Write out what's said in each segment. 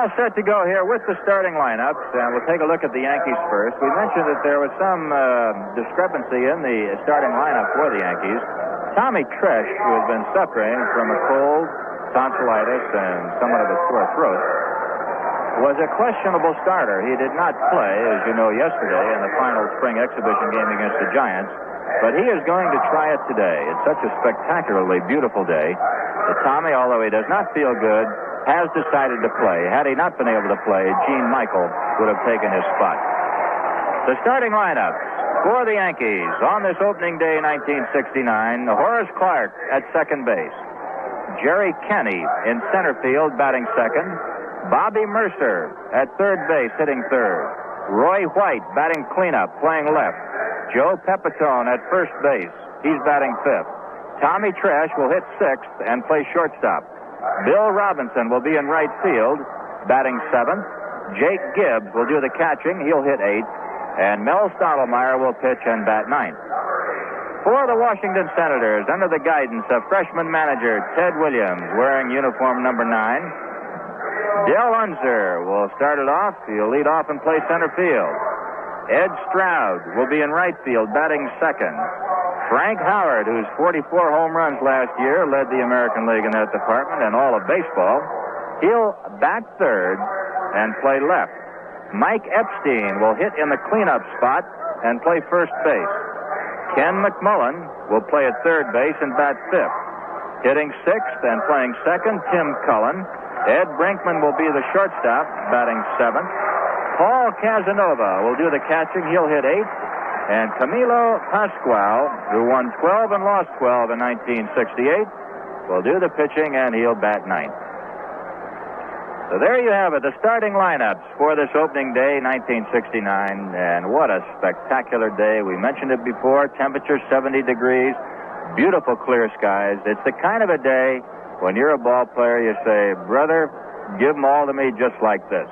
all set to go here with the starting lineups, and we'll take a look at the Yankees first. We mentioned that there was some discrepancy in the starting lineup for the Yankees. Tommy Tresh, who has been suffering from a cold, tonsillitis, and somewhat of a sore throat, was a questionable starter. He did not play, as you know, yesterday in the final spring exhibition game against the Giants, but he is going to try it today. It's such a spectacularly beautiful day that Tommy, although he does not feel good, has decided to play. Had he not been able to play, Gene Michael would have taken his spot. The starting lineup for the Yankees on this opening day 1969, Horace Clarke at second base. Jerry Kenney in center field batting second. Bobby Murcer at third base hitting third. Roy White batting cleanup playing left. Joe Pepitone at first base. He's batting fifth. Tommy Tresh will hit sixth and play shortstop. Bill Robinson will be in right field, batting seventh. Jake Gibbs will do the catching. He'll hit eighth. And Mel Stottlemyre will pitch and bat ninth. For the Washington Senators, under the guidance of freshman manager Ted Williams, wearing uniform number 9, Dell Unser will start it off. He'll lead off and play center field. Ed Stroud will be in right field, batting second. Frank Howard, whose 44 home runs last year led the American League in that department and all of baseball, he'll bat third and play left. Mike Epstein will hit in the cleanup spot and play first base. Ken McMullen will play at third base and bat fifth. Hitting sixth and playing second, Tim Cullen. Ed Brinkman will be the shortstop, batting seventh. Paul Casanova will do the catching. He'll hit eighth. And Camilo Pascual, who won 12 and lost 12 in 1968, will do the pitching, and he'll bat ninth. So there you have it, the starting lineups for this opening day, 1969. And what a spectacular day. We mentioned it before, temperature 70 degrees, beautiful clear skies. It's the kind of a day when you're a ball player, you say, brother, give them all to me just like this.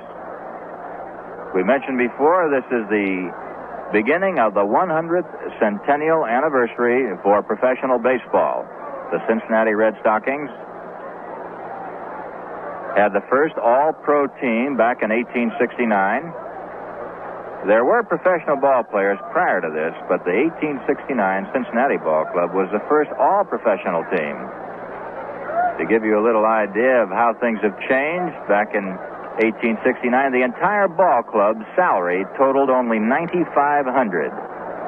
We mentioned before, this is the beginning of the 100th centennial anniversary for professional baseball. The Cincinnati Red Stockings had the first all-pro team back in 1869. There were professional ball players prior to this, but the 1869 Cincinnati Ball Club was the first all-professional team. To give you a little idea of how things have changed, back in 1869, the entire ball club's salary totaled only $9,500.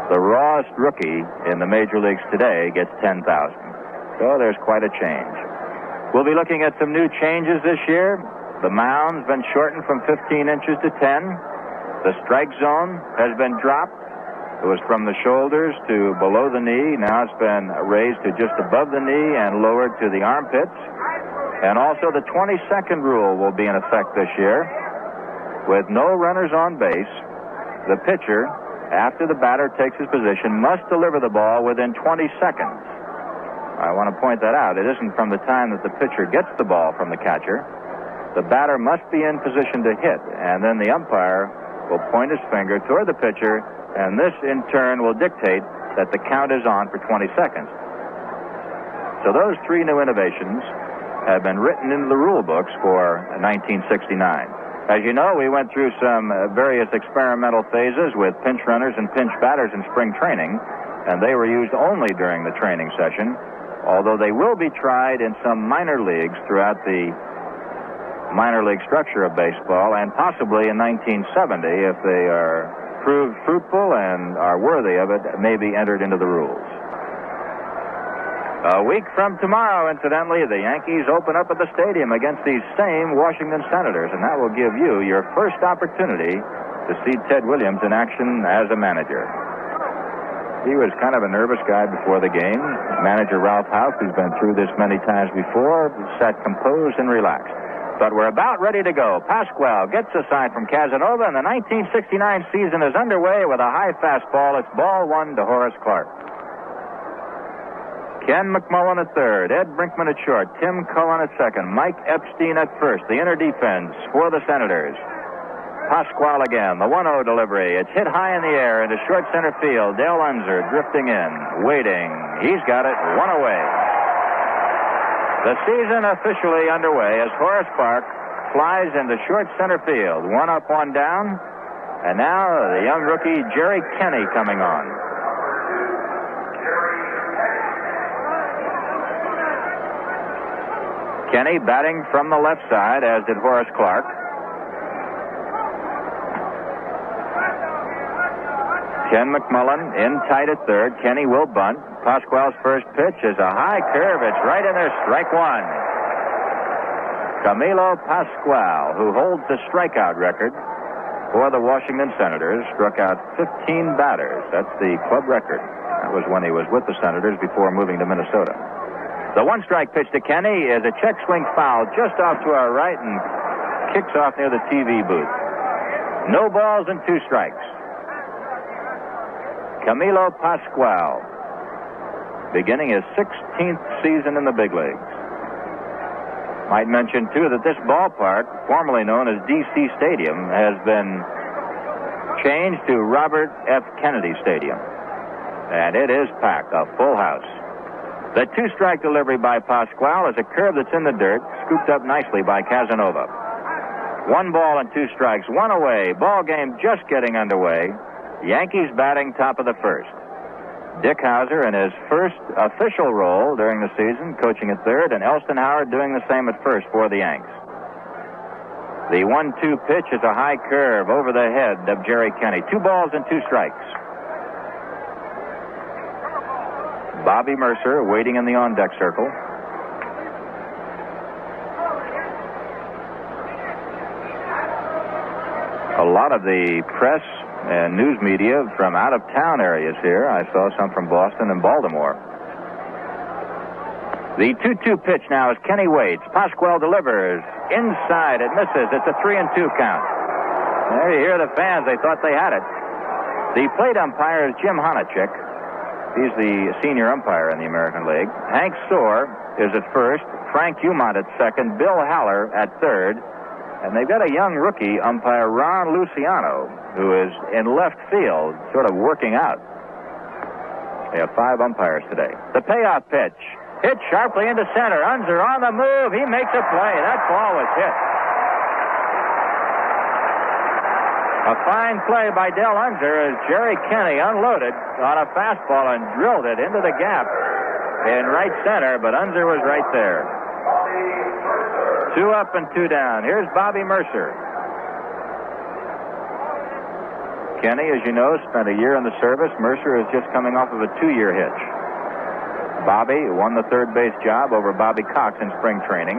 The rawest rookie in the major leagues today gets $10,000. So there's quite a change. We'll be looking at some new changes this year. The mound's been shortened from 15 inches to 10. The strike zone has been dropped. It was from the shoulders to below the knee. Now it's been raised to just above the knee and lowered to the armpits. And also the 20-second rule will be in effect this year. With no runners on base, the pitcher, after the batter takes his position, must deliver the ball within 20 seconds. I want to point that out. It isn't from the time that the pitcher gets the ball from the catcher. The batter must be in position to hit, and then the umpire will point his finger toward the pitcher, and this, in turn, will dictate that the count is on for 20 seconds. So those three new innovations have been written into the rule books for 1969. As you know, we went through some various experimental phases with pinch runners and pinch batters in spring training, and they were used only during the training session, although they will be tried in some minor leagues throughout the minor league structure of baseball, and possibly in 1970, if they are proved fruitful and are worthy of it, may be entered into the rules. A week from tomorrow, incidentally, the Yankees open up at the stadium against these same Washington Senators, and that will give you your first opportunity to see Ted Williams in action as a manager. He was kind of a nervous guy before the game. Manager Ralph Houk, who's been through this many times before, sat composed and relaxed. But we're about ready to go. Pascual gets a sign from Casanova, and the 1969 season is underway with a high fastball. It's ball one to Horace Clarke. Ken McMullen at third, Ed Brinkman at short, Tim Cullen at second, Mike Epstein at first. The inner defense for the Senators. Pascual again, the 1-0 delivery. It's hit high in the air into short center field. Dale Unser drifting in, waiting. He's got it, one away. The season officially underway as Horace Clarke flies into short center field. One up, one down. And now the young rookie, Jerry Kenney, coming on. Kenney batting from the left side, as did Horace Clark. Ken McMullen in tight at third. Kenney will bunt. Pasquale's first pitch is a high curve. It's right in there. Strike one. Camilo Pasquale, who holds the strikeout record for the Washington Senators, struck out 15 batters. That's the club record. That was when he was with the Senators before moving to Minnesota. The one-strike pitch to Kenney is a check swing foul just off to our right and kicks off near the TV booth. No balls and 2 strikes. Camilo Pasquale, beginning his 16th season in the big leagues. Might mention, too, that this ballpark, formerly known as D.C. Stadium, has been changed to Robert F. Kennedy Stadium. And it is packed, a full house. The 2-strike delivery by Pasquale is a curve that's in the dirt, scooped up nicely by Casanova. 1 ball and 2 strikes, 1 away. Ball game just getting underway. Yankees batting top of the first. Dick Hauser in his first official role during the season, coaching at third, and Elston Howard doing the same at first for the Yanks. The 1-2 pitch is a high curve over the head of Jerry Kenney. 2 balls and 2 strikes. Bobby Murcer waiting in the on-deck circle. A lot of the press and news media from out-of-town areas here. I saw some from Boston and Baltimore. The 2-2 pitch now as Kenney waits. Pasquale delivers. Inside, it misses. It's a 3-2 count. There you hear the fans. They thought they had it. The plate umpire is Jim Honachek. He's the senior umpire in the American League. Hank Soar is at first. Frank Umont at second. Bill Haller at third. And they've got a young rookie umpire, Ron Luciano, who is in left field, sort of working out. They have 5 umpires today. The payoff pitch. Hit sharply into center. Unser on the move. He makes a play. That ball was hit. A fine play by Del Unser as Jerry Kenney unloaded on a fastball and drilled it into the gap in right center, but Unser was right there. 2 up and 2 down. Here's Bobby Murcer. Kenney, as you know, spent a year in the service. Murcer is just coming off of a 2-year hitch. Bobby won the third base job over Bobby Cox in spring training.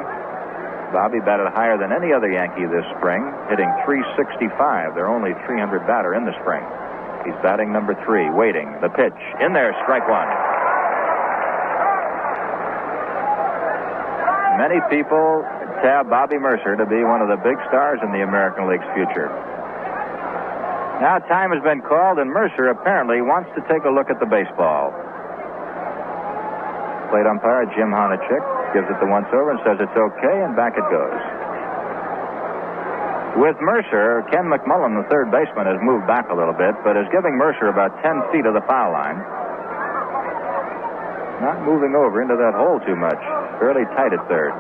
Bobby batted higher than any other Yankee this spring, hitting .365. Their only .300 batter in the spring. He's batting number 3, waiting. The pitch. In there, strike 1. Many people tab Bobby Murcer to be one of the big stars in the American League's future. Now time has been called, and Murcer apparently wants to take a look at the baseball. Plate umpire Jim Honachek gives it the once-over and says it's okay, and back it goes. With Murcer, Ken McMullen, the third baseman, has moved back a little bit, but is giving Murcer about 10 feet of the foul line. Not moving over into that hole too much. Fairly tight at third.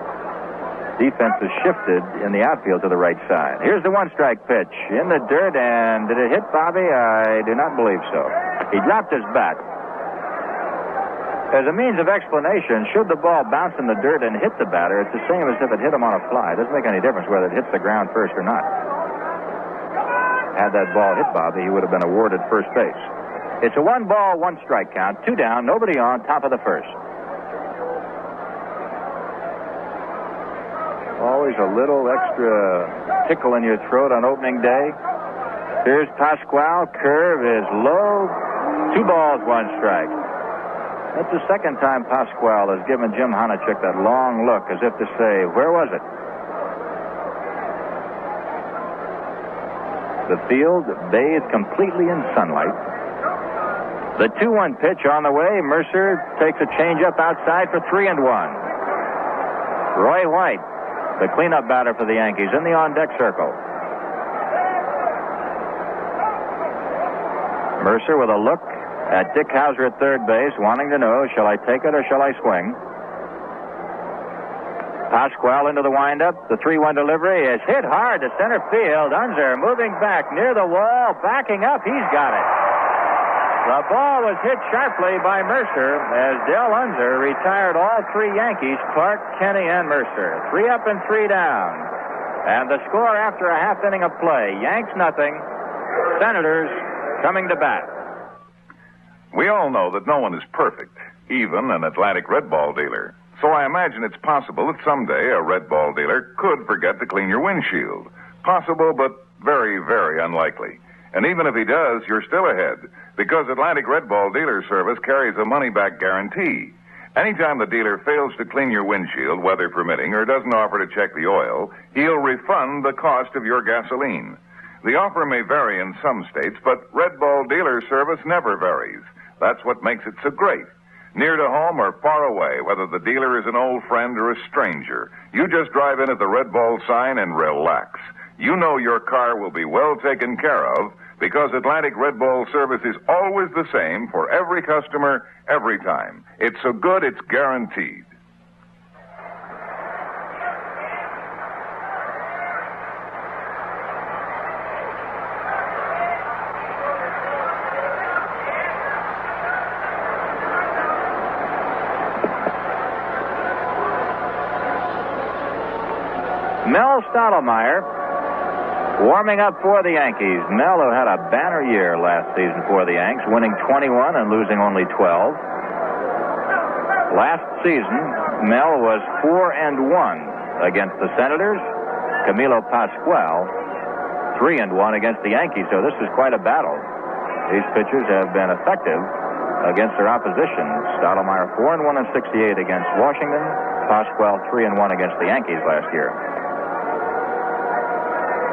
Defense has shifted in the outfield to the right side. Here's the 1-strike pitch. In the dirt, and did it hit Bobby? I do not believe so. He dropped his bat. As a means of explanation, should the ball bounce in the dirt and hit the batter, it's the same as if it hit him on a fly. It doesn't make any difference whether it hits the ground first or not. Had that ball hit Bobby, he would have been awarded first base. It's a 1-ball, 1-strike count. 2 down, nobody on, top of the first. Always a little extra tickle in your throat on opening day. Here's Pasquale. Curve is low. 2 balls, 1 strike. That's the second time Pasquale has given Jim Honachek that long look as if to say, where was it? The field bathed completely in sunlight. The 2-1 pitch on the way. Murcer takes a changeup outside for 3-1. Roy White, the cleanup batter for the Yankees, in the on-deck circle. Murcer with a look at Dick Hauser at third base, wanting to know, shall I take it or shall I swing? Pasquale into the windup. The 3-1 delivery is hit hard to center field. Unser moving back near the wall, backing up. He's got it. The ball was hit sharply by Murcer as Del Unser retired all 3 Yankees, Clark, Kenney, and Murcer. 3 up and 3 down. And the score after a half inning of play, Yanks nothing, Senators coming to bat. We all know that no one is perfect, even an Atlantic Red Ball dealer. So I imagine it's possible that someday a Red Ball dealer could forget to clean your windshield. Possible, but very, very unlikely. And even if he does, you're still ahead, because Atlantic Red Ball Dealer Service carries a money-back guarantee. Anytime the dealer fails to clean your windshield, weather permitting, or doesn't offer to check the oil, he'll refund the cost of your gasoline. The offer may vary in some states, but Red Ball Dealer Service never varies. That's what makes it so great. Near to home or far away, whether the dealer is an old friend or a stranger, you just drive in at the Red Ball sign and relax. You know your car will be well taken care of because Atlantic Red Ball service is always the same for every customer, every time. It's so good, it's guaranteed. Mel Stottlemyre warming up for the Yankees. Mel, who had a banner year last season for the Yanks, winning 21 and losing only 12. Last season, Mel was 4-1 against the Senators. Camilo Pasquale, 3-1 against the Yankees. So this is quite a battle. These pitchers have been effective against their opposition. Stottlemyre 4-1 and 68 against Washington. Pasquale 3-1 against the Yankees last year.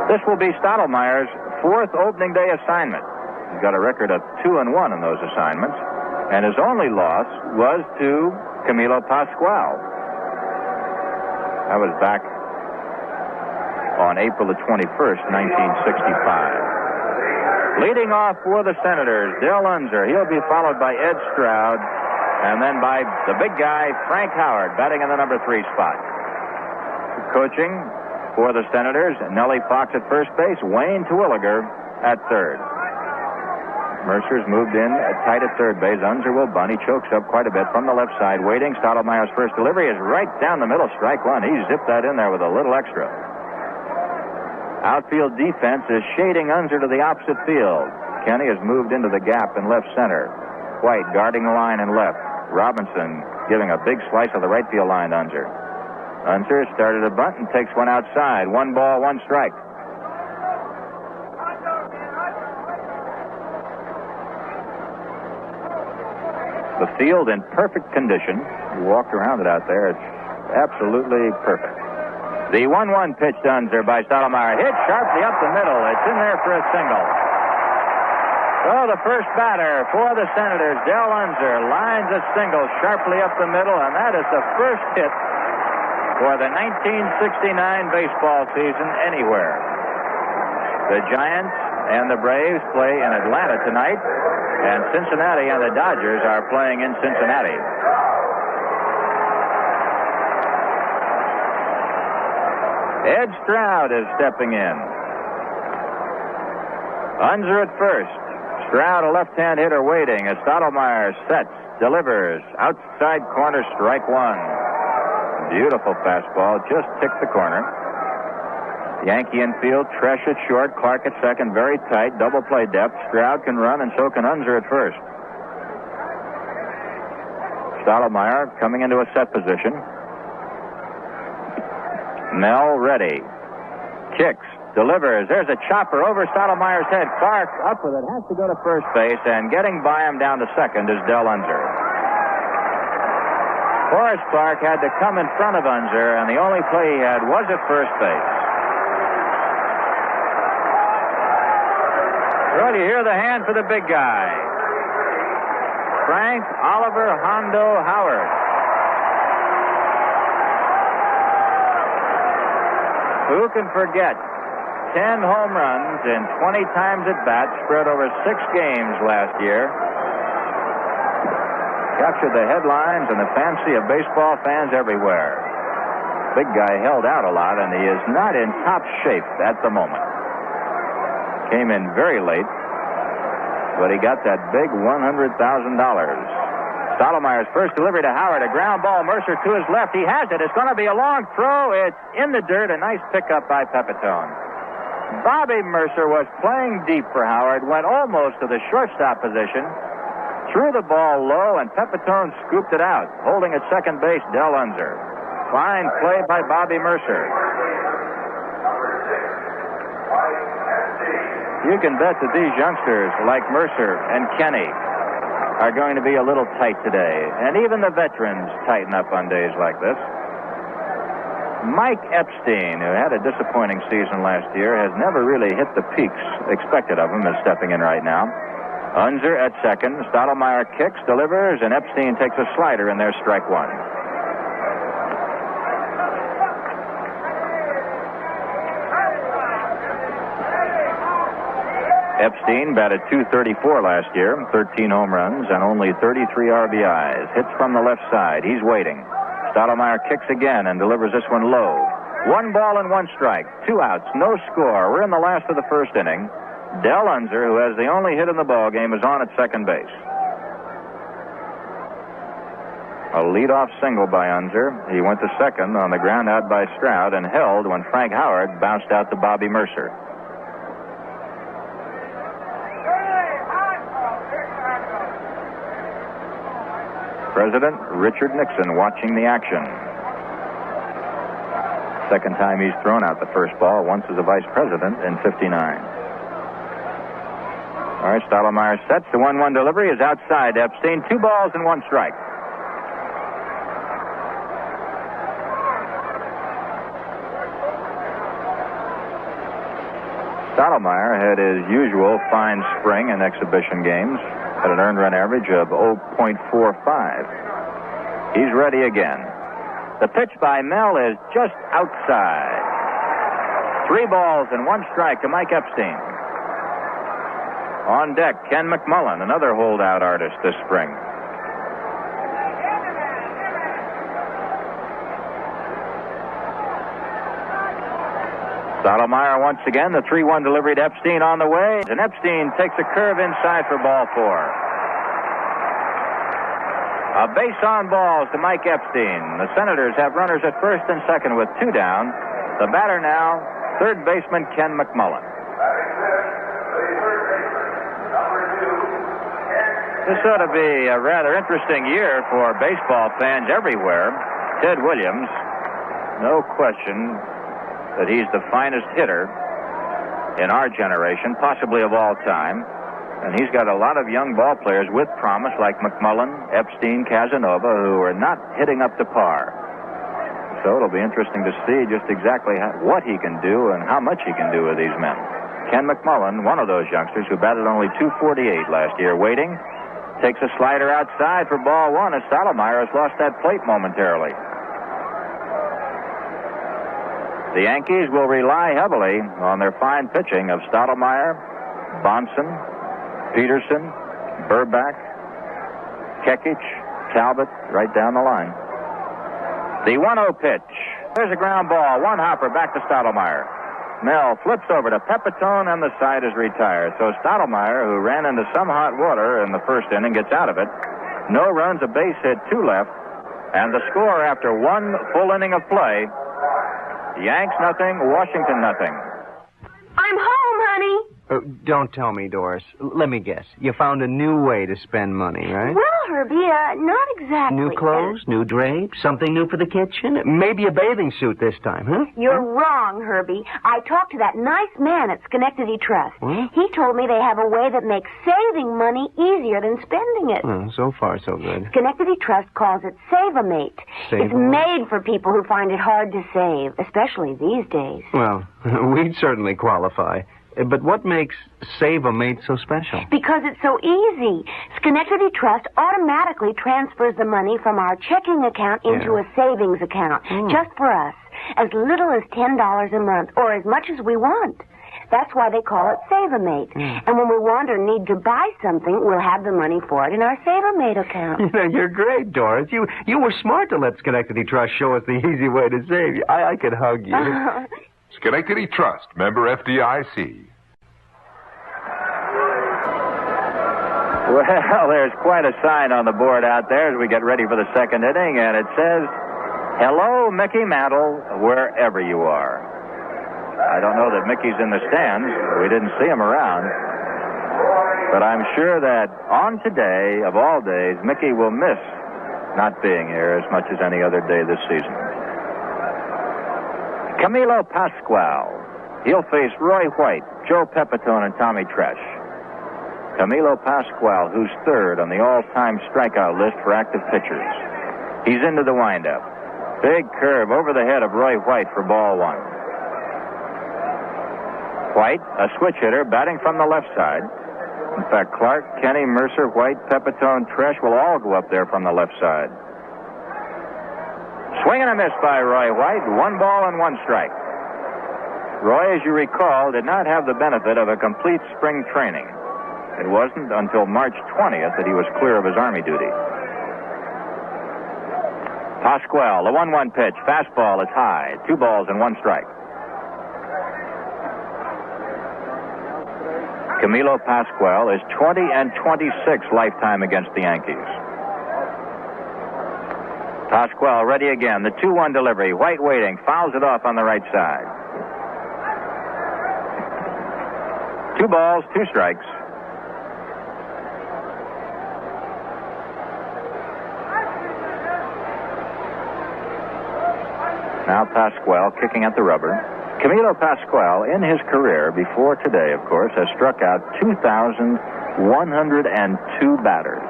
This will be Stottlemyre's 4th opening day assignment. He's got a record of 2-1 in those assignments, and his only loss was to Camilo Pasquale. That was back on April the 21st, 1965. Leading off for the Senators, Del Unser. He'll be followed by Ed Stroud, and then by the big guy, Frank Howard, batting in the number 3 spot. Coaching for the Senators, Nellie Fox at first base, Wayne Terwilliger at third. Mercer's moved in tight at third base. Unser will bunt. He chokes up quite a bit from the left side, waiting. Stottlemyre's first delivery is right down the middle, strike one. He zipped that in there with a little extra. Outfield defense is shading Unser to the opposite field. Kenney has moved into the gap in left center. White guarding the line in left. Robinson giving a big slice of the right field line to Unser. Unser started a bunt and takes one outside. 1 ball, 1 strike. The field in perfect condition. You walked around it out there. It's absolutely perfect. The 1-1 pitch to Unser by Stottlemyre. Hit sharply up the middle. It's in there for a single. So the first batter for the Senators, Del Unser, lines a single sharply up the middle, and that is the first hit for the 1969 baseball season anywhere. The Giants and the Braves play in Atlanta tonight, and Cincinnati and the Dodgers are playing in Cincinnati. Ed Stroud is stepping in. Unser at first. Stroud, a left-hand hitter, waiting as Stottlemyre sets, delivers, outside corner, strike one. Beautiful fastball, just ticked the corner. Yankee infield, Tresh at short, Clark at second, very tight, double play depth. Stroud can run, and so can Unser at first. Stottlemyre coming into a set position. Mel ready. Kicks, delivers. There's a chopper over Stottlemyre's head. Clark up with it, has to go to first base, and getting by him down to second is Del Unser. Forrest Clark had to come in front of Unser, and the only play he had was at first base. Well, you hear the hand for the big guy. Frank Oliver Hondo Howard. Who can forget 10 home runs in 20 times at bat spread over 6 games last year? Captured the headlines and the fancy of baseball fans everywhere. big guy held out a lot, and he is not in top shape at the moment. Came in very late, but he got that big $100,000. Stottlemyre's first delivery to Howard, a ground ball. Murcer to his left. He has it. It's going to be a long throw. It's in the dirt. A nice pickup by Pepitone. Bobby Murcer was playing deep for Howard, went almost to the shortstop position, threw the ball low, and Pepitone scooped it out. Holding at second base, Del Unser. Fine play by Bobby Murcer. You can bet that these youngsters, like Murcer and Kenney, are going to be a little tight today. And even the veterans tighten up on days like this. Mike Epstein, who had a disappointing season last year, has never really hit the peaks expected of him, is stepping in right now. Unser at second. Stottlemyre kicks, delivers, and Epstein takes a slider in there, strike one. Epstein batted .234 last year, 13 home runs, and only 33 RBIs. Hits from the left side. He's waiting. Stottlemyre kicks again and delivers this one low. 1 ball and 1 strike. 2 outs, no score. We're in the last of the first inning. Del Unser, who has the only hit in the ball game, is on at second base. A leadoff single by Unser. He went to second on the ground out by Stroud and held when Frank Howard bounced out to Bobby Murcer. President Richard Nixon watching the action. Second time he's thrown out the first ball, once as a vice president in 59. All right, Stottlemyre sets. The 1-1 delivery is outside Epstein. 2 balls and 1 strike. Stottlemyre had his usual fine spring in exhibition games at an earned run average of 0.45. He's ready again. The pitch by Mel is just outside. 3 balls and 1 strike to Mike Epstein. On deck, Ken McMullen, another holdout artist this spring. Stottlemyre once again, the 3-1 delivery to Epstein on the way, and Epstein takes a curve inside for ball 4. A base on balls to Mike Epstein. The Senators have runners at first and second with 2 down. The batter now, third baseman Ken McMullen. This ought to be a rather interesting year for baseball fans everywhere. Ted Williams, no question that he's the finest hitter in our generation, possibly of all time. And he's got a lot of young ball players with promise like McMullen, Epstein, Casanova, who are not hitting up to par. So it'll be interesting to see just exactly what he can do and how much he can do with these men. Ken McMullen, one of those youngsters who batted only .248 last year, waiting, takes a slider outside for ball 1 as Stottlemyre has lost that plate momentarily. The Yankees will rely heavily on their fine pitching of Stottlemyre, Bonson, Peterson, Burback, Kekich, Talbot, right down the line. The 1-0 pitch. There's a ground ball. 1 hopper back to Stottlemyre. Mel flips over to Pepitone, and the side is retired. So Stottlemyre, who ran into some hot water in the first inning, gets out of it. No runs, a base hit, 2 left. And the score after 1 full inning of play, Yanks nothing, Washington nothing. I'm home, honey. Don't tell me, Doris. Let me guess. You found a new way to spend money, right? Well, Herbie, not exactly. New clothes, new drapes, something new for the kitchen? Maybe a bathing suit this time, huh? You're wrong, Herbie. I talked to that nice man at Schenectady Trust. What? He told me they have a way that makes saving money easier than spending it. Oh, so far, so good. Schenectady Trust calls it Save-A-Mate. It's made for people who find it hard to save, especially these days. Well, we'd certainly qualify. But what makes Save-A-Mate so special? Because it's so easy. Schenectady Trust automatically transfers the money from our checking account into a savings account, just for us, as little as $10 a month, or as much as we want. That's why they call it Save-A-Mate. And when we want or need to buy something, we'll have the money for it in our Save-A-Mate account. You know, you're great, Doris. You were smart to let Schenectady Trust show us the easy way to save. I could hug you. Schenectady Trust, member FDIC. Well, there's quite a sign on the board out there as we get ready for the second inning, and it says, "Hello, Mickey Mantle, wherever you are." I don't know that Mickey's in the stands. We didn't see him around. But I'm sure that on today, of all days, Mickey will miss not being here as much as any other day this season. Camilo Pascual. He'll face Roy White, Joe Pepitone, and Tommy Tresh. Camilo Pascual, who's third on the all-time strikeout list for active pitchers. He's into the windup. Big curve over the head of Roy White for ball one. White, a switch hitter, batting from the left side. In fact, Clark, Kenney, Murcer, White, Pepitone, Tresh will all go up there from the left side. Swing and a miss by Roy White. 1 ball and 1 strike. Roy, as you recall, did not have the benefit of a complete spring training. It wasn't until March 20th that he was clear of his Army duty. Pascual, the 1-1 pitch. Fastball is high. 2 balls and 1 strike. Camilo Pascual is 20-26 lifetime against the Yankees. Pascual ready again. The 2-1 delivery. White waiting. Fouls it off on the right side. 2 balls, 2 strikes. Now Pascual kicking at the rubber. Camilo Pascual, in his career, before today, of course, has struck out 2,102 batters.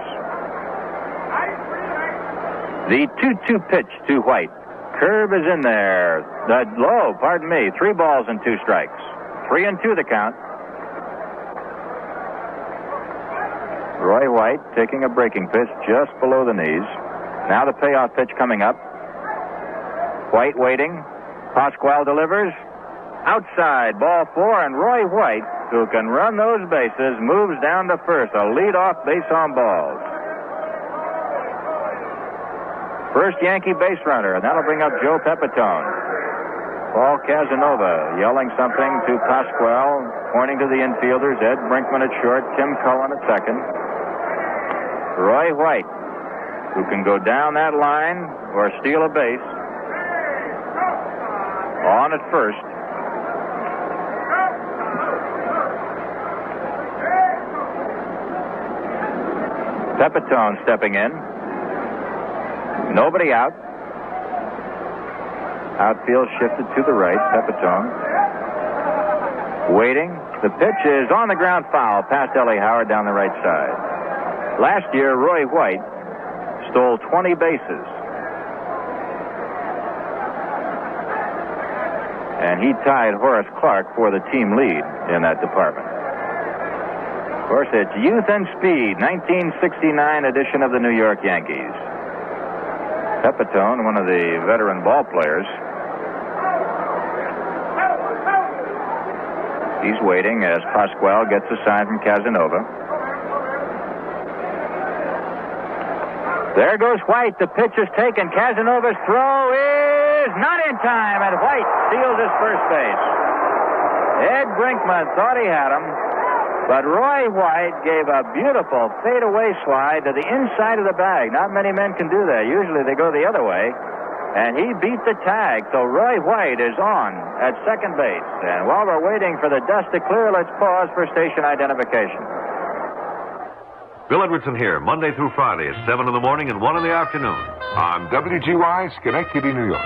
The 2-2 pitch to White. Curve is in there. Low, pardon me. 3 balls and 2 strikes. 3-2 the count. Roy White taking a breaking pitch just below the knees. Now the payoff pitch coming up. White waiting. Pascual delivers. Outside, ball 4, and Roy White, who can run those bases, moves down to first. A leadoff base on balls. First Yankee base runner, and that'll bring up Joe Pepitone. Paul Casanova yelling something to Pascual, pointing to the infielders. Ed Brinkman at short, Tim Cullen at second. Roy White, who can go down that line or steal a base. On at first. Pepitone stepping in. Nobody out. Outfield shifted to the right. Pepitone. Waiting. The pitch is on the ground foul past Ellie Howard down the right side. Last year, Roy White stole 20 bases. And he tied Horace Clark for the team lead in that department. Of course, it's Youth and Speed, 1969 edition of the New York Yankees. Pepitone, one of the veteran ball players. He's waiting as Pascual gets a sign from Casanova. There goes White. The pitch is taken. Casanova's throw is not in time, and White steals his first base. Ed Brinkman thought he had him, but Roy White gave a beautiful fadeaway slide to the inside of the bag. Not many men can do that. Usually they go the other way, and he beat the tag. So Roy White is on at second base. And while we're waiting for the dust to clear, let's pause for station identification. Bill Edwardson here, Monday through Friday at 7 in the morning and 1 in the afternoon. On WGY, Schenectady, New York.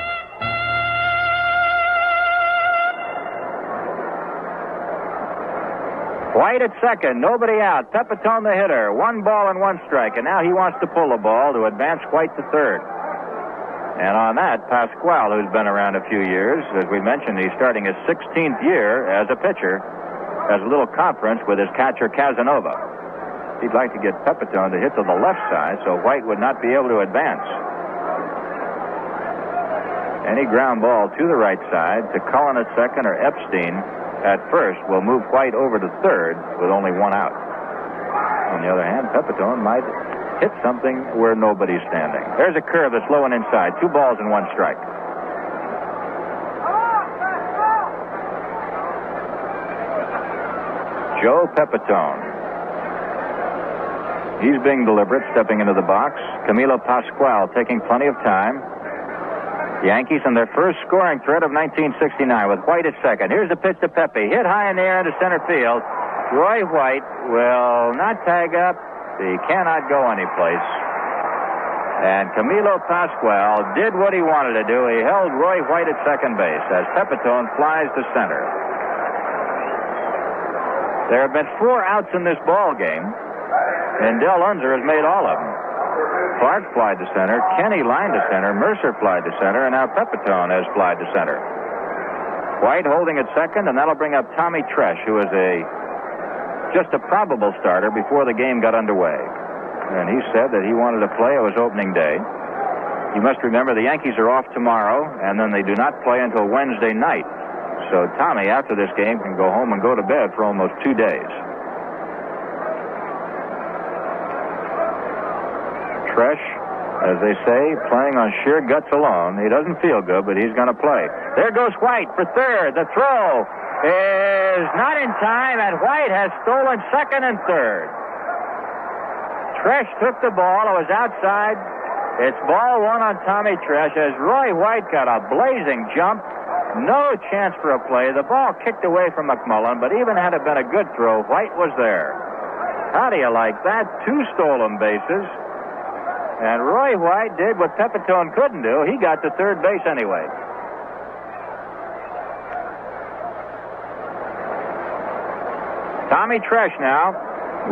White at second, nobody out. Pepitone the hitter, 1 ball and 1 strike, and now he wants to pull the ball to advance White to third. And on that, Pascual, who's been around a few years, as we mentioned, he's starting his 16th year as a pitcher, has a little conference with his catcher Casanova. He'd like to get Pepitone to hit to the left side so White would not be able to advance. Any ground ball to the right side to Cullen at second or Epstein at first will move White over to third with only one out. On the other hand, Pepitone might hit something where nobody's standing. There's a curve that's low and inside. 2 balls and 1 strike. Joe Pepitone. He's being deliberate, stepping into the box. Camilo Pascual taking plenty of time. Yankees on their first scoring threat of 1969 with White at second. Here's the pitch to Pepe. Hit high in the air into center field. Roy White will not tag up. He cannot go anyplace. And Camilo Pascual did what he wanted to do. He held Roy White at second base as Pepitone flies to center. There have been 4 outs in this ball game, and Del Unser has made all of them. Clark flied to center, Kenney lined to center, Murcer flied to center, and now Pepitone has flied to center. White holding at second, and that'll bring up Tommy Tresh, who is just a probable starter before the game got underway. And he said that he wanted to play. It was opening day. You must remember the Yankees are off tomorrow, and then they do not play until Wednesday night. So Tommy, after this game, can go home and go to bed for almost 2 days. Tresh, as they say, playing on sheer guts alone. He doesn't feel good, but he's going to play. There goes White for third. The throw is not in time, and White has stolen second and third. Tresh took the ball. It was outside. It's ball 1 on Tommy Tresh as Roy White got a blazing jump. No chance for a play. The ball kicked away from McMullen, but even had it been a good throw, White was there. How do you like that? 2 stolen bases. And Roy White did what Pepitone couldn't do. He got to third base anyway. Tommy Tresh now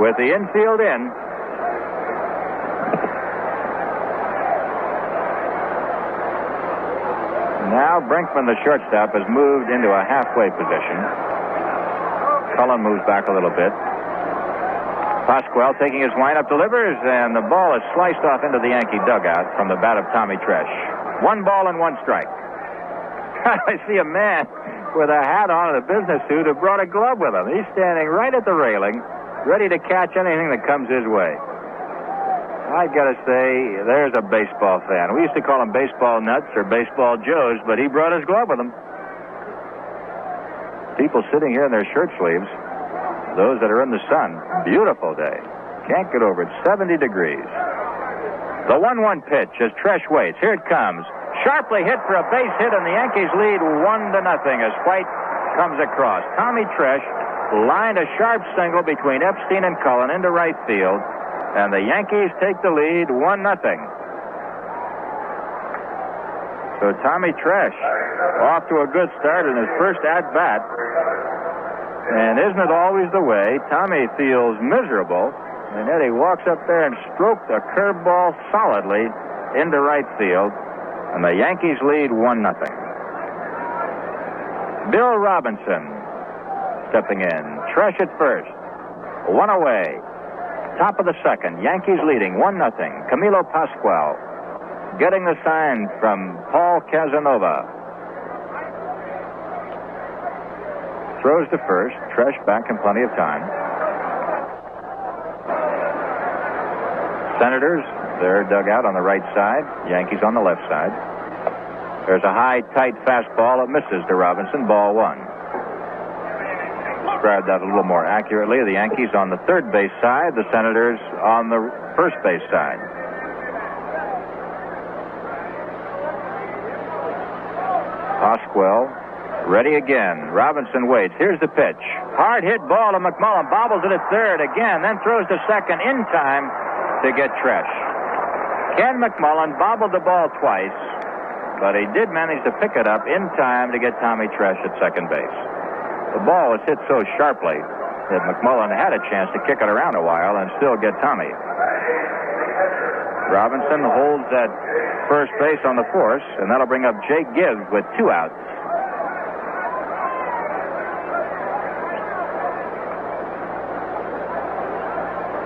with the infield in. Now Brinkman, the shortstop, has moved into a halfway position. Cullen moves back a little bit. Pascual taking his windup, delivers, and the ball is sliced off into the Yankee dugout from the bat of Tommy Tresh. 1 ball and 1 strike. I see a man with a hat on and a business suit who brought a glove with him. He's standing right at the railing, ready to catch anything that comes his way. I gotta say, there's a baseball fan. We used to call him Baseball Nuts or Baseball Joes, but he brought his glove with him. People sitting here in their shirt sleeves, those that are in the sun. Beautiful day. Can't get over it. 70 degrees. The 1-1 pitch as Tresh waits. Here it comes. Sharply hit for a base hit, and the Yankees lead 1-0 as White comes across. Tommy Tresh lined a sharp single between Epstein and Cullen into right field. And the Yankees take the lead 1-0. So Tommy Tresh off to a good start in his first at-bat. And isn't it always the way? Tommy feels miserable. And yet he walks up there and stroked a curveball solidly into right field. And the Yankees lead 1-0. Bill Robinson stepping in. Tresh at first. 1 away. Top of the second, Yankees leading 1-0. Camilo Pascual getting the sign from Paul Casanova. Throws to first. Tresh back in plenty of time. Senators, their dugout on the right side. Yankees on the left side. There's a high, tight fastball that misses to Robinson. Ball 1. Describe that a little more accurately. The Yankees on the third base side, the Senators on the first base side. Pascual ready again. Robinson waits. Here's the pitch. Hard hit ball to McMullen. Bobbles it at third again, then throws to second in time to get Tresh. Ken McMullen bobbled the ball twice, but he did manage to pick it up in time to get Tommy Tresh at second base. The ball was hit so sharply that McMullen had a chance to kick it around a while and still get Tommy. Robinson holds at first base on the force, and that'll bring up Jake Gibbs with 2 outs.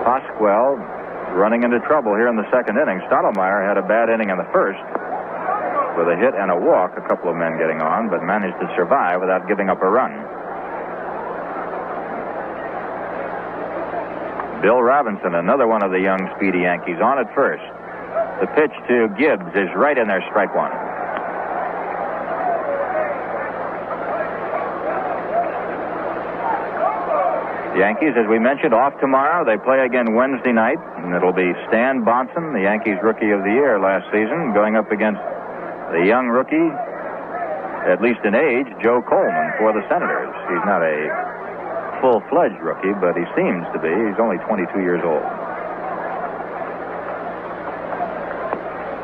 Pascual running into trouble here in the second inning. Stottlemyre had a bad inning in the first with a hit and a walk, a couple of men getting on, but managed to survive without giving up a run. Bill Robinson, another one of the young, speedy Yankees, on at first. The pitch to Gibbs is right in there, strike one. The Yankees, as we mentioned, off tomorrow. They play again Wednesday night, and it'll be Stan Bonson, the Yankees Rookie of the Year last season, going up against the young rookie, at least in age, Joe Coleman for the Senators. He's not a full-fledged rookie, but he seems to be. He's only 22 years old.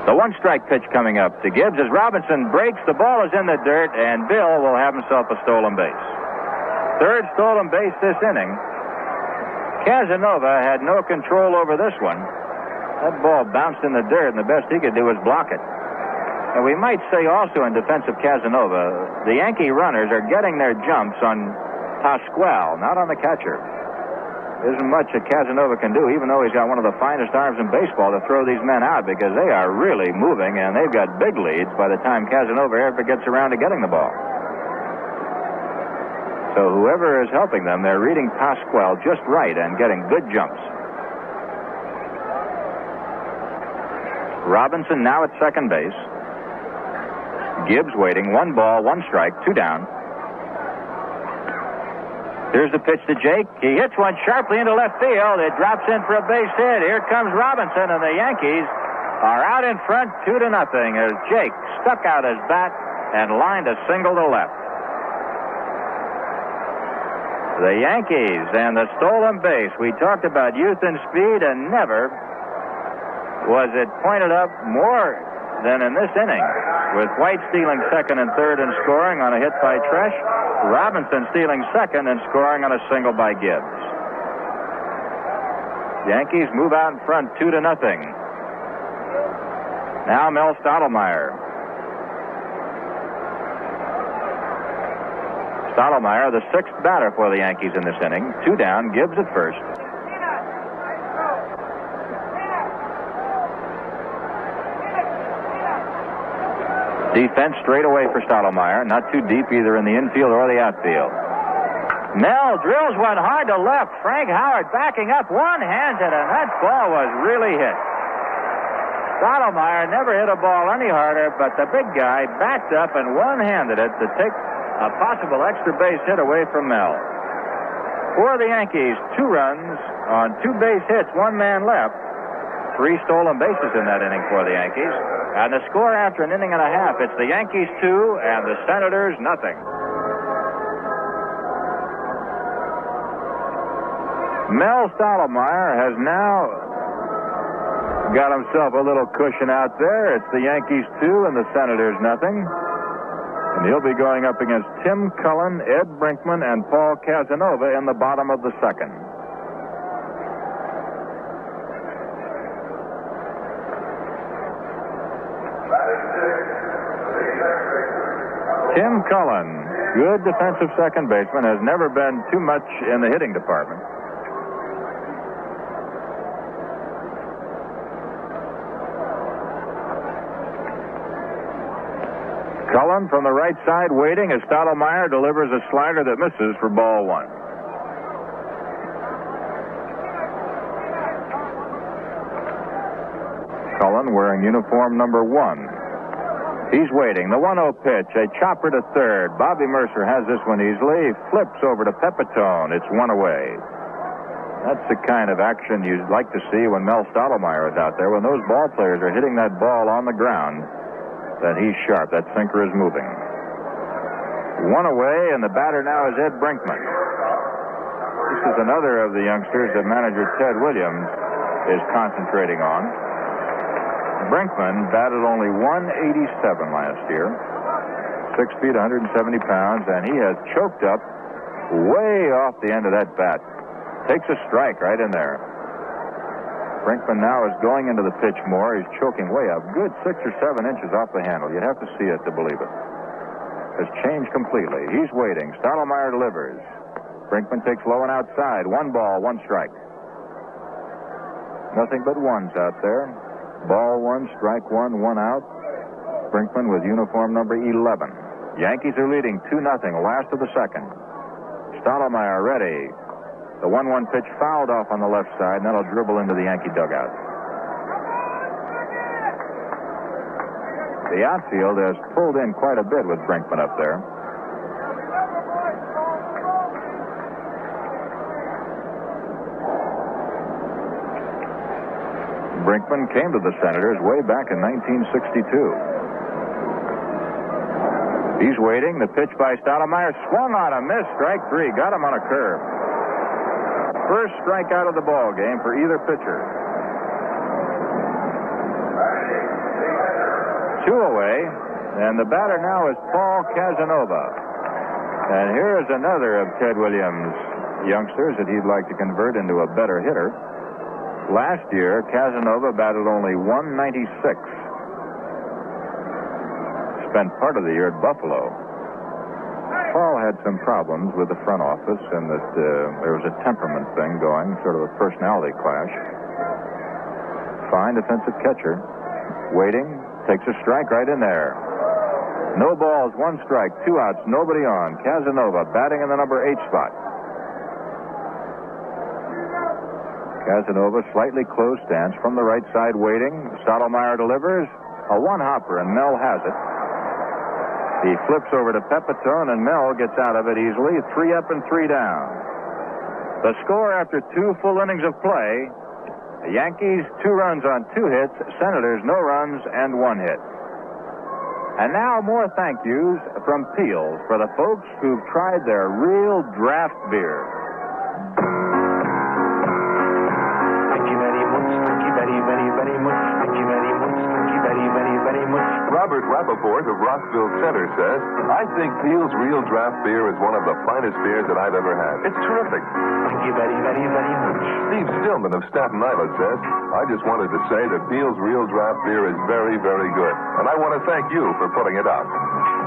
The one-strike pitch coming up to Gibbs as Robinson breaks. The ball is in the dirt, and Bill will have himself a stolen base. Third stolen base this inning. Casanova had no control over this one. That ball bounced in the dirt, and the best he could do was block it. And we might say also in defense of Casanova, the Yankee runners are getting their jumps on Pasquale, not on the catcher. There isn't much that Casanova can do, even though he's got one of the finest arms in baseball, to throw these men out, because they are really moving, and they've got big leads by the time Casanova ever gets around to getting the ball. So whoever is helping them, they're reading Pasquale just right and getting good jumps. Robinson now at second base. Gibbs waiting. 1 ball, 1 strike, 2 down. Here's the pitch to Jake. He hits one sharply into left field. It drops in for a base hit. Here comes Robinson, and the Yankees are out in front 2-0 as Jake stuck out his bat and lined a single to left. The Yankees and the stolen base. We talked about youth and speed, and never was it pointed up more than in this inning. With White stealing second and third and scoring on a hit by Tresh, Robinson stealing second and scoring on a single by Gibbs. Yankees move out in front 2-0. Now Mel Stottlemyre. Stottlemyre, the 6th batter for the Yankees in this inning. 2 down, Gibbs at first. Defense straight away for Stottlemyre. Not too deep either in the infield or the outfield. Mel drills one hard to left. Frank Howard backing up, one-handed, and that ball was really hit. Stottlemyre never hit a ball any harder, but the big guy backed up and one-handed it to take a possible extra base hit away from Mel. For the Yankees, 2 runs on 2 base hits, 1 man left. 3 stolen bases in that inning for the Yankees. And the score after an inning and a half, it's the Yankees 2 and the Senators nothing. Mel Stottlemyre has now got himself a little cushion out there. It's the Yankees 2 and the Senators nothing. And he'll be going up against Tim Cullen, Ed Brinkman, and Paul Casanova in the bottom of the second. Tim Cullen, good defensive second baseman, has never been too much in the hitting department. Cullen from the right side waiting as Stottlemyre delivers a slider that misses for ball 1. Cullen wearing uniform number 1. He's waiting. The 1-0 pitch, a chopper to third. Bobby Murcer has this one easily. Flips over to Pepitone. It's 1 away. That's the kind of action you'd like to see when Mel Stottlemyre is out there. When those ball players are hitting that ball on the ground, then he's sharp. That sinker is moving. 1 away, and the batter now is Ed Brinkman. This is another of the youngsters that manager Ted Williams is concentrating on. Brinkman batted only .187 last year. 6 feet, 170 pounds, and he has choked up way off the end of that bat. Takes a strike right in there. Brinkman now is going into the pitch more. He's choking way up. Good 6 or 7 inches off the handle. You'd have to see it to believe it. Has changed completely. He's waiting. Stottlemyre delivers. Brinkman takes low and outside. 1 ball, 1 strike. Nothing but ones out there. Ball 1, strike 1, 1 out. Brinkman with uniform number 11. Yankees are leading 2-0, last of the second. Stottlemyre ready. The 1-1 pitch fouled off on the left side, and that'll dribble into the Yankee dugout. The outfield has pulled in quite a bit with Brinkman up there. Brinkman came to the Senators way back in 1962. He's waiting. The pitch by Stottlemyre swung on a miss. Strike three. Got him on a curve. First strikeout of the ball game for either pitcher. 2 away, and the batter now is Paul Casanova. And here is another of Ted Williams' youngsters that he'd like to convert into a better hitter. Last year, Casanova batted only .196. Spent part of the year at Buffalo. Paul had some problems with the front office, and that there was a temperament thing going, sort of a personality clash. Fine defensive catcher. Waiting, takes a strike right in there. No balls, 1 strike, 2 outs, nobody on. Casanova batting in the number 8 spot. Casanova, slightly closed stance from the right side, waiting. Stottlemyre delivers. A 1-hopper, and Mel has it. He flips over to Pepitone, and Mel gets out of it easily. 3 up and 3 down. The score after 2 full innings of play, the Yankees 2 runs on 2 hits, Senators no runs and 1 hit. And now more thank yous from Peels for the folks who've tried their real draft beer. Robert Rappaport of Rockville Center says, I think Peel's Real Draft Beer is one of the finest beers that I've ever had. It's terrific. Thank you very, very, very much. Steve Stillman of Staten Island says, I just wanted to say that Peel's Real Draft Beer is very, very good. And I want to thank you for putting it out.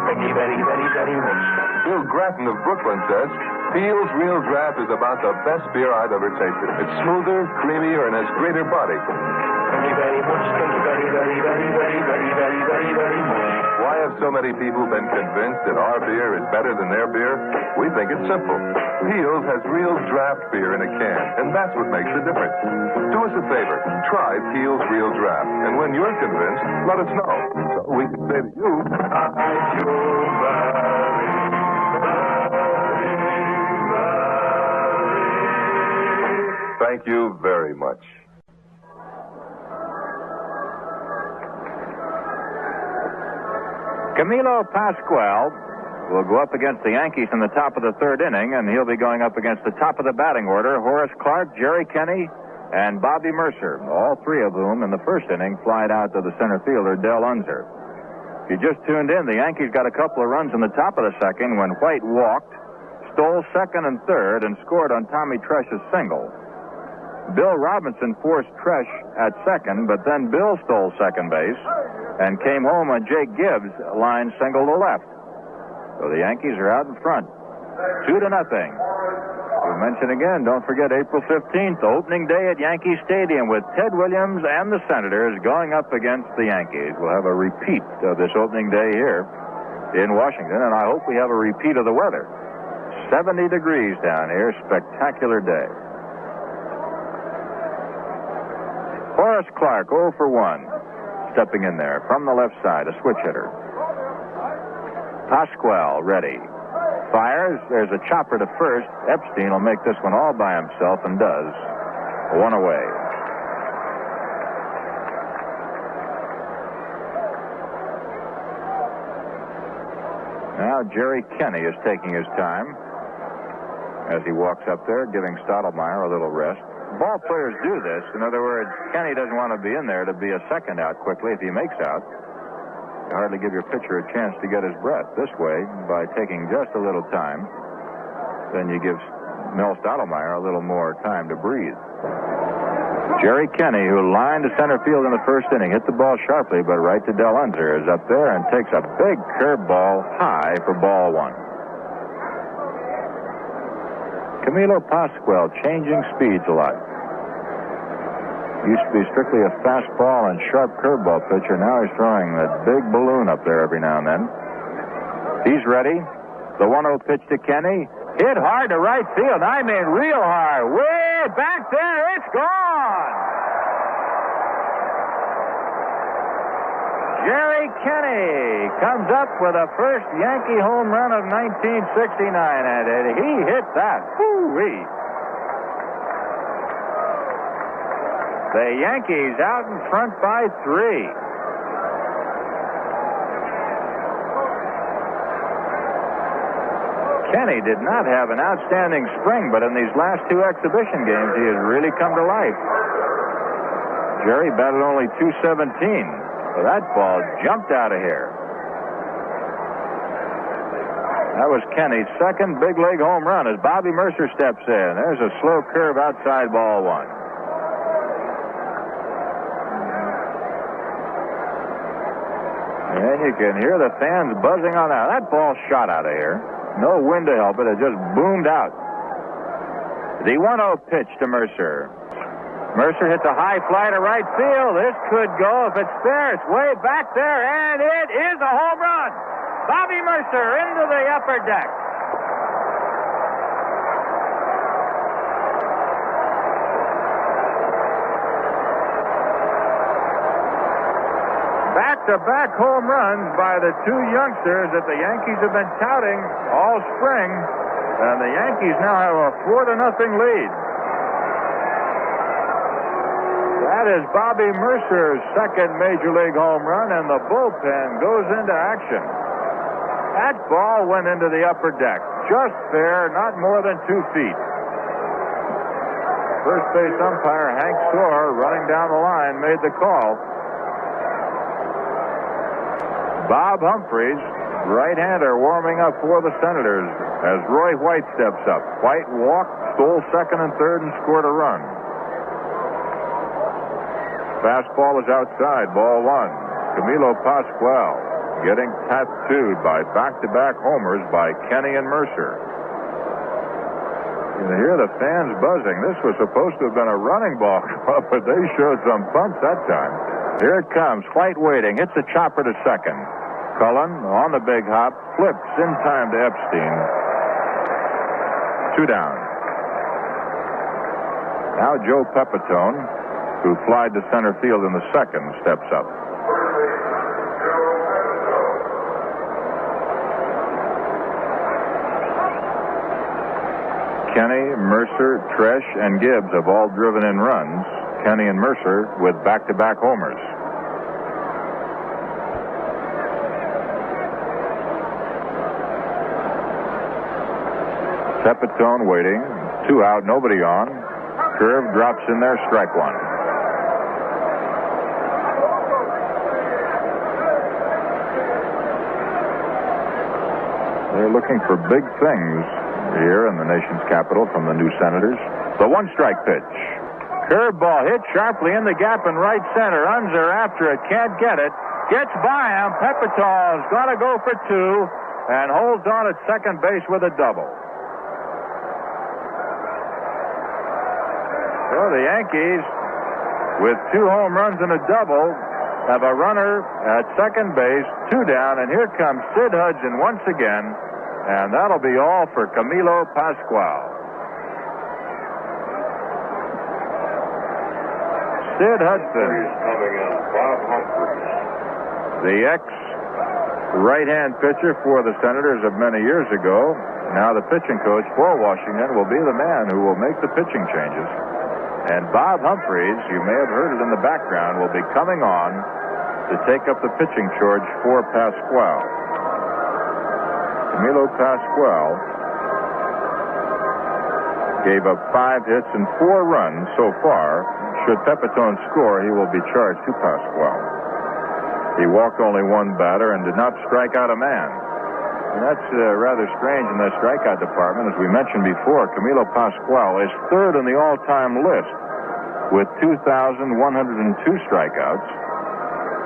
Thank you very, very, very much. Bill Grattan of Brooklyn says, Peel's Real Draft is about the best beer I've ever tasted. It's smoother, creamier, and has greater body. Thank you very much. Thank you very, very, very, very, very, very, very, very much. Why have so many people been convinced that our beer is better than their beer? We think it's simple. Peel's has real draft beer in a can, and that's what makes the difference. Do us a favor. Try Peel's Real Draft. And when you're convinced, let us know. So we can say to you, thank you very much. Camilo Pascual will go up against the Yankees in the top of the 3rd inning, and he'll be going up against the top of the batting order, Horace Clarke, Jerry Kenney, and Bobby Murcer, all 3 of whom in the 1st inning flied out to the center fielder, Del Unser. If you just tuned in, the Yankees got a couple of runs in the top of the 2nd when White walked, stole 2nd and 3rd, and scored on Tommy Tresh's single. Bill Robinson forced Tresh at 2nd, but then Bill stole 2nd base and came home on Jake Gibbs' line single to left. So the Yankees are out in front, 2-0. We mention again, don't forget April 15th, opening day at Yankee Stadium with Ted Williams and the Senators going up against the Yankees. We'll have a repeat of this opening day here in Washington, and I hope we have a repeat of the weather. 70 degrees down here, spectacular day. Horace Clarke, 0 for 1. Stepping in there from the left side, a switch hitter. Pascual ready. Fires. There's a chopper to first. Epstein will make this one all by himself and does. 1 away. Now Jerry Kenney is taking his time as he walks up there, giving Stottlemyre a little rest. Ball players do this. In other words, Kenney doesn't want to be in there to be a second out quickly if he makes out. You hardly give your pitcher a chance to get his breath. This way, by taking just a little time, then you give Mel Stottlemyre a little more time to breathe. Jerry Kenney, who lined to center field in the 1st inning, hit the ball sharply, but right to Del Unser, is up there and takes a big curveball high for ball 1. Camilo Pascual changing speeds a lot. Used to be strictly a fastball and sharp curveball pitcher. Now he's throwing that big balloon up there every now and then. He's ready. The 1-0 pitch to Kenney. Hit hard to right field. I mean real hard. Way back there. It's gone. Jerry Kenney comes up with a first Yankee home run of 1969, and he hit that. Woo-wee. The Yankees out in front by 3. Kenney did not have an outstanding spring, but in these last 2 exhibition games, he has really come to life. Jerry batted only .217. So that ball jumped out of here. That was Kenney's second big league home run as Bobby Murcer steps in. There's a slow curve outside, ball 1. And you can hear the fans buzzing on that. That ball shot out of here. No wind to help it. It just boomed out. The 1-0 pitch to Murcer. Murcer hits a high fly to right field. This could go if it's fair. It's way back there, and it is a home run. Bobby Murcer into the upper deck. Back-to-back home runs by the 2 youngsters that the Yankees have been touting all spring, and the Yankees now have a 4-0 lead. That is Bobby Murcer's second Major League home run, and the bullpen goes into action. That ball went into the upper deck. Just fair, not more than 2 feet. First base umpire Hank Storr, running down the line, made the call. Bob Humphreys, right-hander, warming up for the Senators as Roy White steps up. White walked, stole second and third, and scored a run. Fastball is outside, ball 1. Camilo Pascual getting tattooed by back-to-back homers by Kenney and Murcer. You can hear the fans buzzing. This was supposed to have been a running ball, but they showed some pumps that time. Here it comes. White waiting. Hits a chopper to second. Cullen on the big hop. Flips in time to Epstein. 2 down. Now Joe Pepitone, who flied to center field in the second, steps up. Kenney, Murcer, Tresh, and Gibbs have all driven in runs. Kenney and Murcer with back-to-back homers. Pepitone waiting. 2 out, nobody on. Curve drops in there, strike 1. They're looking for big things here in the nation's capital from the new Senators. The 1-strike pitch. Curveball hit sharply in the gap in right center. Unser after it, can't get it. Gets by him. Pepitone's got to go for 2 and holds on at second base with a double. So the Yankees, with 2 home runs and a double, have a runner at second base, 2 down, and here comes Sid Hudson once again, and that'll be all for Camilo Pascual. Sid Hudson, the ex-right-hand pitcher for the Senators of many years ago, now the pitching coach for Washington, will be the man who will make the pitching changes. And Bob Humphreys, you may have heard it in the background, will be coming on to take up the pitching charge for Pascual. Camilo Pascual gave up 5 hits and 4 runs so far. Should Pepitone score, he will be charged to Pascual. He walked only 1 batter and did not strike out a man. And that's rather strange in the strikeout department. As we mentioned before, Camilo Pascual is 3rd on the all-time list with 2,102 strikeouts.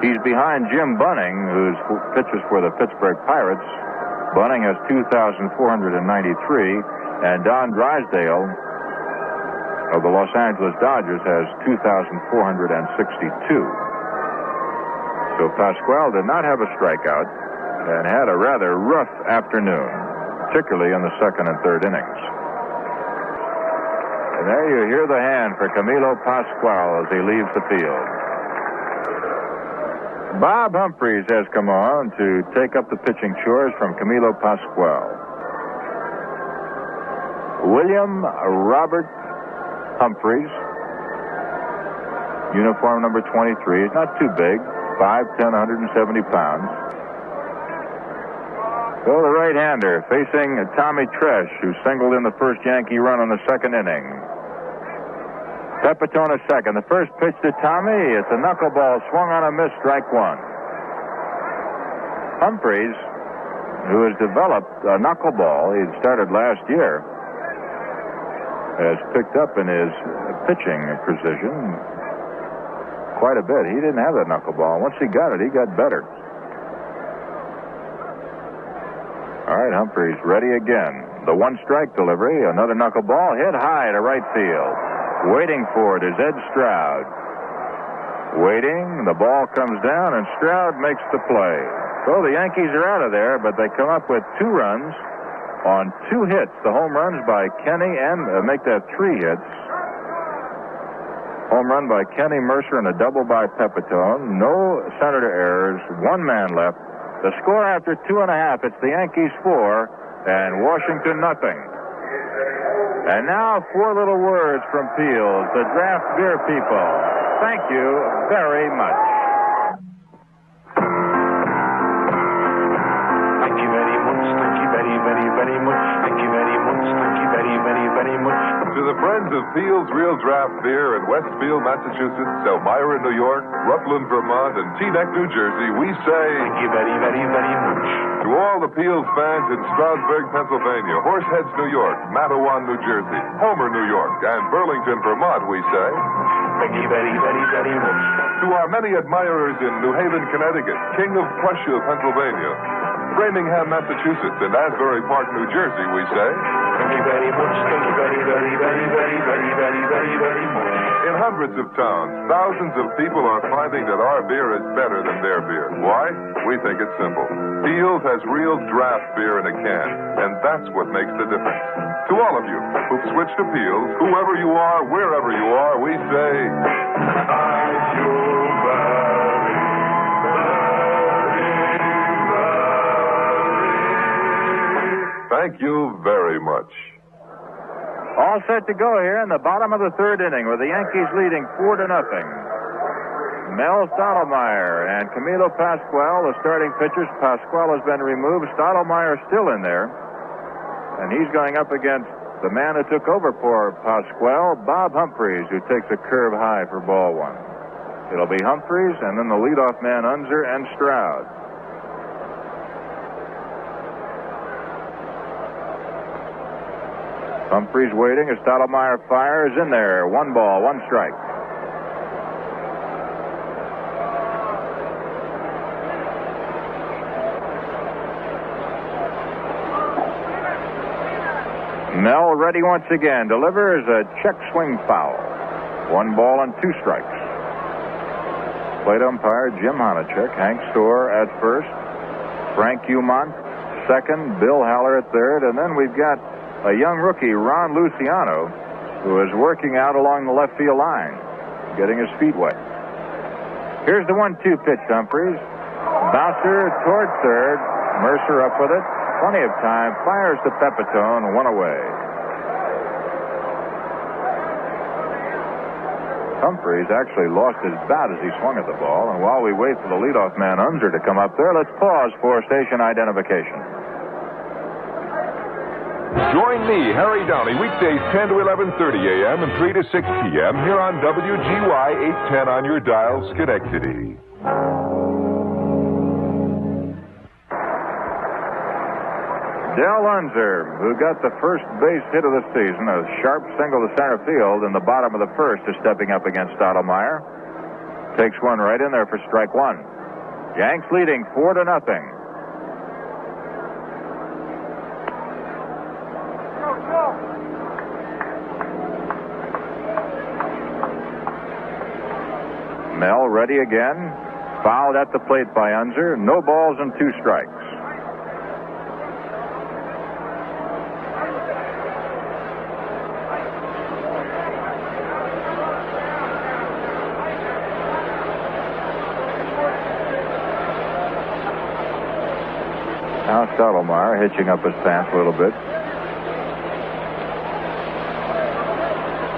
He's behind Jim Bunning, who pitches for the Pittsburgh Pirates. Bunning has 2,493, and Don Drysdale of the Los Angeles Dodgers has 2,462. So Pascual did not have a strikeout and had a rather rough afternoon. particularly in the second and third innings. And there you hear the hand for Camilo Pascual as he leaves the field. Bob Humphreys has come on to take up the pitching chores from Camilo Pascual. William Robert Humphreys, uniform number 23. He's not too big, 5'10", 170 pounds. So the right-hander facing Tommy Tresh, who singled in the first Yankee run on the second inning. Pepitone a second. The first pitch to Tommy, it's a knuckleball swung on a miss, strike one. Humphreys, who has developed a knuckleball, he started last year, has picked up in his pitching precision quite a bit. He didn't have that knuckleball. Once he got it, he got better. All right, Humphreys ready again. The one-strike delivery, another knuckleball hit high to right field. Waiting for it is Ed Stroud. Waiting, the ball comes down, and Stroud makes the play. So the Yankees are out of there, but they come up with 2 runs on 2 hits. The home runs by Kenney and make that 3 hits. Home run by Kenney, Murcer, and a double by Pepitone. No Senator errors. 1 man left. The score after 2.5, it's the Yankees 4 and Washington nothing. And now 4 little words from Peels, the draft beer people. Thank you very much. Thank you very much. Thank you very, very, very much. Thank you very much. Thank you very, very, very much. To the friends of Peel's Real Draft Beer in Westfield, Massachusetts, Elmira, New York, Rutland, Vermont, and Teaneck, New Jersey, we say... Thank you very, very, very much. To all the Peel's fans in Stroudsburg, Pennsylvania, Horseheads, New York, Matawan, New Jersey, Homer, New York, and Burlington, Vermont, we say... Thank you very, very, very much. To our many admirers in New Haven, Connecticut, King of Prussia, Pennsylvania, Framingham, Massachusetts, and Asbury Park, New Jersey, we say... Thank you very much. Thank you very, very, very, very, very, very, very, very much. In hundreds of towns, thousands of people are finding that our beer is better than their beer. Why? We think it's simple. Peel's has real draft beer in a can, and that's what makes the difference. To all of you who've switched to Peel's, whoever you are, wherever you are, we say... Thank you Thank you very much. All set to go here in the bottom of the third inning with the Yankees leading 4-0. Mel Stottlemyre and Camilo Pascual, the starting pitchers. Pascual has been removed. Stottlemyre still in there. And he's going up against the man who took over for Pascual, Bob Humphreys, who takes a curve high for ball 1. It'll be Humphreys and then the leadoff man, Unser and Stroud. Humphreys waiting as Stottlemyre fires in there. 1 ball, 1 strike. Mel ready once again. Delivers a check swing foul. 1 ball and 2 strikes. Plate umpire Jim Honachek. Hank Storr at first. Frank Umont second. Bill Haller at third. And then we've got a young rookie, Ron Luciano, who is working out along the left field line, getting his feet wet. Here's the 1-2 pitch, Humphreys. Bouncer toward third. Murcer up with it. Plenty of time. Fires to Pepitone. 1 away. Humphreys actually lost his bat as he swung at the ball. And while we wait for the leadoff man, Unser, to come up there, let's pause for station identification. Join me, Harry Downey, weekdays 10 to 11:30 a.m. and 3 to 6 p.m. here on WGY 810 on your dial, Schenectady. Del Unser, who got the first base hit of the season, a sharp single to center field in the bottom of the first, is stepping up against Stottlemyre. Takes one right in there for strike 1. Yanks leading 4-0. Mel ready again. Fouled at the plate by Unser. No balls and 2 strikes. Stottlemyre hitching up his pass a little bit.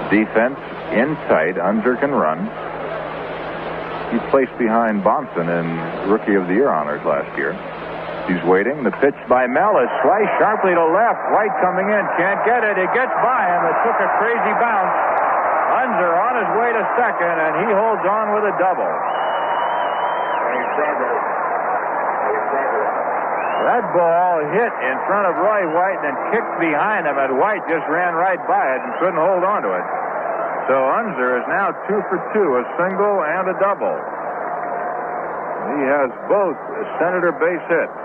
Defense in tight. Unser can run. He placed behind Bonson in Rookie of the Year honors last year. He's waiting. The pitch by Mel is sliced sharply to left. White coming in. Can't get it. It gets by him. It took a crazy bounce. Unser on his way to second, and he holds on with a double. That ball hit in front of Roy White and then kicked behind him, and White just ran right by it and couldn't hold on to it. So Unser is now 2 for 2, a single and a double. He has both Senator base hits.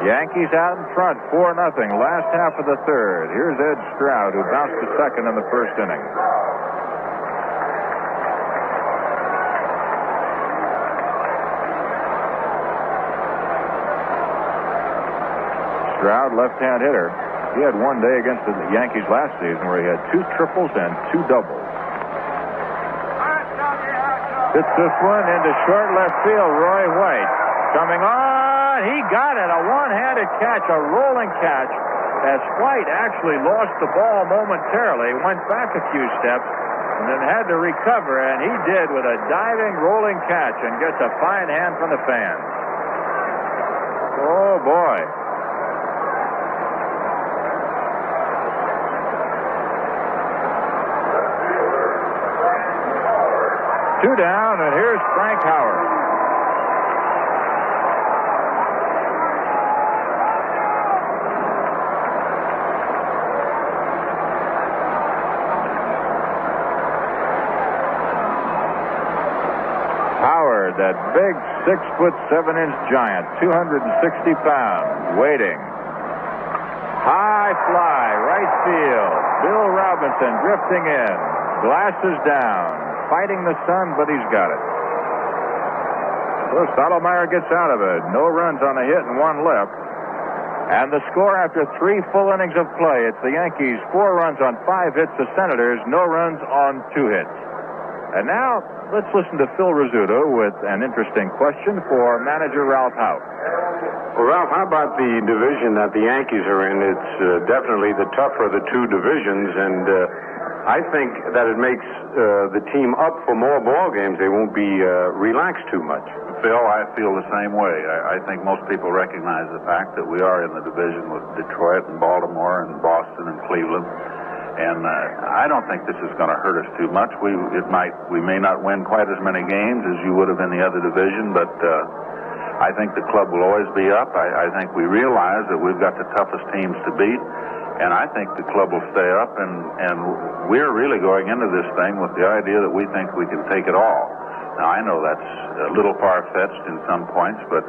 Yankees out in front, 4-0, last half of the third. Here's Ed Stroud, who bounced to second in the first inning. Stroud, left-hand hitter. He had one day against the Yankees last season where he had 2 triples and 2 doubles. Hits this one into short left field. Roy White coming on. He got it. A one-handed catch, a rolling catch. As White actually lost the ball momentarily, went back a few steps, and then had to recover, and he did with a diving, rolling catch, and gets a fine hand from the fans. Oh, boy. Two down, and here's Frank Howard. Howard, that big 6'7" giant, 260 pounds, waiting. High fly, right field. Bill Robinson drifting in. Glasses down. Fighting the sun, but he's got it. So Stottlemyre gets out of it. No runs on a hit and 1 left. And the score after 3 full innings of play, it's the Yankees 4 runs on 5 hits, the Senators no runs on 2 hits. And now let's listen to Phil Rizzuto with an interesting question for manager Ralph Houk. Well, Ralph, how about the division that the Yankees are in? It's definitely the tougher of the 2 divisions, and I think that it makes the team up for more ball games. They won't be relaxed too much. Phil, I feel the same way. I think most people recognize the fact that we are in the division with Detroit and Baltimore and Boston and Cleveland. And I don't think this is going to hurt us too much. We may not win quite as many games as you would have in the other division, but I think the club will always be up. I think we realize that we've got the toughest teams to beat. And I think the club will stay up, and we're really going into this thing with the idea that we think we can take it all. Now, I know that's a little far-fetched in some points, but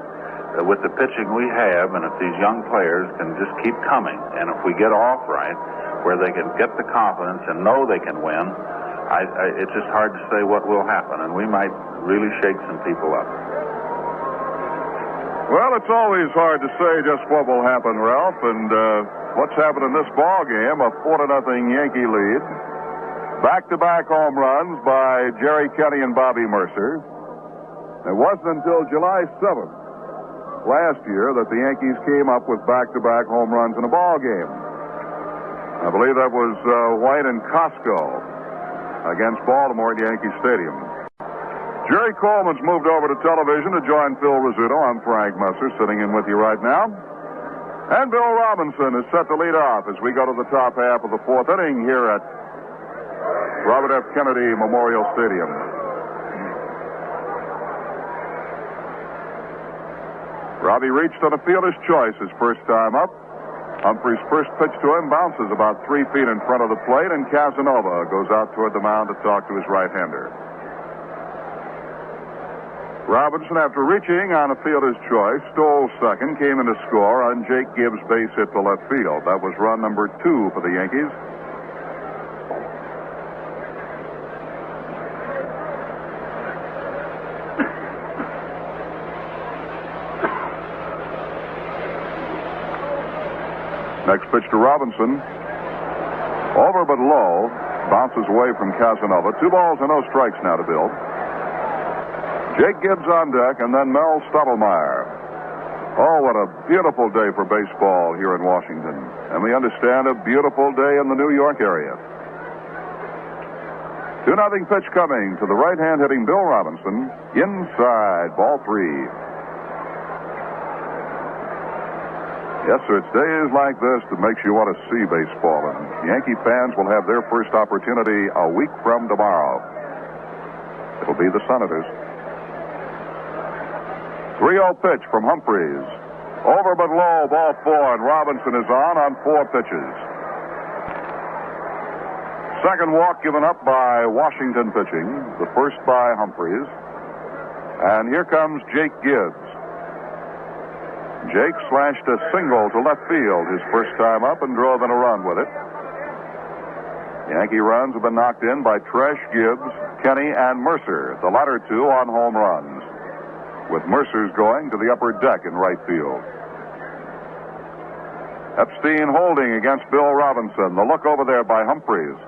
with the pitching we have, and if these young players can just keep coming, and if we get off right, where they can get the confidence and know they can win, it's just hard to say what will happen, and we might really shake some people up. Well, it's always hard to say just what will happen, Ralph, and what's happened in this ball game, a 4-0 Yankee lead. Back-to-back home runs by Jerry Kenney and Bobby Murcer. It wasn't until July 7th last year that the Yankees came up with back-to-back home runs in a ball game. I believe that was White and Costco against Baltimore at Yankee Stadium. Jerry Coleman's moved over to television to join Phil Rizzuto. I'm Frank Murcer, sitting in with you right now. And Bill Robinson is set to lead off as we go to the top half of the 4th inning here at Robert F. Kennedy Memorial Stadium. Robbie reached on a fielder's choice his first time up. Humphrey's first pitch to him bounces about 3 feet in front of the plate, and Casanova goes out toward the mound to talk to his right-hander. Robinson, after reaching on a fielder's choice, stole second, came in to score on Jake Gibbs' base hit to left field. That was run number 2 for the Yankees. Next pitch to Robinson. Over but low. Bounces away from Casanova. 2 balls and no strikes now to Bill. Jake Gibbs on deck, and then Mel Stottlemyre. Oh, what a beautiful day for baseball here in Washington. And we understand a beautiful day in the New York area. 2-0 pitch coming to the right-hand hitting Bill Robinson. Inside, ball 3. Yes, sir, it's days like this that makes you want to see baseball. And Yankee fans will have their first opportunity a week from tomorrow. It'll be the Senators. 3-0 pitch from Humphreys. Over but low, ball 4, and Robinson is on 4 pitches. Second walk given up by Washington pitching. The first by Humphreys. And here comes Jake Gibbs. Jake slashed a single to left field his first time up and drove in a run with it. Yankee runs have been knocked in by Tresh, Gibbs, Kenney, and Murcer, the latter 2 on home runs, with Mercer's going to the upper deck in right field. Epstein holding against Bill Robinson. The look over there by Humphreys.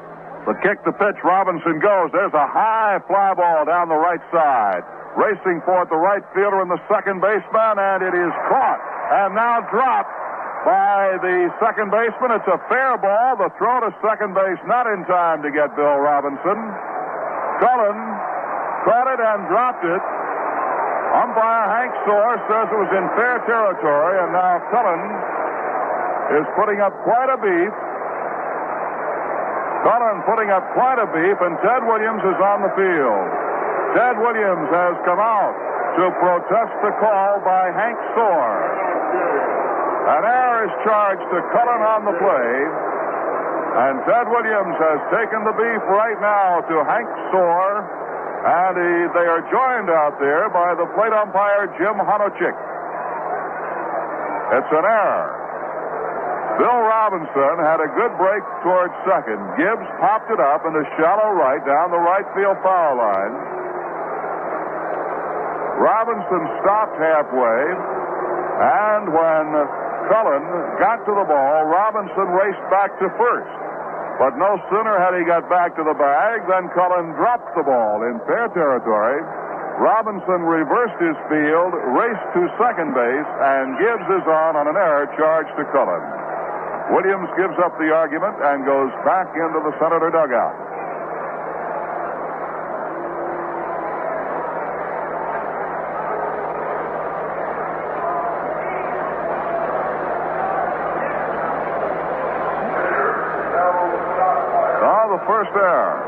The kick, the pitch, Robinson goes. There's a high fly ball down the right side. Racing for it, the right fielder and the second baseman, and it is caught and now dropped by the second baseman. It's a fair ball. The throw to second base not in time to get Bill Robinson. Cullen caught it and dropped it. Umpire Hank Soar says it was in fair territory, and now Cullen is putting up quite a beef. Cullen putting up quite a beef, and Ted Williams is on the field. Ted Williams has come out to protest the call by Hank Soar. An error is charged to Cullen on the play, and Ted Williams has taken the beef right now to Hank Soar, and they are joined out there by the plate umpire Jim Honochik. It's an error. Bill Robinson had a good break towards second. Gibbs popped it up into shallow right down the right field foul line. Robinson stopped halfway, and when Cullen got to the ball, Robinson raced back to first. But no sooner had he got back to the bag than Cullen dropped the ball in fair territory. Robinson reversed his field, raced to second base, and Gibbs is on an error charged to Cullen. Williams gives up the argument and goes back into the Senator dugout. First error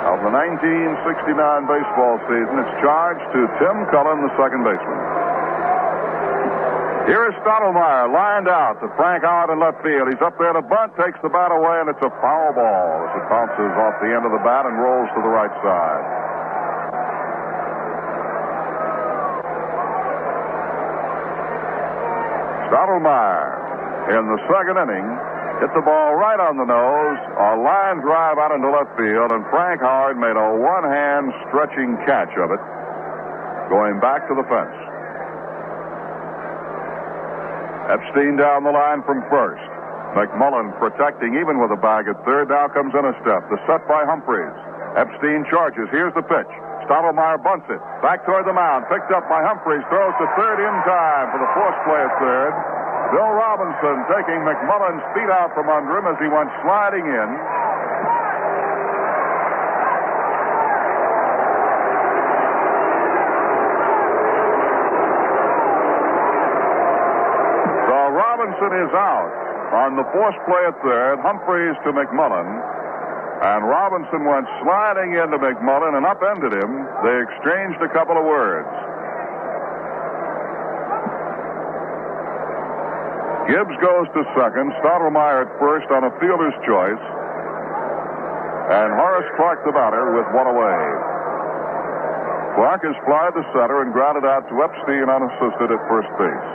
of the 1969 baseball season. It's charged to Tim Cullen, the second baseman. Here is Stottlemyre lined out to Frank Howard in left field. He's up there to bunt, takes the bat away, and it's a foul ball as it bounces off the end of the bat and rolls to the right side. Stottlemyre in the second inning hit the ball right on the nose, a line drive out into left field, and Frank Howard made a one-hand stretching catch of it, going back to the fence. Epstein down the line from first. McMullen protecting even with a bag at third. Now comes in a step. The set by Humphreys. Epstein charges. Here's the pitch. Stottlemyre bunts it. Back toward the mound. Picked up by Humphreys. Throws to third in time for the force play at third. Bill Robinson taking McMullen's feet out from under him as he went sliding in. So Robinson is out on the force play at third. Humphreys to McMullen. And Robinson went sliding into McMullen and upended him. They exchanged a couple of words. Gibbs goes to second. Stottlemyre at first on a fielder's choice. And Horace Clark the batter with one away. Clark has flied to center and grounded out to Epstein unassisted at first base.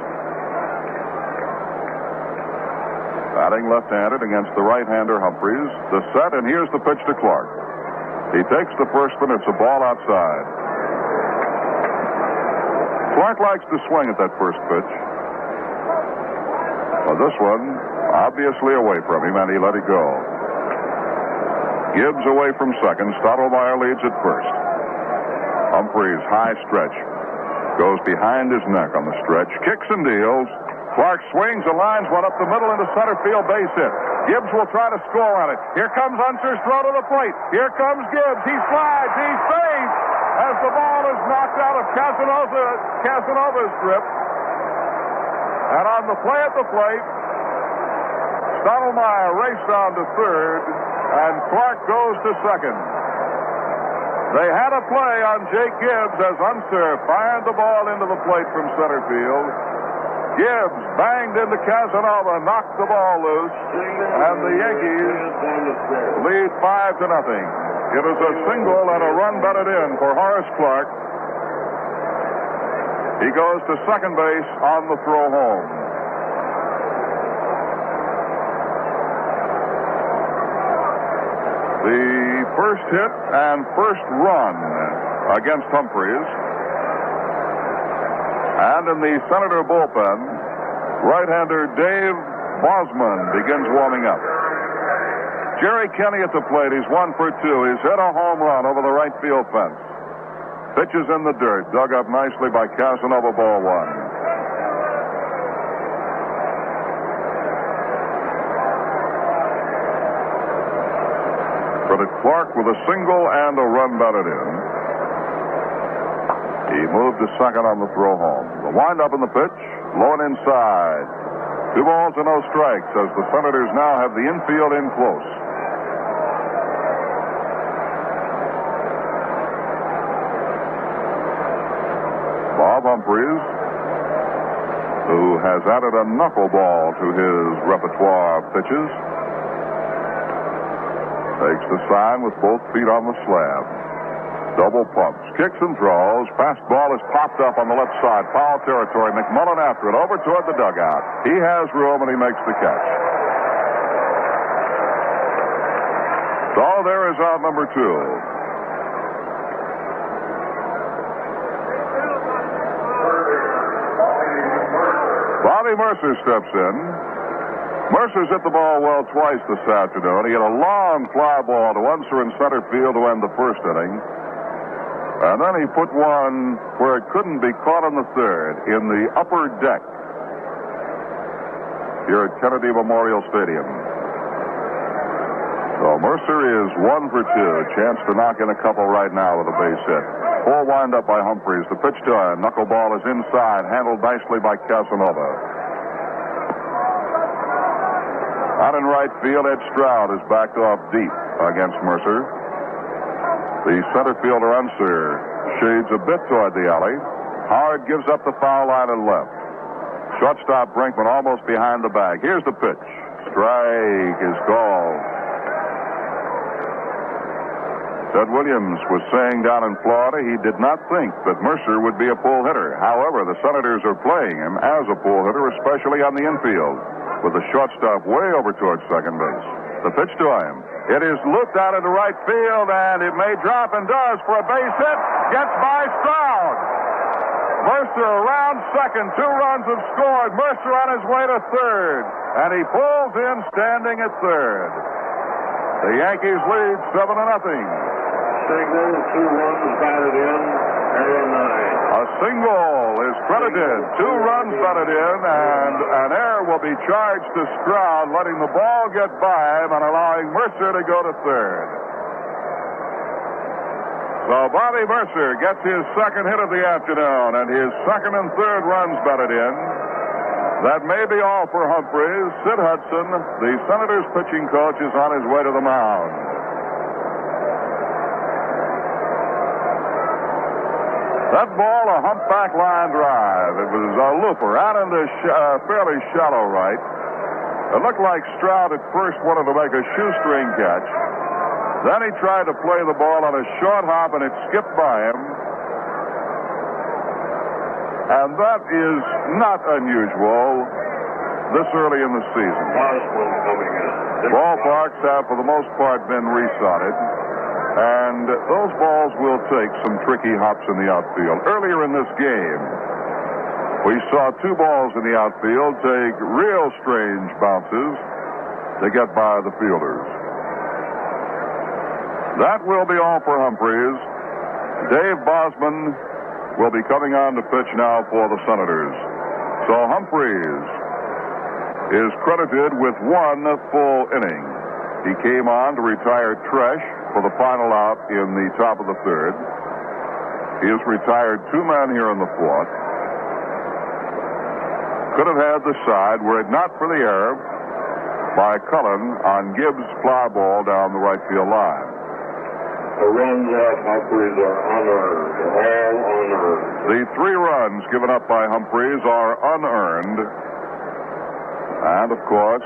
Batting left-handed against the right-hander Humphreys. The set, and here's the pitch to Clark. He takes the first one. It's a ball outside. Clark likes to swing at that first pitch. Well, this one, obviously away from him, and he let it go. Gibbs away from second. Stottlemyre leads at first. Humphreys, high stretch. Goes behind his neck on the stretch. Kicks and deals. Clark swings and lines one up the middle into center field, base hit. Gibbs will try to score on it. Here comes Unser's throw to the plate. Here comes Gibbs. He slides. He's safe as the ball is knocked out of Casanova's grip. And on the play at the plate, Stottlemyre raced down to third, and Clark goes to second. They had a play on Jake Gibbs as Unser fired the ball into the plate from center field. Gibbs banged into Casanova, knocked the ball loose, and the Yankees lead 5-0. It is a single and a run batted in for Horace Clark. He goes to second base on the throw home. The first hit and first run against Humphreys. And in the Senator bullpen, right-hander Dave Bosman begins warming up. Jerry Kenney at the plate. He's 1 for 2. He's hit a home run over the right field fence. Pitches in the dirt, dug up nicely by Casanova, ball one. Credit Clark with a single and a run batted in. He moved to second on the throw home. The windup in the pitch, low and inside. 2 balls and no strikes as the Senators now have the infield in close. Bob Humphreys, who has added a knuckleball to his repertoire of pitches, takes the sign with both feet on the slab. Double pumps, kicks and throws. Fastball is popped up on the left side. Foul territory. McMullen after it. Over toward the dugout. He has room and he makes the catch. So there is out number 2. Bobby Murcer steps in. Murcer's hit the ball well twice this afternoon. He hit a long fly ball to Unser in center field to end the first inning. And then he put one where it couldn't be caught on the third in the upper deck here at Kennedy Memorial Stadium. So Murcer is 1 for 2. Chance to knock in a couple right now with a base hit. Full windup by Humphreys. The pitch to him. Knuckleball is inside. Handled nicely by Casanova. Out in right field, Ed Stroud is backed off deep against Murcer. The center fielder Unser shades a bit toward the alley. Howard gives up the foul line and left. Shortstop Brinkman almost behind the bag. Here's the pitch. Strike is called. Ted Williams was saying down in Florida he did not think that Murcer would be a pull hitter. However, the Senators are playing him as a pull hitter, especially on the infield, with the shortstop way over towards second base. The pitch to him. It is looped out into right field, and it may drop and does for a base hit. Gets by Stroud. Murcer around second. 2 runs have scored. Murcer on his way to third. And he pulls in standing at third. The Yankees lead 7-0. Signal, 2 runs batted in, error 9. A single is credited. 2 runs batted in, and an error will be charged to Stroud, letting the ball get by him and allowing Murcer to go to third. So Bobby Murcer gets his second hit of the afternoon, and his second and third runs batted in. That may be all for Humphreys. Sid Hudson, the Senators pitching coach, is on his way to the mound. That ball, a humpback line drive. It was a looper out into fairly shallow right. It looked like Stroud at first wanted to make a shoestring catch. Then he tried to play the ball on a short hop, and it skipped by him. And that is not unusual this early in the season. Ballparks have, for the most part, been resodded. And those balls will take some tricky hops in the outfield. Earlier in this game, we saw 2 balls in the outfield take real strange bounces to get by the fielders. That will be all for Humphreys. Dave Bosman will be coming on to pitch now for the Senators. So Humphreys is credited with one full inning. He came on to retire Tresh for the final out in the top of the third. He has retired two men here in the fourth. Could have had the side were it not for the error by Cullen on Gibbs' fly ball down the right field line. The runs off Humphreys are unearned, all unearned. The 3 runs given up by Humphreys are unearned. And, of course,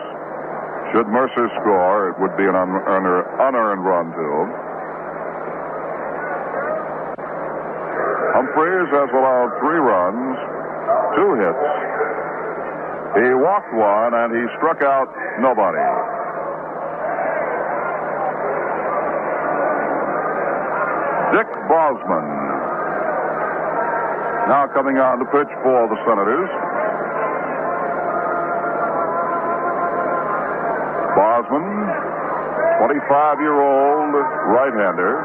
should Murcer score, it would be an unearned run, too. Humphreys has allowed 3 runs, 2 hits. He walked one, and he struck out nobody. Dick Bosman now coming on to pitch for the Senators. Bosman, 25-year-old right-hander,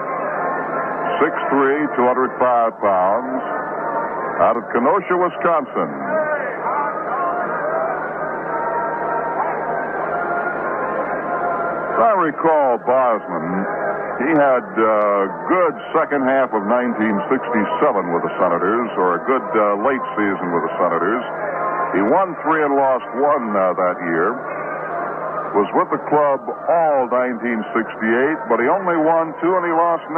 6'3", 205 pounds, out of Kenosha, Wisconsin. As I recall Bosman, he had a good second half of 1967 with the Senators, or a good late season with the Senators. He won 3 and lost 1 that year. Was with the club all 1968, but he only won 2 and he lost 9.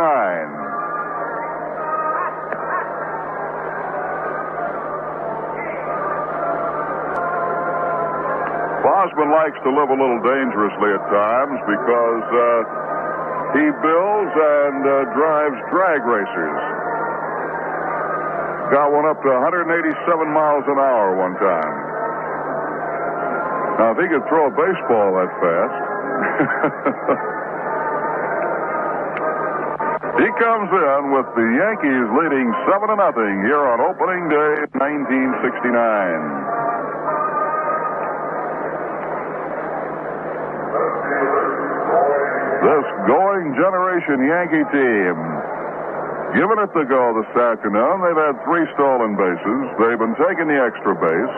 Bosman likes to live a little dangerously at times because he builds and drives drag racers. Got one up to 187 miles an hour one time. Now, if he could throw a baseball that fast. He comes in with the Yankees leading 7-0 here on opening day 1969. This going generation Yankee team giving it the go this afternoon. They've had 3 stolen bases. They've been taking the extra base.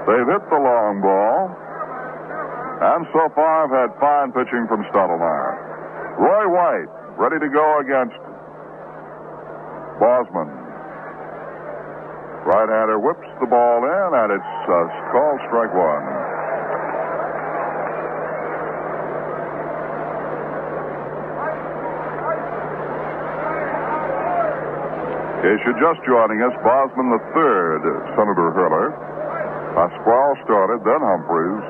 They've hit the long ball. And so far have had fine pitching from Stottlemyre. Roy White ready to go against Bosman. Right-hander whips the ball in, and it's called strike 1. If you're just joining us, Bosman the third, Senator Hurler. Pasquale started, then Humphreys.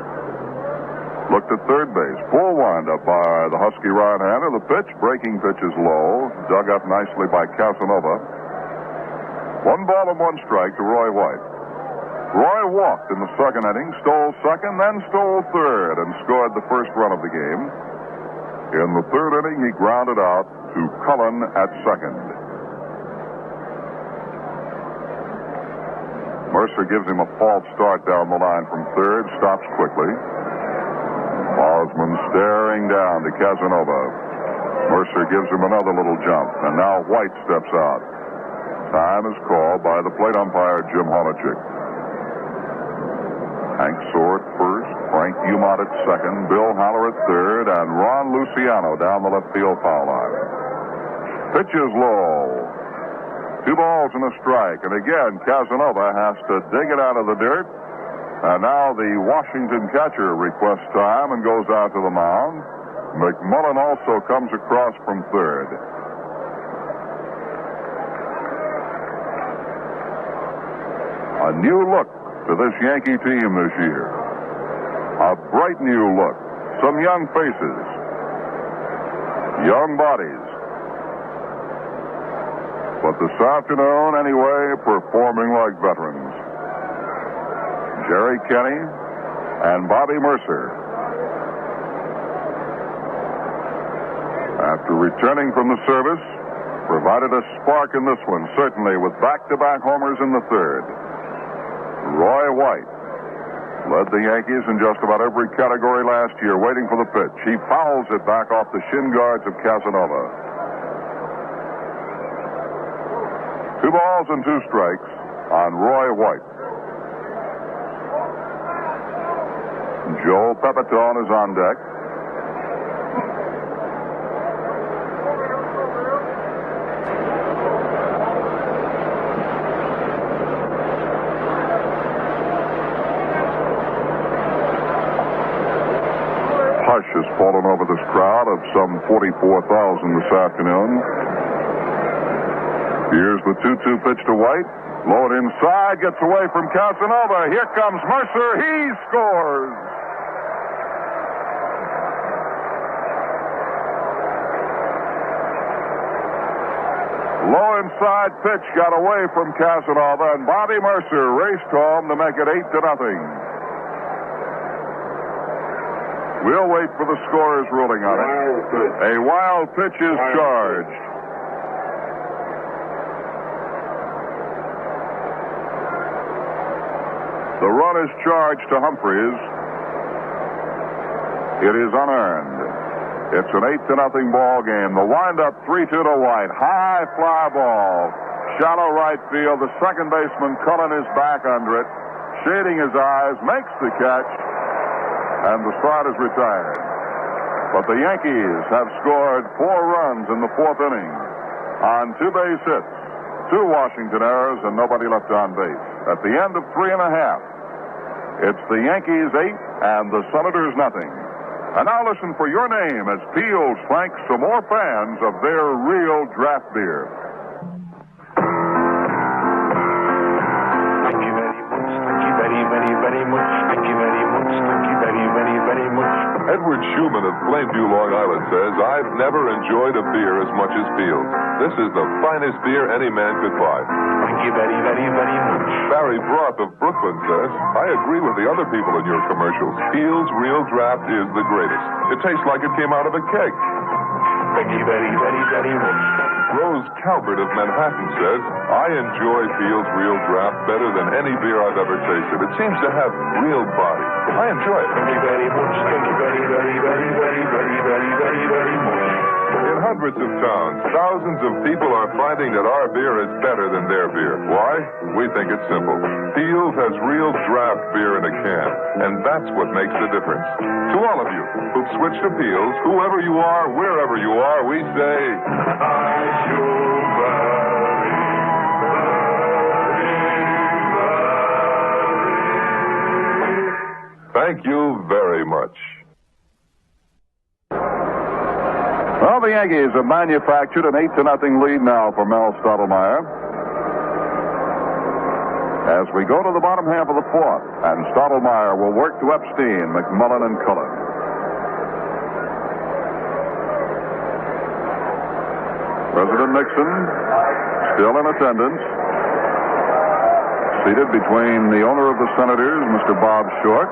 Looked at third base. Full windup by the Husky right-hander. The pitch, breaking pitch is low. Dug up nicely by Casanova. 1 ball and 1 strike to Roy White. Roy walked in the second inning, stole second, then stole third, and scored the first run of the game. In the third inning, he grounded out to Cullen at second. Murcer gives him a false start down the line from third, stops quickly. Bosman staring down to Casanova. Mercer gives him another little jump, and now White steps out. Time is called by the plate umpire, Jim Honachik. Hank Soar at first, Frank Umont at second, Bill Haller at third, and Ron Luciano down the left field foul line. Pitch is low. 2 balls and a strike. And again, Casanova has to dig it out of the dirt. And now the Washington catcher requests time and goes out to the mound. McMullen also comes across from third. A new look to this Yankee team this year. A bright new look. Some young faces. Young bodies. But this afternoon, anyway, performing like veterans. Jerry Kenney and Bobby Murcer. After returning from the service, provided a spark in this one, certainly, with back-to-back homers in the third. Roy White led the Yankees in just about every category last year, waiting for the pitch. He fouls it back off the shin guards of Casanova. 2 balls and 2 strikes on Roy White. Joe Pepitone is on deck. Hush has fallen over this crowd of some 44,000 this afternoon. Here's the 2-2 pitch to White. Low it inside, gets away from Casanova. Here comes Murcer. He scores. Low inside pitch got away from Casanova, and Bobby Murcer raced home to make it 8-0. We'll wait for the scorer's ruling on it. A wild pitch is charged. The run is charged to Humphreys. It is unearned. It's an 8-0 ball game. The windup 3-2 to White. High fly ball. Shallow right field. The second baseman Cullen is back under it. Shading his eyes. Makes the catch. And the side is retired. But the Yankees have scored 4 runs in the 4th inning on 2 base hits, 2 Washington errors, and nobody left on base. At the end of 3.5, it's the Yankees 8 and the Senators nothing. And now listen for your name as Peels thanks some more fans of their real draft beer. Thank you very much. Thank you very, very, very much. Thank you very much. Thank you very, very, very much. Edward Schumann of Plainview, Long Island says, I've never enjoyed a beer as much as Peels. This is the finest beer any man could buy. Thank you very, very, very much. Barry Broth of Brooklyn says, I agree with the other people in your commercials. Peels Real Draft is the greatest. It tastes like it came out of a keg. Thank you very, very, very much. Rose Calvert of Manhattan says, I enjoy Peels Real Draft better than any beer I've ever tasted. It seems to have real body. I enjoy it. Thank you very much. Thank you very, very, very, very, very, very, very, very much. In hundreds of towns, thousands of people are finding that our beer is better than their beer. Why? We think it's simple. Peels has real draft beer in a can, and that's what makes the difference. To all of you who've switched to Peels, whoever you are, wherever you are, we say... Thank you very much. Well, the Yankees have manufactured an 8-0 lead now for Mel Stottlemyre. As we go to the bottom half of the 4th, and Stottlemyre will work to Epstein, McMullen, and Cullen. President Nixon still in attendance. Seated between the owner of the Senators, Mr. Bob Short.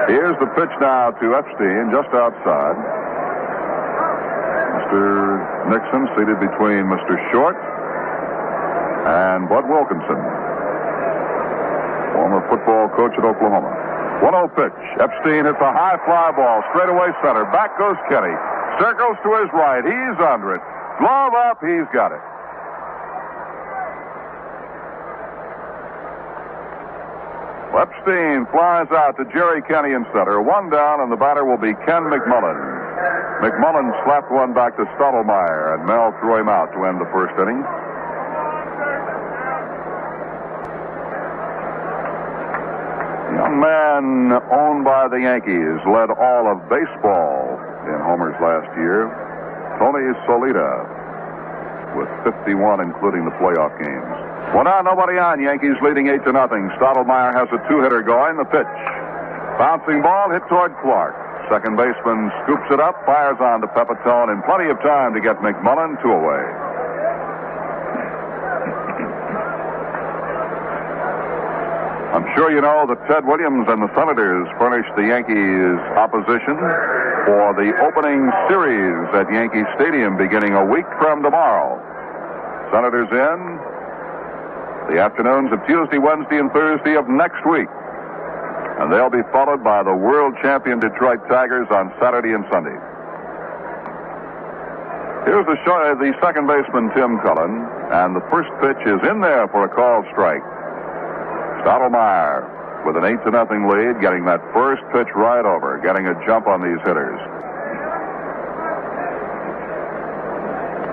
Here's the pitch now to Epstein, just outside. Mr. Nixon seated between Mr. Short and Bud Wilkinson, former football coach at Oklahoma. 1-0 pitch. Epstein hits a high fly ball, straightaway center. Back goes Kenney. Circles to his right. He's under it. Glove up. He's got it. Epstein flies out to Jerry Kenney in center. 1 down, and the batter will be Ken McMullen. McMullen slapped one back to Stottlemyre, and Mel threw him out to end the 1st inning. Young man owned by the Yankees led all of baseball in homers last year. Tony Solita with 51, including the playoff games. Well, now nobody on. Yankees leading 8-0. Stottlemyre has a 2-hitter going. The pitch. Bouncing ball hit toward Clark. Second baseman scoops it up, fires on to Pepitone in plenty of time to get McMullen 2 away. I'm sure you know that Ted Williams and the Senators furnished the Yankees opposition for the opening series at Yankee Stadium beginning a week from tomorrow. Senators in the afternoons of Tuesday, Wednesday, and Thursday of next week. And they'll be followed by the world champion Detroit Tigers on Saturday and Sunday. Here's the second baseman, Tim Cullen. And the first pitch is in there for a called strike. Stottlemyre with an 8-0 lead, getting that first pitch right over, getting a jump on these hitters.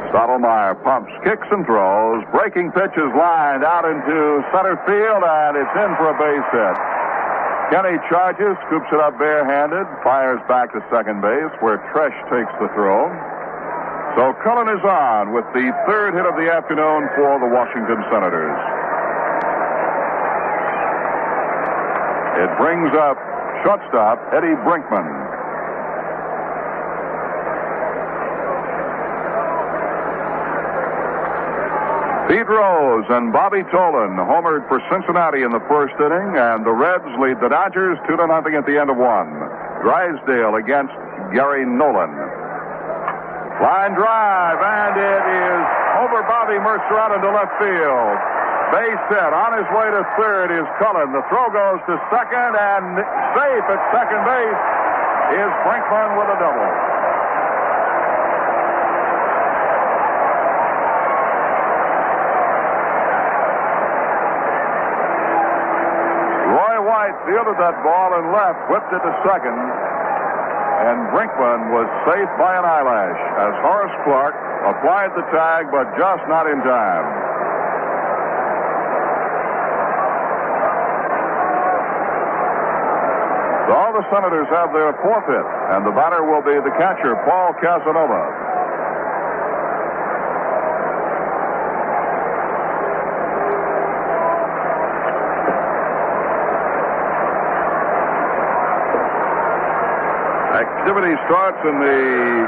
Stottlemyre pumps, kicks, and throws. Breaking pitch is lined out into center field, and it's in for a base hit. Kenney charges, scoops it up barehanded, fires back to second base, where Tresh takes the throw. So Cullen is on with the third hit of the afternoon for the Washington Senators. It brings up shortstop Eddie Brinkman. Pete Rose and Bobby Tolan homered for Cincinnati in the first inning, and the Reds lead the Dodgers 2-0 at the end of one. Drysdale against Gary Nolan. Line drive, and it is over Bobby Murcer out into left field. Base hit. On his way to third is Cullen. The throw goes to second, and safe at second base is Brinkman with a double. Roy White fielded that ball and left, whipped it to second, and Brinkman was safe by an eyelash as Horace Clark applied the tag, but just not in time. So all the Senators have their fourth hit, and the batter will be the catcher, Paul Casanova. Activity starts in the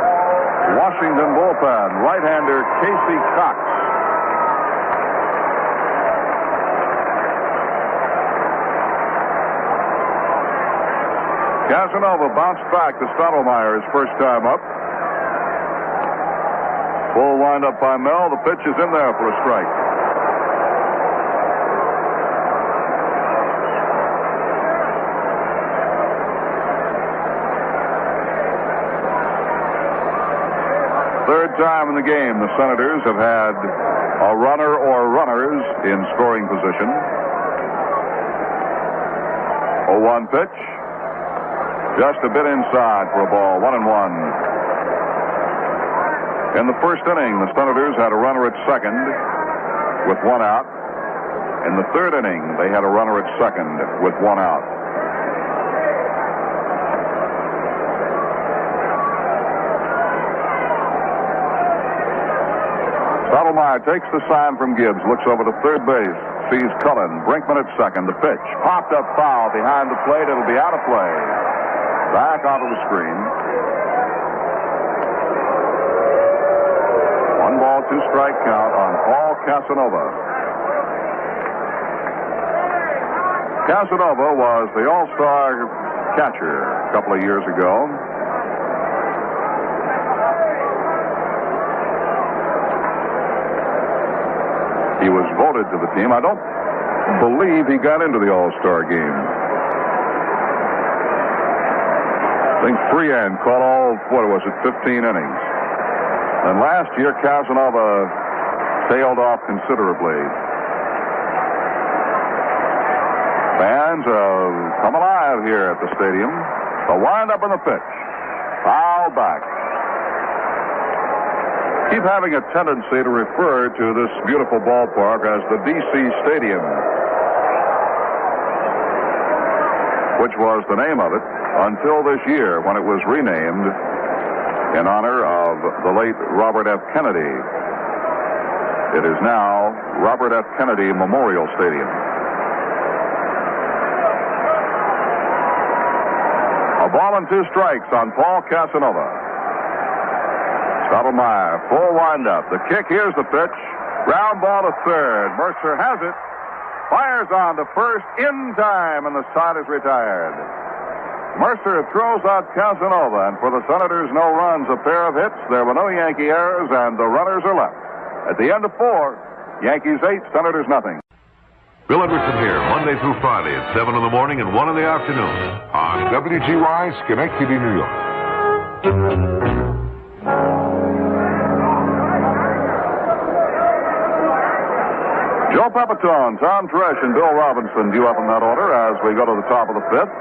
Washington bullpen. Right-hander Casey Cox. Casanova bounced back to Stottlemyre his first time up. Full windup by Mel. The pitch is in there for a strike. Third time in the game, the Senators have had a runner or runners in scoring position. 0-1 pitch. Just a bit inside for a ball. 1-1. In the first inning, the Senators had a runner at second with one out. In the third inning, they had a runner at second with one out. Stottlemyre takes the sign from Gibbs, looks over to third base, sees Cullen. Brinkman at second. The pitch popped up foul behind the plate. It'll be out of play. Back onto the screen. 1-2 strike count on Paul Casanova. Casanova was the All-Star catcher a couple of years ago. He was voted to the team. I don't believe he got into the All-Star game. I think Freehan caught all, 15 innings. And last year, Casanova tailed off considerably. Fans come alive here at the stadium. The wind-up in the pitch. Foul back. Keep having a tendency to refer to this beautiful ballpark as the D.C. Stadium, which was the name of it until this year when it was renamed in honor of the late Robert F. Kennedy. It is now Robert F. Kennedy Memorial Stadium. A ball and 2 strikes on Paul Casanova. Stottlemyre, full windup. The kick, here's the pitch. Ground ball to third. Murcer has it. Fires on to first in time, and the side is retired. Mercer throws out Casanova, and for the Senators, no runs, a pair of hits. There were no Yankee errors, and the runners are left. At the end of 4, Yankees 8, Senators nothing. Bill Edwardson here, Monday through Friday at 7 in the morning and 1 in the afternoon on WGY, Schenectady, New York. Joe Pepitone, Tom Tresh, and Bill Robinson due up in that order as we go to the top of the fifth.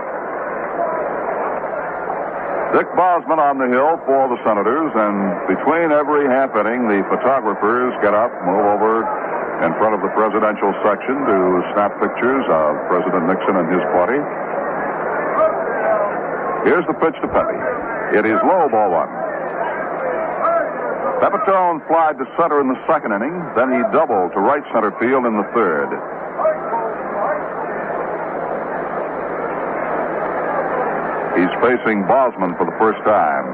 Dick Bosman on the hill for the Senators, and between every half inning, the photographers get up, move over in front of the presidential section to snap pictures of President Nixon and his party. Here's the pitch to Pepe. It is low, ball one. Pepitone flied to center in the second inning. Then he doubled to right center field in the third. He's facing Bosman for the first time.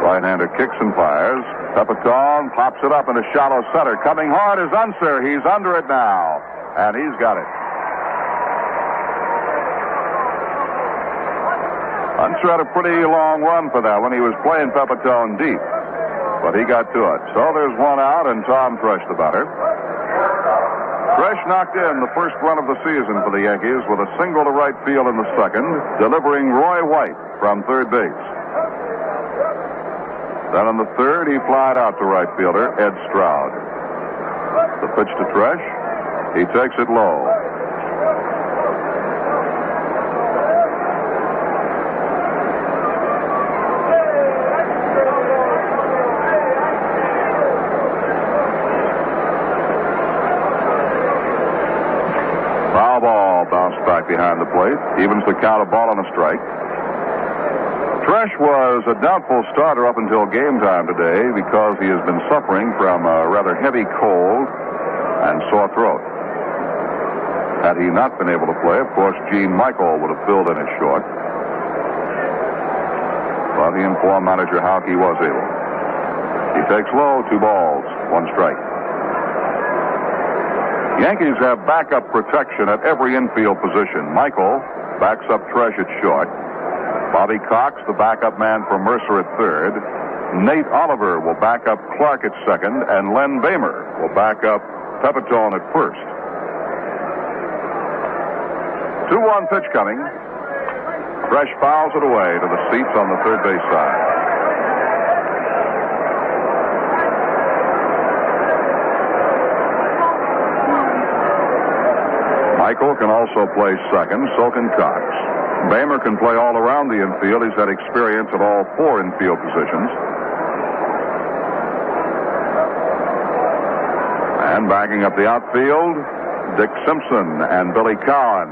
Right-hander kicks and fires. Pepitone pops it up in a shallow center. Coming hard is Unser. He's under it now. And he's got it. Unser had a pretty long run for that when he was playing Pepitone deep. But he got to it. So there's one out, and Tom Tresh the batter. Tresh knocked in the first run of the season for the Yankees with a single to right field in the second, delivering Roy White from third base. Then in the third, he flied out to right fielder Ed Stroud. The pitch to Tresh. He takes it low. Foul ball bounced back behind the plate. Evens the count, a ball and a strike. Tresh was a doubtful starter up until game time today because he has been suffering from a rather heavy cold and sore throat. Had he not been able to play, of course, Gene Michael would have filled in as short. But he informed manager Houck he was able. He takes low, 2 balls, 1 strike. Yankees have backup protection at every infield position. Michael backs up Tresh at short. Bobby Cox, the backup man for Murcer at third. Nate Oliver will back up Clark at second, and Len Bamer will back up Pepitone at first. 2-1 pitch coming. Tresh fouls it away to the seats on the third base side. Michael can also play second, so can Cox. Bamer can play all around the infield. He's had experience at all 4 infield positions. And backing up the outfield, Dick Simpson and Billy Cowan.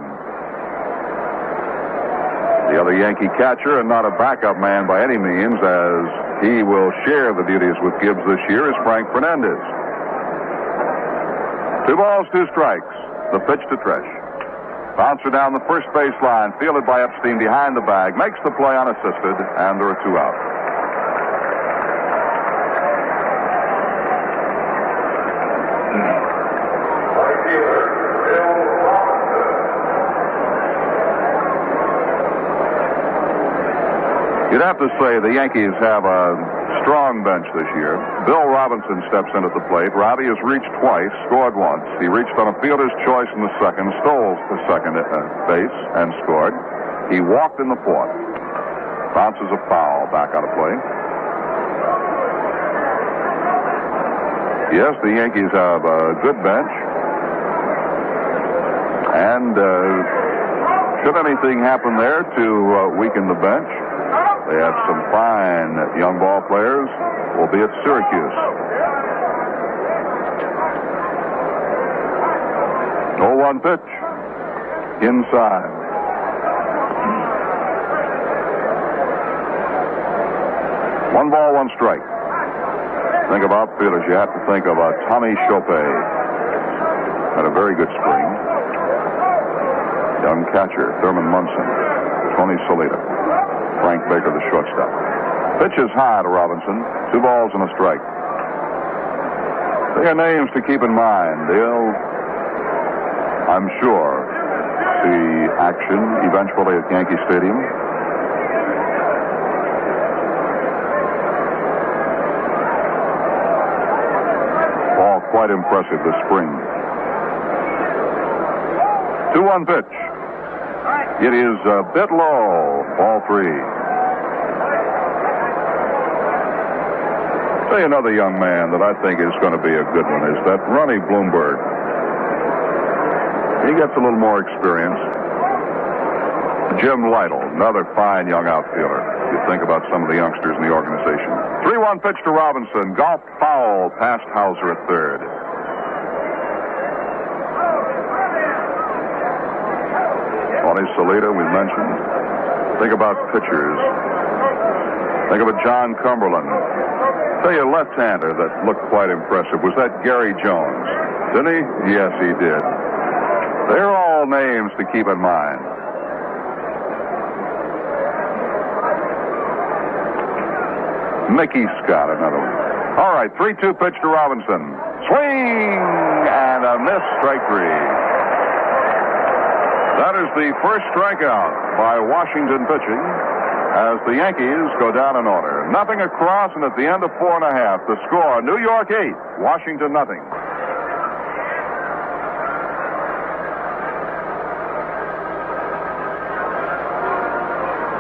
The other Yankee catcher, and not a backup man by any means, as he will share the duties with Gibbs this year, is Frank Fernandez. 2 balls, 2 strikes. The pitch to Tresh. Bouncer down the first baseline, fielded by Epstein behind the bag, makes the play unassisted, and there are 2 out. You'd have to say the Yankees have a strong bench this year. Bill Robinson steps in at the plate. Robbie has reached twice, scored once. He reached on a fielder's choice in the second, stole the second base, and scored. He walked in the fourth. Bounces a foul back out of play. Yes, the Yankees have a good bench. And should anything happen there to weaken the bench, they have some fine young ball players. Will be at Syracuse. 0-1 pitch. Inside. One ball, 1 strike. Think of outfielders. You have to think of Tommy Chopay. Had a very good spring. Young catcher, Thurman Munson. Tony Solita. Frank Baker, the shortstop. Pitch is high to Robinson. 2 balls and a strike. They are names to keep in mind. They'll, I'm sure, see action eventually at Yankee Stadium. Ball quite impressive this spring. 2-1 pitch. It is a bit low. Ball 3. Hey, another young man that I think is going to be a good one is that Ronnie Bloomberg. He gets a little more experience. Jim Lytle, another fine young outfielder. You think about some of the youngsters in the organization. 3-1 pitch to Robinson. Golf foul past Hauser at third. Tony Salita, we mentioned. Think about pitchers. Think of a John Cumberland. Say a left-hander that looked quite impressive. Was that Gary Jones? Didn't he? Yes, he did. They're all names to keep in mind. Mickey Scott, another one. All right, 3-2 pitch to Robinson. Swing and a miss, strike three. That is the first strikeout by Washington pitching as the Yankees go down in order. Nothing across, and at the end of 4.5, the score, New York 8, Washington nothing.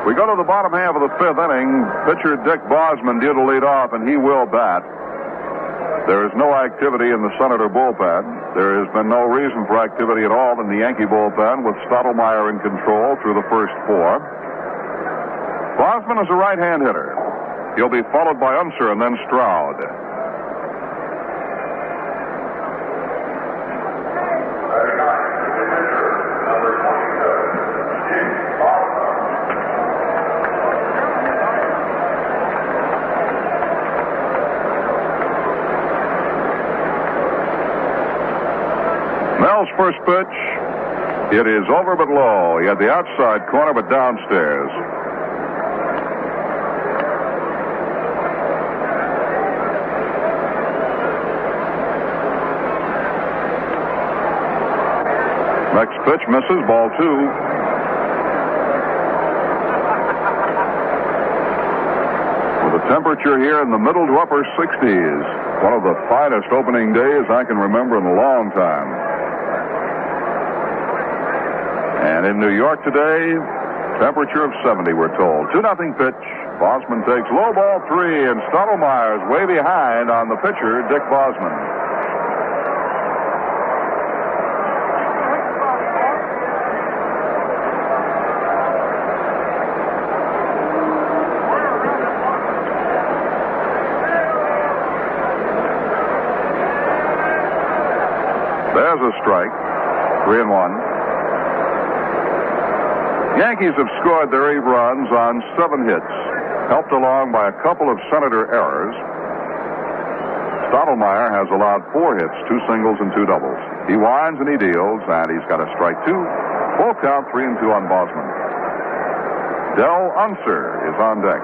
We go to the bottom half of the fifth inning. Pitcher Dick Bosman due to lead off, and he will bat. There is no activity in the Senator bullpen. There has been no reason for activity at all in the Yankee bullpen with Stottlemyre in control through the first four. Bosman is a right-hand hitter. He'll be followed by Murcer and then Stroud. Mel's first pitch, it is over but low. He had the outside corner but downstairs. Next pitch misses, ball two. With a temperature here in the middle to upper 60s. One of the finest opening days I can remember in a long time. And in New York today, temperature of 70, we're told. 2-0 pitch. Bosman takes low ball three, and Stottlemyre's way behind on the pitcher, Dick Bosman. There's a strike. 3-1. Yankees have scored their 8 runs on 7 hits, helped along by a couple of Senator errors. Stottlemyre has allowed 4 hits, 2 singles and 2 doubles. He winds and he deals, and he's got a strike 2. Full count, 3-2 on Bosman. Del Unser is on deck.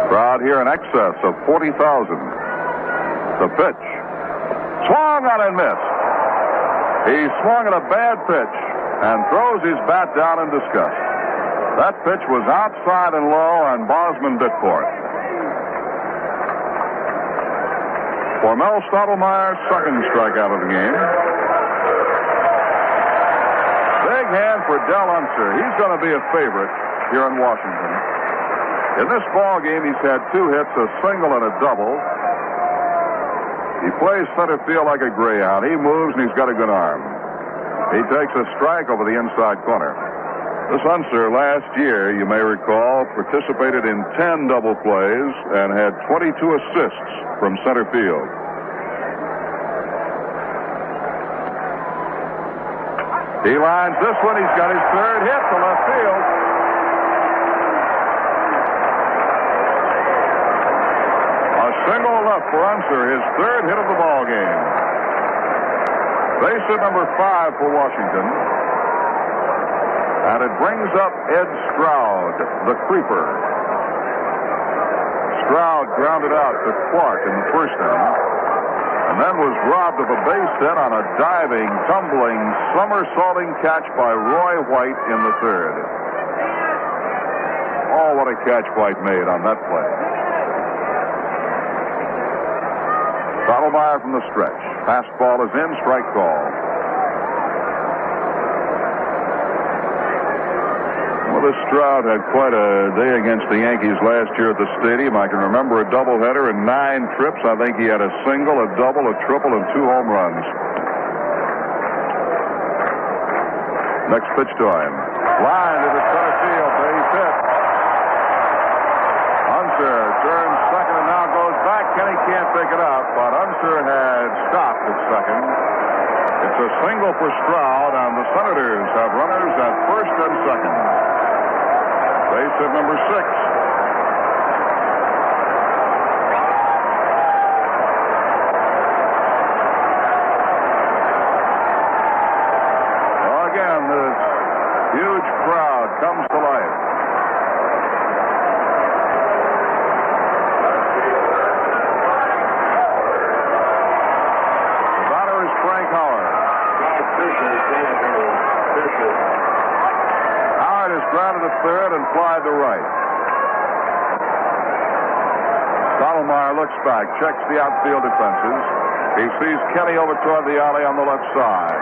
Crowd here in excess of 40,000. The pitch. Swung on and missed. He swung at a bad pitch and throws his bat down in disgust. That pitch was outside and low, and Bosman bit for it. For Mel Stottlemyre, second strikeout of the game. Big hand for Del Unser. He's going to be a favorite here in Washington. In this ball game, he's had 2 hits, a single and a double. He plays center field like a greyhound. He moves, and he's got a good arm. He takes a strike over the inside corner. This Unser last year, you may recall, participated in 10 double plays and had 22 assists from center field. He lines this one. He's got his third hit to left field. Single left for Unser, his 3rd hit of the ball game. Base hit number 5 for Washington. And it brings up Ed Stroud, the creeper. Stroud grounded out to Clark in the first inning, and then was robbed of a base hit on a diving, tumbling, somersaulting catch by Roy White in the 3rd. Oh, what a catch White made on that play. Stottlemyre from the stretch. Fastball is in, strike call. Travis Stroud had quite a day against the Yankees last year at the stadium. I can remember a doubleheader and 9 trips. I think he had a single, a double, a triple, and 2 home runs. Next pitch to him. Line to the center field. Base hit. Unser turns second and now goes back. Kenney can't pick it up, but Unser had stopped at second. It's a single for Stroud, and the Senators have runners at first and second. Base hit number 6. Again, this huge crowd comes to life. The batter is Frank Howard. Howard is grounded at third and fly to right. Stottlemyre looks back, checks the outfield defenses. He sees Kenney over toward the alley on the left side.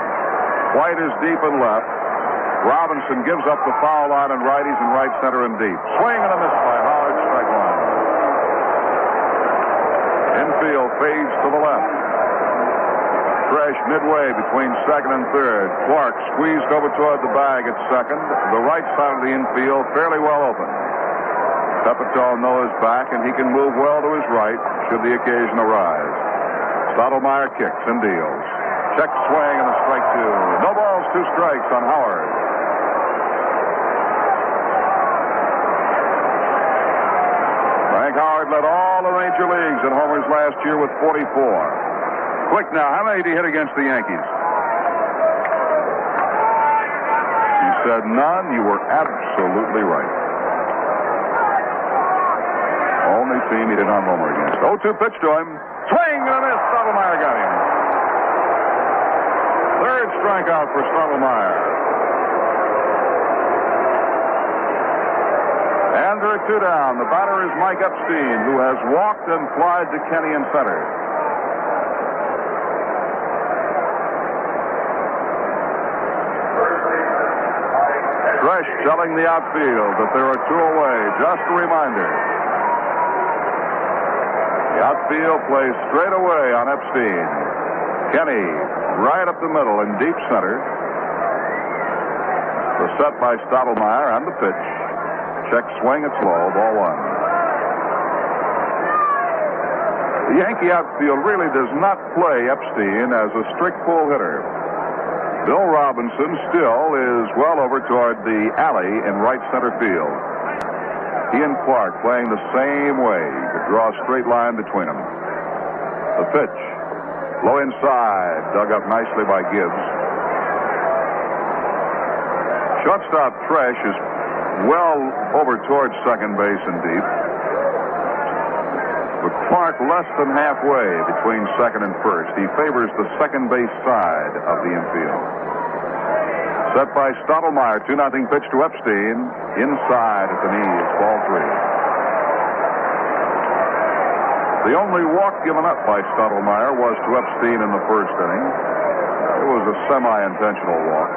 White is deep and left. Robinson gives up the foul line on righties and right center and deep. Swing and a miss by Howard, strike one. Infield fades to the left. Fresh midway between second and third. Clark squeezed over toward the bag at second. The right side of the infield fairly well open. Pepitone knows back, and he can move well to his right should the occasion arise. Stottlemyre kicks and deals. Check swing and a strike 2. No balls, 2 strikes on Howard. Frank Howard led all the major leagues in homers last year with 44. Quick now, how many did he hit against the Yankees? You said none. You were absolutely right. Only team he did not homer against. 0-2 pitch to him. Swing and a miss. Stottlemyre got him. Third strikeout for Stottlemyre. And there are 2 down. The batter is Mike Epstein, who has walked and flied to Kenney in center. Fresh telling the outfield that there are 2 away. Just a reminder. The outfield plays straight away on Epstein. Kenney right up the middle in deep center. The set by Stottlemyre and the pitch. Check swing, it's low, ball 1. The Yankee outfield really does not play Epstein as a strict pull hitter. Bill Robinson still is well over toward the alley in right center field. He and Clark playing the same way. You could draw a straight line between them. The pitch. Low inside. Dug up nicely by Gibbs. Shortstop Tresh is well over towards second base and deep. But Clark less than halfway between second and first. He favors the second base side of the infield. Set by Stottlemyre. 2-0 pitch to Epstein. Inside at the knees. Ball 3. The only walk given up by Stottlemyre was to Epstein in the first inning. It was a semi-intentional walk.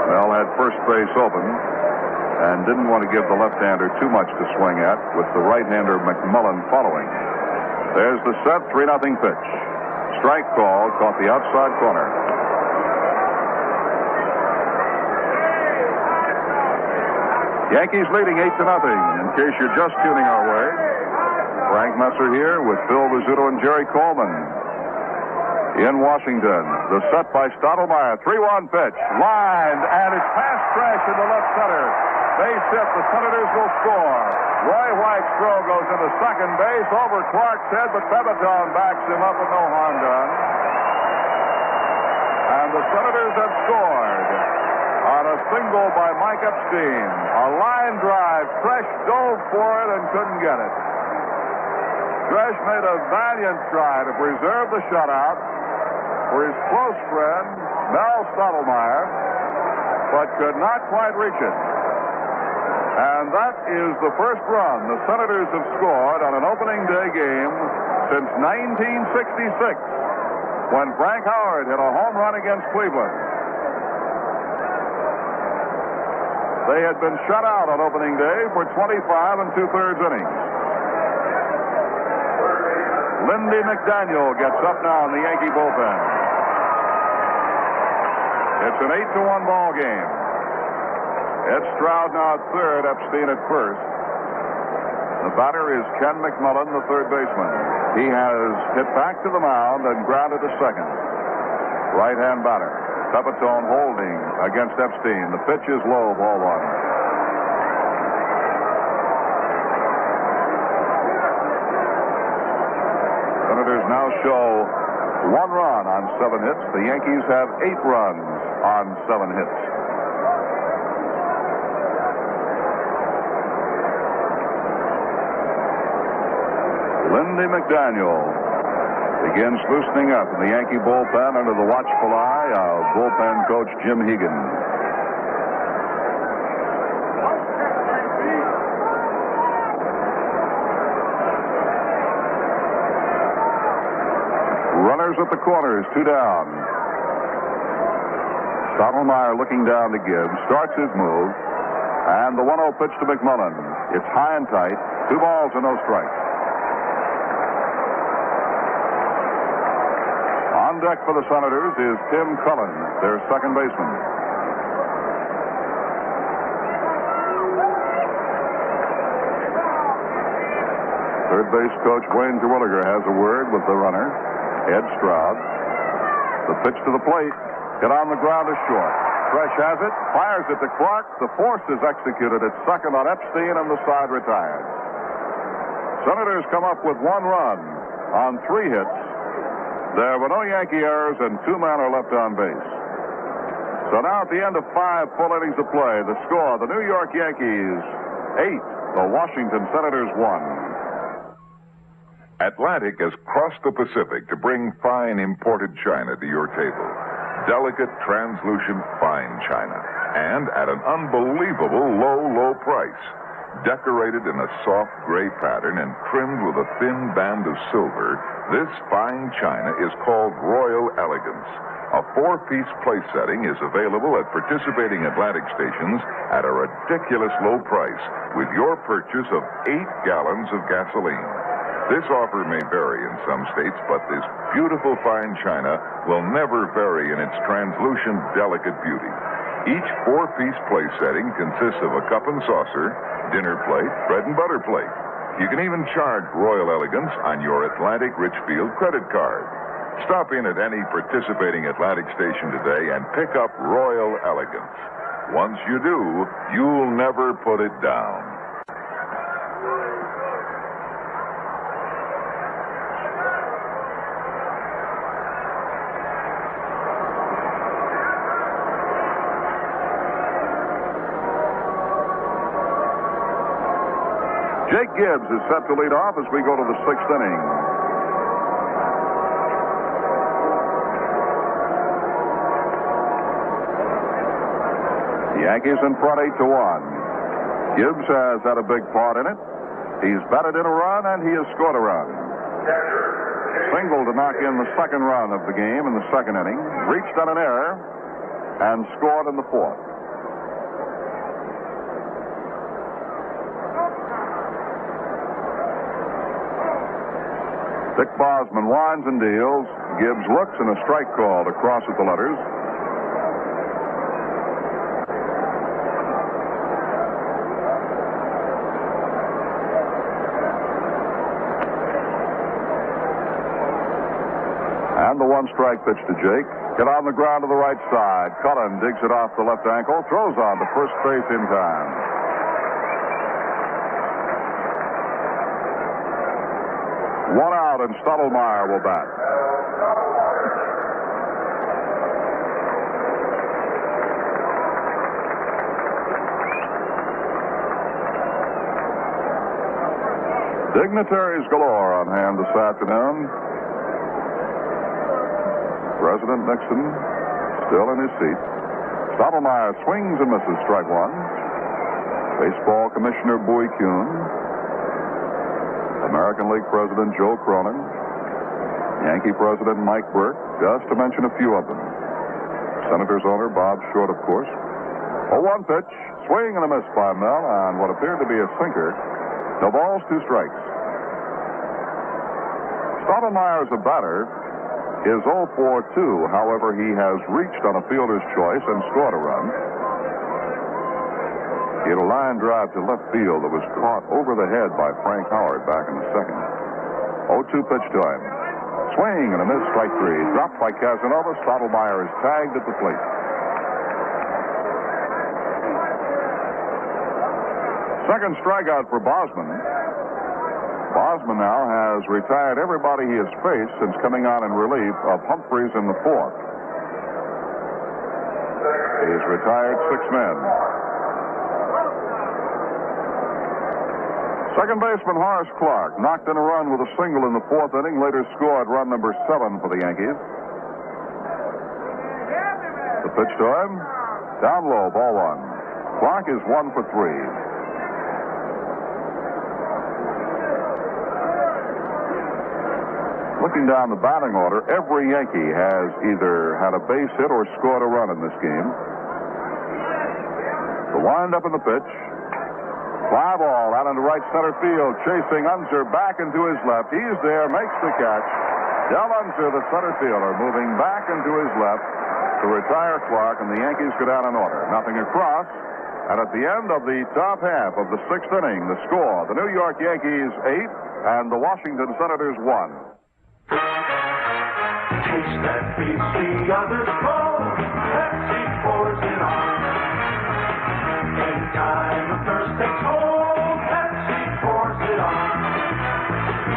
Well, had first base open and didn't want to give the left-hander too much to swing at, with the right-hander McMullen following. There's the set, 3-0 pitch. Strike call, caught the outside corner. Yankees leading 8-0. In case you're just tuning our way, Frank Murcer here with Phil Rizzuto and Jerry Coleman. In Washington, the set by Stottlemyre, 3-1 pitch, lined, and it's past Tresh into left center. Base hit, the Senators will score. Roy White's throw goes into second base, over Clark's head, but Pepitone backs him up with no harm done. And the Senators have scored on a single by Mike Epstein. A line drive, Tresh dove for it and couldn't get it. Tresh made a valiant try to preserve the shutout for his close friend, Mel Stottlemyre, but could not quite reach it. And that is the first run the Senators have scored on an opening day game since 1966, when Frank Howard hit a home run against Cleveland. They had been shut out on opening day for 25 2/3 innings. Lindy McDaniel gets up now in the Yankee bullpen. It's an 8-1 ball game. Ed Stroud now at third, Epstein at first. The batter is Ken McMullen, the third baseman. He has hit back to the mound and grounded to second. Right-hand batter. Pepitone holding against Epstein. The pitch is low, ball one. Senators now show 1 run on 7 hits. The Yankees have 8 runs on 7 hits. Lindy McDaniel begins loosening up in the Yankee bullpen under the watchful eye of bullpen coach Jim Hegan. Runners at the corners, 2 down. Stottlemyre looking down to Gibbs, starts his move, and the 1-0 pitch to McMullen. It's high and tight, 2 balls and no strikes. On deck for the Senators is Tim Cullen, their second baseman. Third base coach Wayne Terwilliger has a word with the runner, Ed Stroud. The pitch to the plate, hit on the ground is short. Fresh has it, fires it to Clark. The force is executed at second on Epstein, and the side retired. Senators come up with 1 run on 3 hits. There were no Yankee errors, and 2 men are left on base. So now at the end of 5 full innings of play, the score, the New York Yankees 8, the Washington Senators 1. Atlantic has crossed the Pacific to bring fine imported china to your table. Delicate, translucent, fine china. And at an unbelievable low price. Decorated in a soft gray pattern and trimmed with a thin band of silver, this fine china is called Royal Elegance. A 4-piece place setting is available at participating Atlantic stations at a ridiculous low price with your purchase of 8 gallons of gasoline. This offer may vary in some states, but this beautiful fine china will never vary in its translucent, delicate beauty. Each 4-piece place setting consists of a cup and saucer, dinner plate, bread and butter plate. You can even charge Royal Elegance on your Atlantic Richfield credit card. Stop in at any participating Atlantic station today and pick up Royal Elegance. Once you do, you'll never put it down. Jake Gibbs is set to lead off as we go to the 6th inning. The Yankees in front 8-1. Gibbs has had a big part in it. He's batted in a run, and he has scored a run. Single to knock in the 2nd run of the game in the 2nd inning. Reached on an error and scored in the 4th. Dick Bosman winds and deals. Gibbs looks, and a strike called across at the letters. And the 1-strike pitch to Jake. Hit on the ground to the right side. Cullen digs it off the left ankle, throws on to first base in time. 1 out, and Stottlemyre will bat. Dignitaries galore on hand this afternoon. President Nixon still in his seat. Stottlemyre swings and misses, strike 1. Baseball Commissioner Bowie Kuhn. American League President Joe Cronin, Yankee President Mike Burke, just to mention a few of them. Senators owner Bob Short, of course. 0-1 pitch. Swing and a miss by Mel on what appeared to be a sinker. No balls, 2 strikes. Stottlemyre's a batter. Is 0-for-2. However, he has reached on a fielder's choice and scored a run. He had a line drive to left field that was caught over the head by Frank Howard back in the second. 0-2 pitch to him. Swing and a miss, strike 3. Dropped by Casanova. Stottlemyre is tagged at the plate. Second strikeout for Bosman. Bosman now has retired everybody he has faced since coming on in relief of Humphreys in the 4th. He's retired 6 men. Second baseman Horace Clark knocked in a run with a single in the 4th inning, later scored run number 7 for the Yankees. The pitch to him, down low, ball 1. Clark is 1 for 3. Looking down the batting order, every Yankee has either had a base hit or scored a run in this game. The windup in the pitch. Fly ball out into right center field. Chasing Unser back into his left. He's there, makes the catch. Del Unser, the center fielder, moving back into his left to retire Clark, and the Yankees go down in order. Nothing across. And at the end of the top half of the 6th inning, the score, the New York Yankees 8 and the Washington Senators 1. Taste that beats the others cold. Pepsi pours it on. Anytime the thirst takes hold, Pepsi pours it on.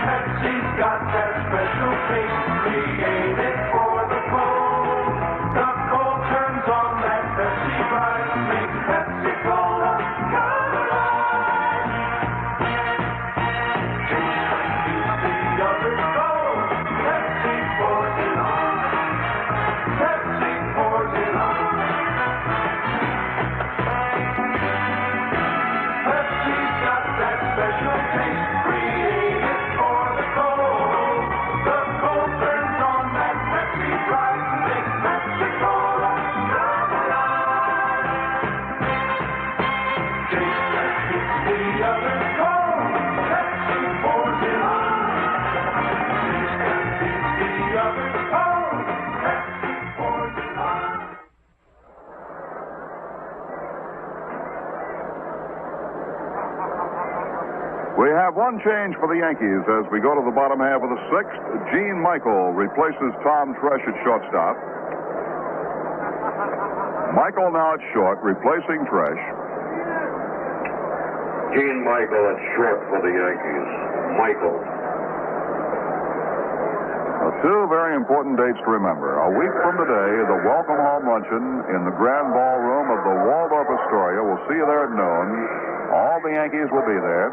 Pepsi's got that special taste created for the cold. The cold turns on that Pepsi bright, makes Pepsi Cola come alive. Taste that beats the others cold. Pepsi pours it on. Pepsi pours it on. Pepsi's got that special taste created for the cold. The cold turns on that Pepsi bright, makes Pepsi Cola come alive. Taste that beats the others cold. Pepsi pours it on. Taste that beats the others cold. Pepsi pours it on. We have one change for the Yankees as we go to the bottom half of the 6th. Gene Michael replaces Tom Tresh at shortstop. Michael now at short, replacing Tresh. Gene Michael at short for the Yankees. Michael. Two very important dates to remember. A week from today, the welcome home luncheon in the grand ballroom of the Waldorf Astoria. We'll see you there at noon. All the Yankees will be there.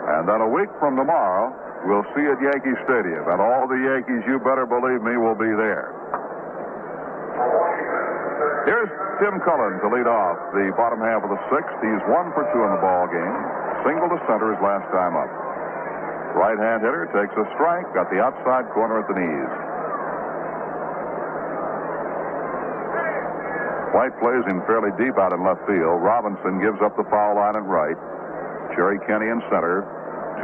And then a week from tomorrow, we'll see you at Yankee Stadium. And all the Yankees, you better believe me, will be there. Here's Tim Cullen to lead off the bottom half of the 6th. He's 1 for 2 in the ball game. Single to center his last time up. Right-hand hitter takes a strike, got the outside corner at the knees. White plays him fairly deep out in left field. Robinson gives up the foul line at right. Jerry Kenney in center.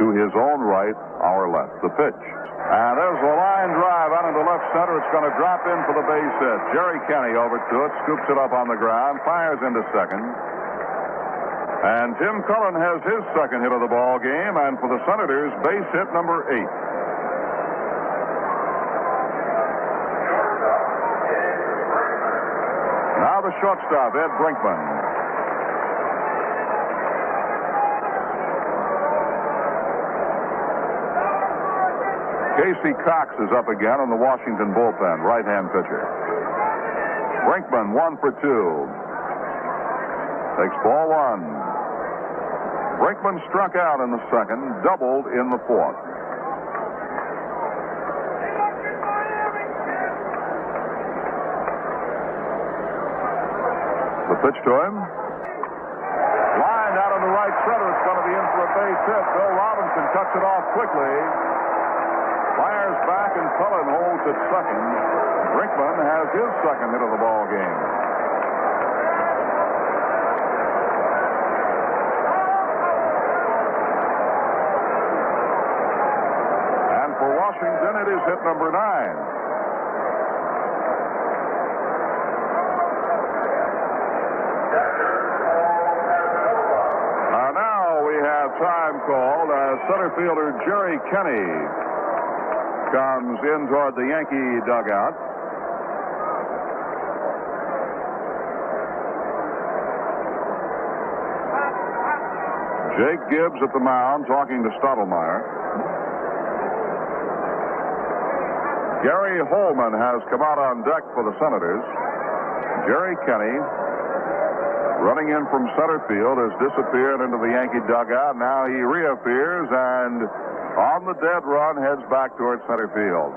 To his own right, our left. The pitch. And there's a line drive out into left center. It's going to drop in for the base hit. Jerry Kenney over to it, scoops it up on the ground, fires into second. And Tim Cullen has his second hit of the ball game, and for the Senators, base hit number 8. Now the shortstop, Ed Brinkman. Casey Cox is up again on the Washington bullpen, right-hand pitcher. Brinkman 1 for 2. Takes ball 1. Brinkman struck out in the second, doubled in the 4th. The pitch to him. Lined out in the right center. It's going to be in for a base hit. Bill Robinson cuts it off quickly. Fires back and Cullen holds at second. Brinkman has his second hit of the ball game. hit number 9. Now we have time called as center fielder Jerry Kenney comes in toward the Yankee dugout. Jake Gibbs at the mound talking to Stottlemyre. Gary Holman has come out on deck for the Senators. Jerry Kenney, running in from center field, has disappeared into the Yankee dugout. Now he reappears and on the dead run heads back towards center field.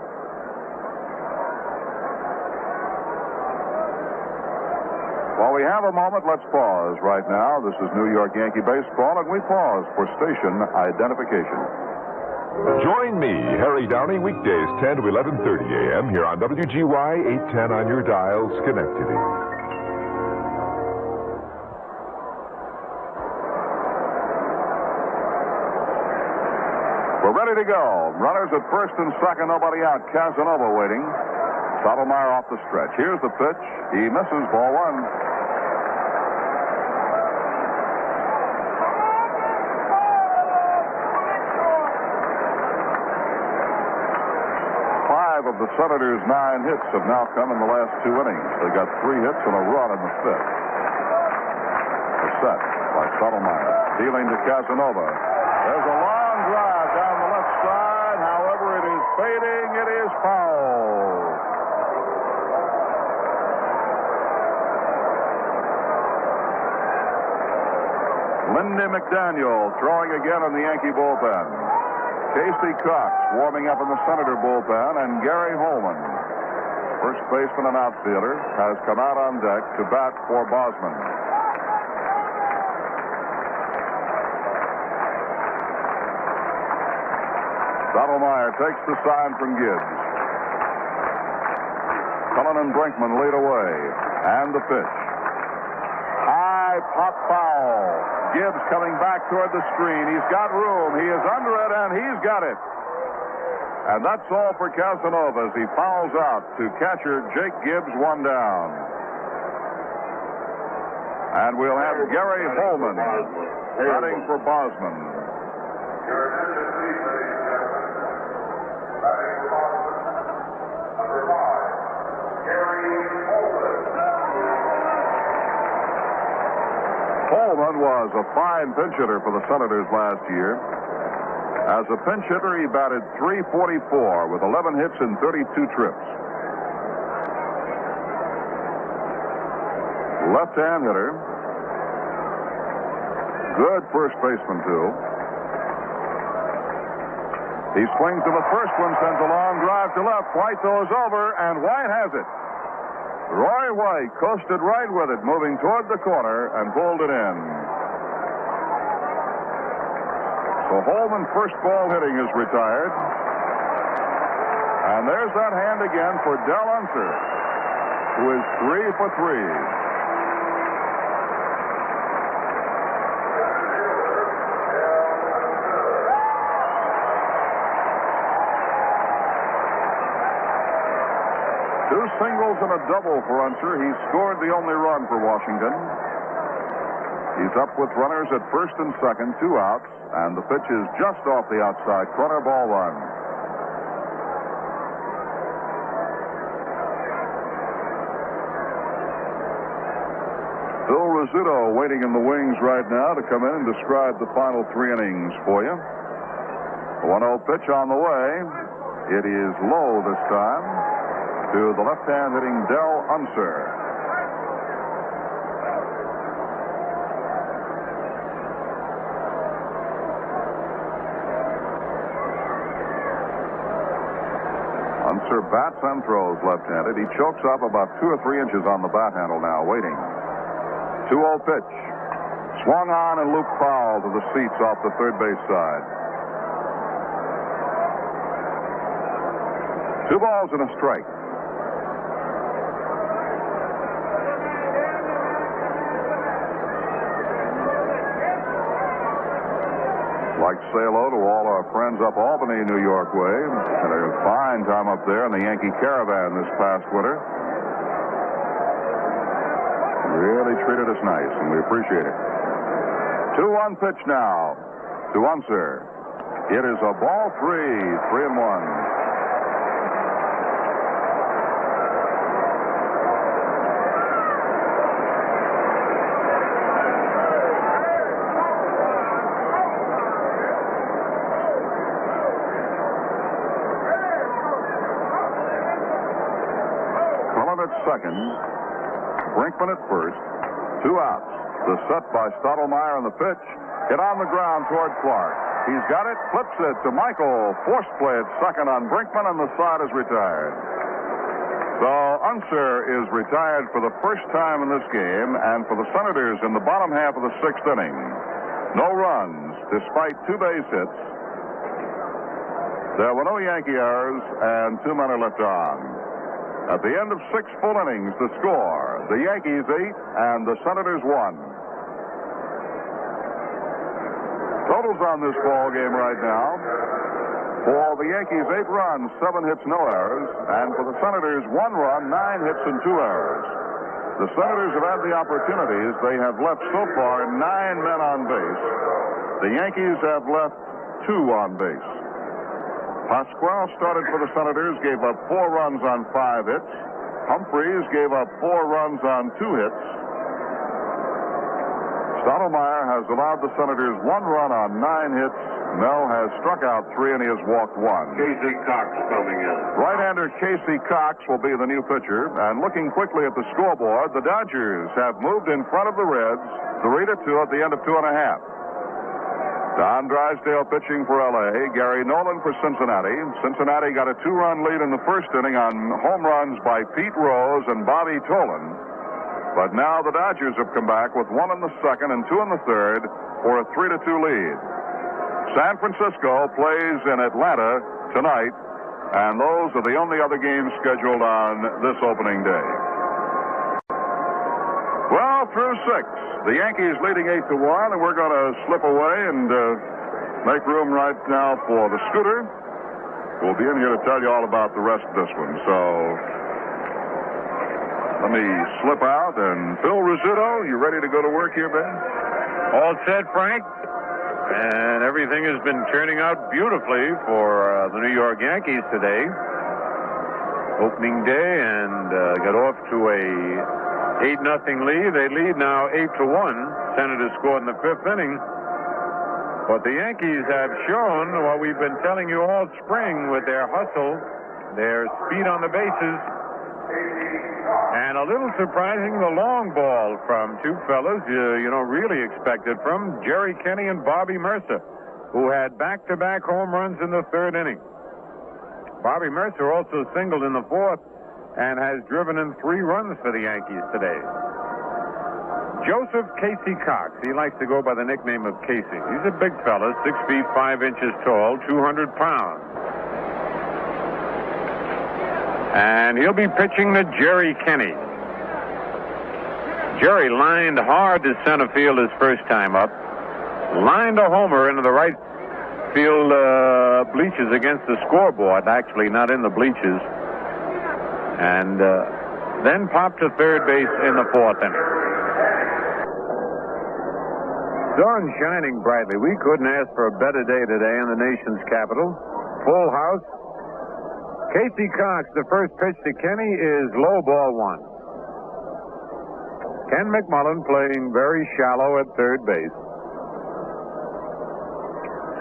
While we have a moment, let's pause right now. This is New York Yankee baseball, and we pause for station identification. Join me, Harry Downey, weekdays 10 to 11:30 a.m. here on WGY 810 on your dial, Schenectady. We're ready to go. Runners at first and second, nobody out. Casanova waiting. Stottlemyre off the stretch. Here's the pitch. He misses, ball 1. Of the Senators' 9 hits have now come in the last 2 innings. They got 3 hits and a run in the 5th. The set by Stottlemyre. Dealing to Casanova. There's a long drive down the left side. However, it is fading. It is foul. Lindy McDaniel throwing again in the Yankee bullpen. Casey Cox warming up in the Senator bullpen, and Gary Holman, first baseman and outfielder, has come out on deck to bat for Bosman. Stottlemyre takes the sign from Gibbs. Cullen and Brinkman lead away, and the pitch. High pop foul. Gibbs coming back toward the screen. He's got room. He is under it, and he's got it. And that's all for Casanova as he fouls out to catcher Jake Gibbs, 1 down. And we'll have Gary Holman batting for Bosman. Holman was a fine pinch hitter for the Senators last year. As a pinch hitter, he batted .344 with 11 hits and 32 trips. Left-hand hitter. Good first baseman, too. He swings to the first one, sends a long drive to left. White goes over, and White has it. Roy White coasted right with it, moving toward the corner and pulled it in. So Holman, first ball hitting, is retired. And there's that hand again for Del Unser, who is 3 for 3. Two singles and a double for Unser. He scored the only run for Washington. He's up with runners at first and second, 2 outs, and the pitch is just off the outside corner, ball 1. Phil Rizzuto waiting in the wings right now to come in and describe the final 3 innings for you. 1-0 pitch on the way. It is low this time to the left-hand hitting Del Unser. Unser bats and throws left-handed. He chokes up about 2 or 3 inches on the bat handle now, waiting. 2-0 pitch. Swung on and looped foul to the seats off the third base side. 2 balls and a strike. like to say hello to all our friends up Albany, New York way. Had a fine time up there in the Yankee Caravan this past winter. Really treated us nice, and we appreciate it. 2-1 pitch now to Murcer. It is a ball 3-1. Second, Brinkman at first, 2 outs. The set by Stottlemyre on the pitch, hit on the ground toward Clark. He's got it, flips it to Michael. Forced play at second on Brinkman, and the side is retired. So Murcer is retired for the first time in this game, and for the Senators in the bottom half of the 6th inning. No runs, despite 2 base hits. There were no Yankee errors, and 2 men are left on. At the end of 6 full innings, the score, the Yankees 8 and the Senators 1. Totals on this ball game right now. For the Yankees, 8 runs, 7 hits, no errors. And for the Senators, 1 run, 9 hits, and 2 errors. The Senators have had the opportunities. They have left so far 9 men on base. The Yankees have left 2 on base. Pasquale started for the Senators, gave up 4 runs on 5 hits. Humphreys gave up 4 runs on 2 hits. Stottlemyre has allowed the Senators 1 run on 9 hits. Mel has struck out 3, and he has walked 1. Casey Cox coming in. Right-hander Casey Cox will be the new pitcher. And looking quickly at the scoreboard, the Dodgers have moved in front of the Reds 3-2 at the end of 2 1/2. Don Drysdale pitching for L.A. Gary Nolan for Cincinnati. Cincinnati got a 2-run lead in the first inning on home runs by Pete Rose and Bobby Tolan. But now the Dodgers have come back with 1 in the second and 2 in the third for a 3-2 lead. San Francisco plays in Atlanta tonight, and those are the only other games scheduled on this opening day. Well, through 6. The Yankees leading 8-1, and we're going to slip away and make room right now for the Scooter. We'll be in here to tell you all about the rest of this one. So let me slip out. And Phil Rizzuto, you ready to go to work here, Ben? All set, Frank. And everything has been turning out beautifully for the New York Yankees today. Opening day, and got off to a 8-0 lead. They lead now 8-1. Senators scored in the 5th inning. But the Yankees have shown what we've been telling you all spring with their hustle, their speed on the bases, and a little surprising, the long ball from 2 fellas you don't really expect it from, Jerry Kenney and Bobby Murcer, who had back-to-back home runs in the 3rd inning. Bobby Murcer also singled in the 4th and has driven in 3 runs for the Yankees today. Joseph Casey Cox, he likes to go by the nickname of Casey. He's a big fella, 6 feet 5 inches tall, 200 pounds. And he'll be pitching to Jerry Kenney. Jerry lined hard to center field his first time up. Lined a homer into the right field bleachers against the scoreboard. Actually, not in the bleachers. And then popped to third base in the 4th inning. Sun shining brightly. We couldn't ask for a better day today in the nation's capital. Full house. Casey Cox, the first pitch to Kenney is low, ball 1. Ken McMullen playing very shallow at third base.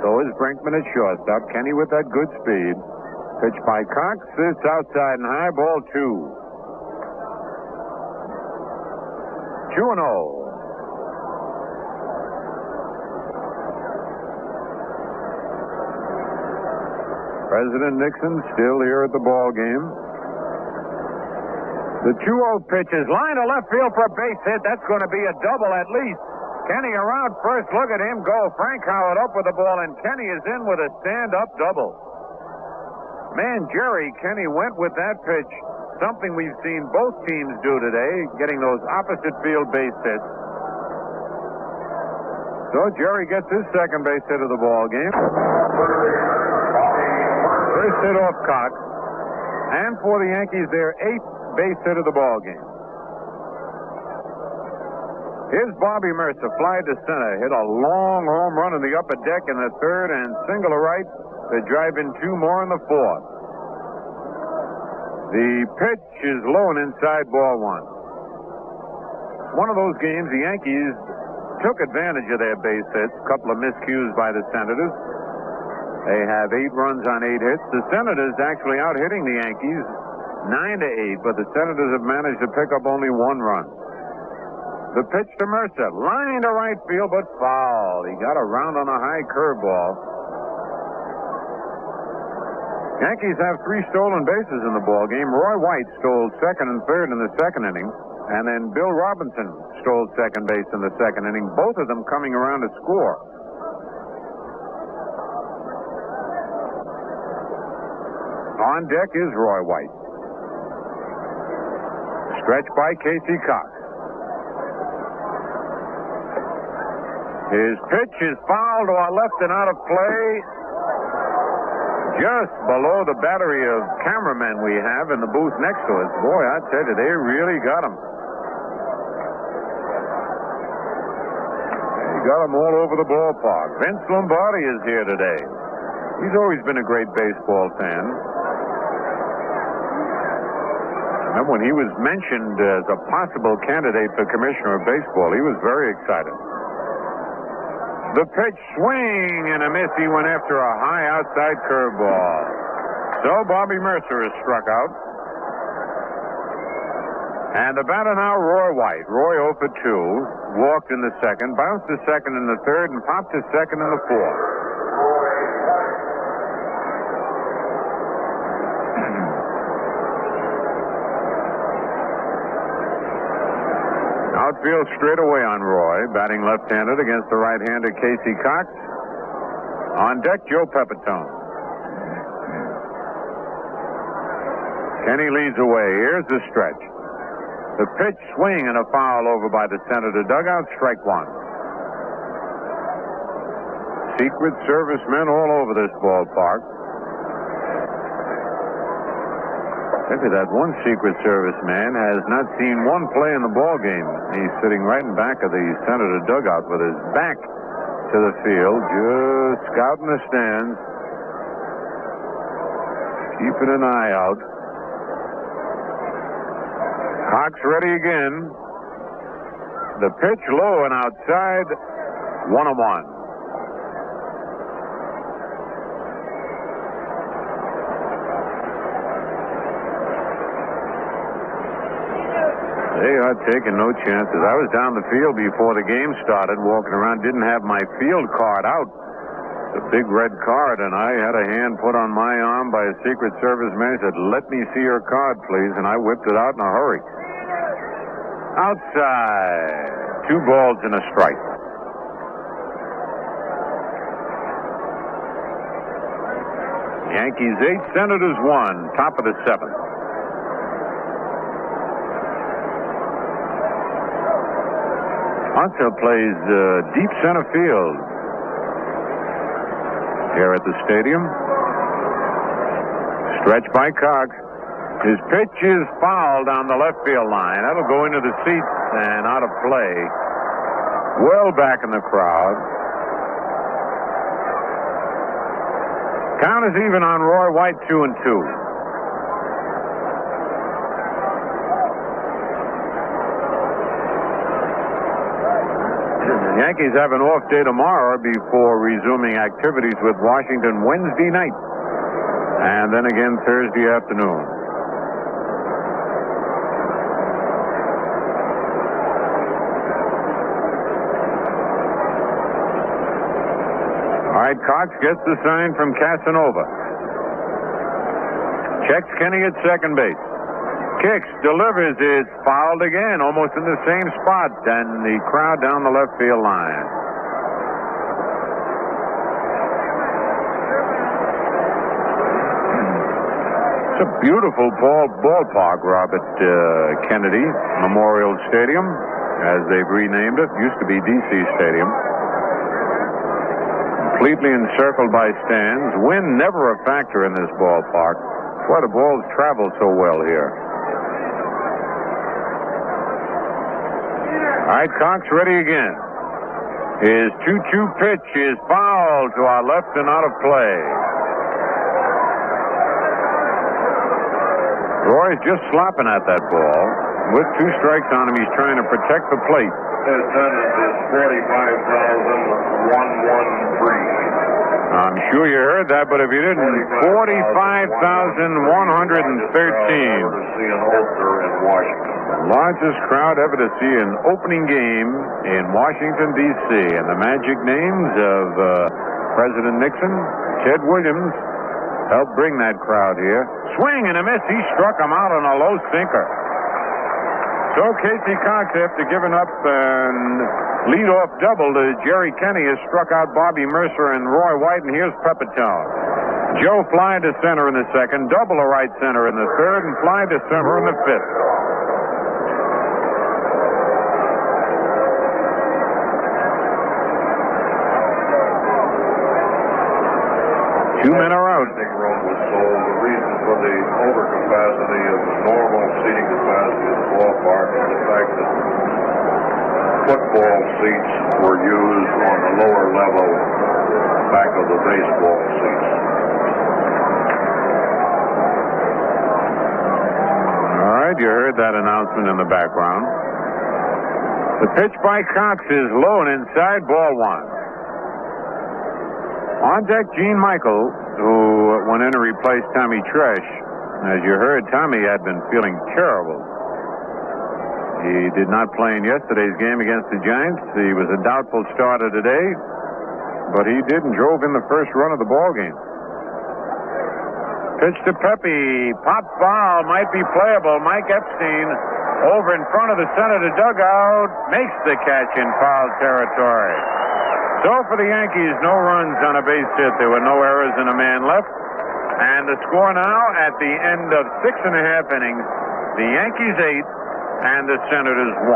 So is Brinkman at shortstop. Kenney with that good speed. Pitch by Cox. It's outside and high, ball 2. 2-0. President Nixon still here at the ball game. The 2-0 pitch is line to left field for a base hit. That's going to be a double at least. Kenney around first. Look at him go. Frank Howard up with the ball, and Kenney is in with a stand-up double. Man, Jerry Kenney went with that pitch. Something we've seen both teams do today, getting those opposite field base hits. So Jerry gets his second base hit of the ball game. First hit off Cox. And for the Yankees, their 8th base hit of the ball game. Here's Bobby Murcer, fly to center, hit a long home run in the upper deck in the third and single to right to drive in 2 more in the fourth. The pitch is low and inside, ball 1. One of those games, the Yankees took advantage of their base hits, a couple of miscues by the Senators. They have 8 runs on 8 hits. The Senators actually out hitting the Yankees 9-8, but the Senators have managed to pick up only 1 run. The pitch to Murcer, line to right field, but foul. He got around on a high curveball. Yankees have 3 stolen bases in the ball game. Roy White stole second and third in the second inning, and then Bill Robinson stole second base in the second inning, both of them coming around to score. On deck is Roy White. Stretch by Casey Cox. His pitch is fouled to our left and out of play. Just below the battery of cameramen we have in the booth next to us. Boy, I tell you, they really got him. They got him all over the ballpark. Vince Lombardi is here today. He's always been a great baseball fan. Remember when he was mentioned as a possible candidate for commissioner of baseball, he was very excited. The pitch, swing and a miss. He went after a high outside curveball. So Bobby Murcer is struck out. And the batter now, Roy White. Roy 0 for 2. Walked in the second, bounced to second in the third, and popped to second in the fourth. Outfield straight away on Roy, batting left-handed against the right-hander Casey Cox. On deck, Joe Pepitone. Kenney leads away. Here's the stretch. The pitch, swing, and a foul over by the Senator dugout. Strike 1. Secret Service men all over this ballpark. Look at that. One Secret Service man has not seen one play in the ball game. He's sitting right in back of the Senator dugout with his back to the field, just scouting the stands, keeping an eye out. Cox ready again. The pitch low and outside, 1-1. They are taking no chances. I was down the field before the game started, walking around, didn't have my field card out. The big red card, and I had a hand put on my arm by a Secret Service man. He said, "Let me see your card, please," and I whipped it out in a hurry. Outside. 2 balls and a strike. Yankees 8, Senators 1, top of the 7th. Murcer plays deep center field here at the stadium. Stretch by Cox. His pitch is foul down the left field line. That'll go into the seats and out of play. Well back in the crowd. Count is even on Roy White, 2-2. The Yankees have an off day tomorrow before resuming activities with Washington Wednesday night. And then again Thursday afternoon. All right, Cox gets the sign from Casanova. Checks Kenney at second base. Kicks, delivers, it's fouled again, almost in the same spot, and the crowd down the left field line. It's a beautiful ballpark, Robert Kennedy Memorial Stadium, as they've renamed it. Used to be D.C. Stadium. completely encircled by stands. Wind never a factor in this ballpark. That's why the balls travel so well here. All right, Cox ready again. His 2-2 pitch is foul to our left and out of play. Roy's just slopping at that ball. With 2 strikes on him, he's trying to protect the plate. His sentence is 45,113. I'm sure you heard that, but if you didn't, 45,113. See an opener in Washington. Largest crowd ever to see an opening game in Washington, D.C. And the magic names of President Nixon, Ted Williams, helped bring that crowd here. Swing and a miss. He struck him out on a low sinker. So Casey Cox, after giving up an leadoff double to Jerry Kenney, has struck out Bobby Murcer and Roy White, and here's Pepitone. Joe fly to center in the second, double to right center in the third, and fly to center in the fifth. Two men are out. The room was sold. The reason for the overcapacity of the normal seating capacity of the ballpark is the fact that football seats were used on the lower level back of the baseball seats. All right, you heard that announcement in the background. The pitch by Cox is low and inside, ball 1. On deck, Gene Michael, who went in to replace Tommy Tresh. As you heard, Tommy had been feeling terrible. He did not play in yesterday's game against the Giants. He was a doubtful starter today, but he did and drove in the first run of the ball game. Pitch to Pepe. Pop foul. Might be playable. Mike Epstein over in front of the Senator dugout makes the catch in foul territory. So for the Yankees, no runs on a base hit. There were no errors and a man left. And the score now at the end of 6.5 innings, the Yankees 8 and the Senators 1.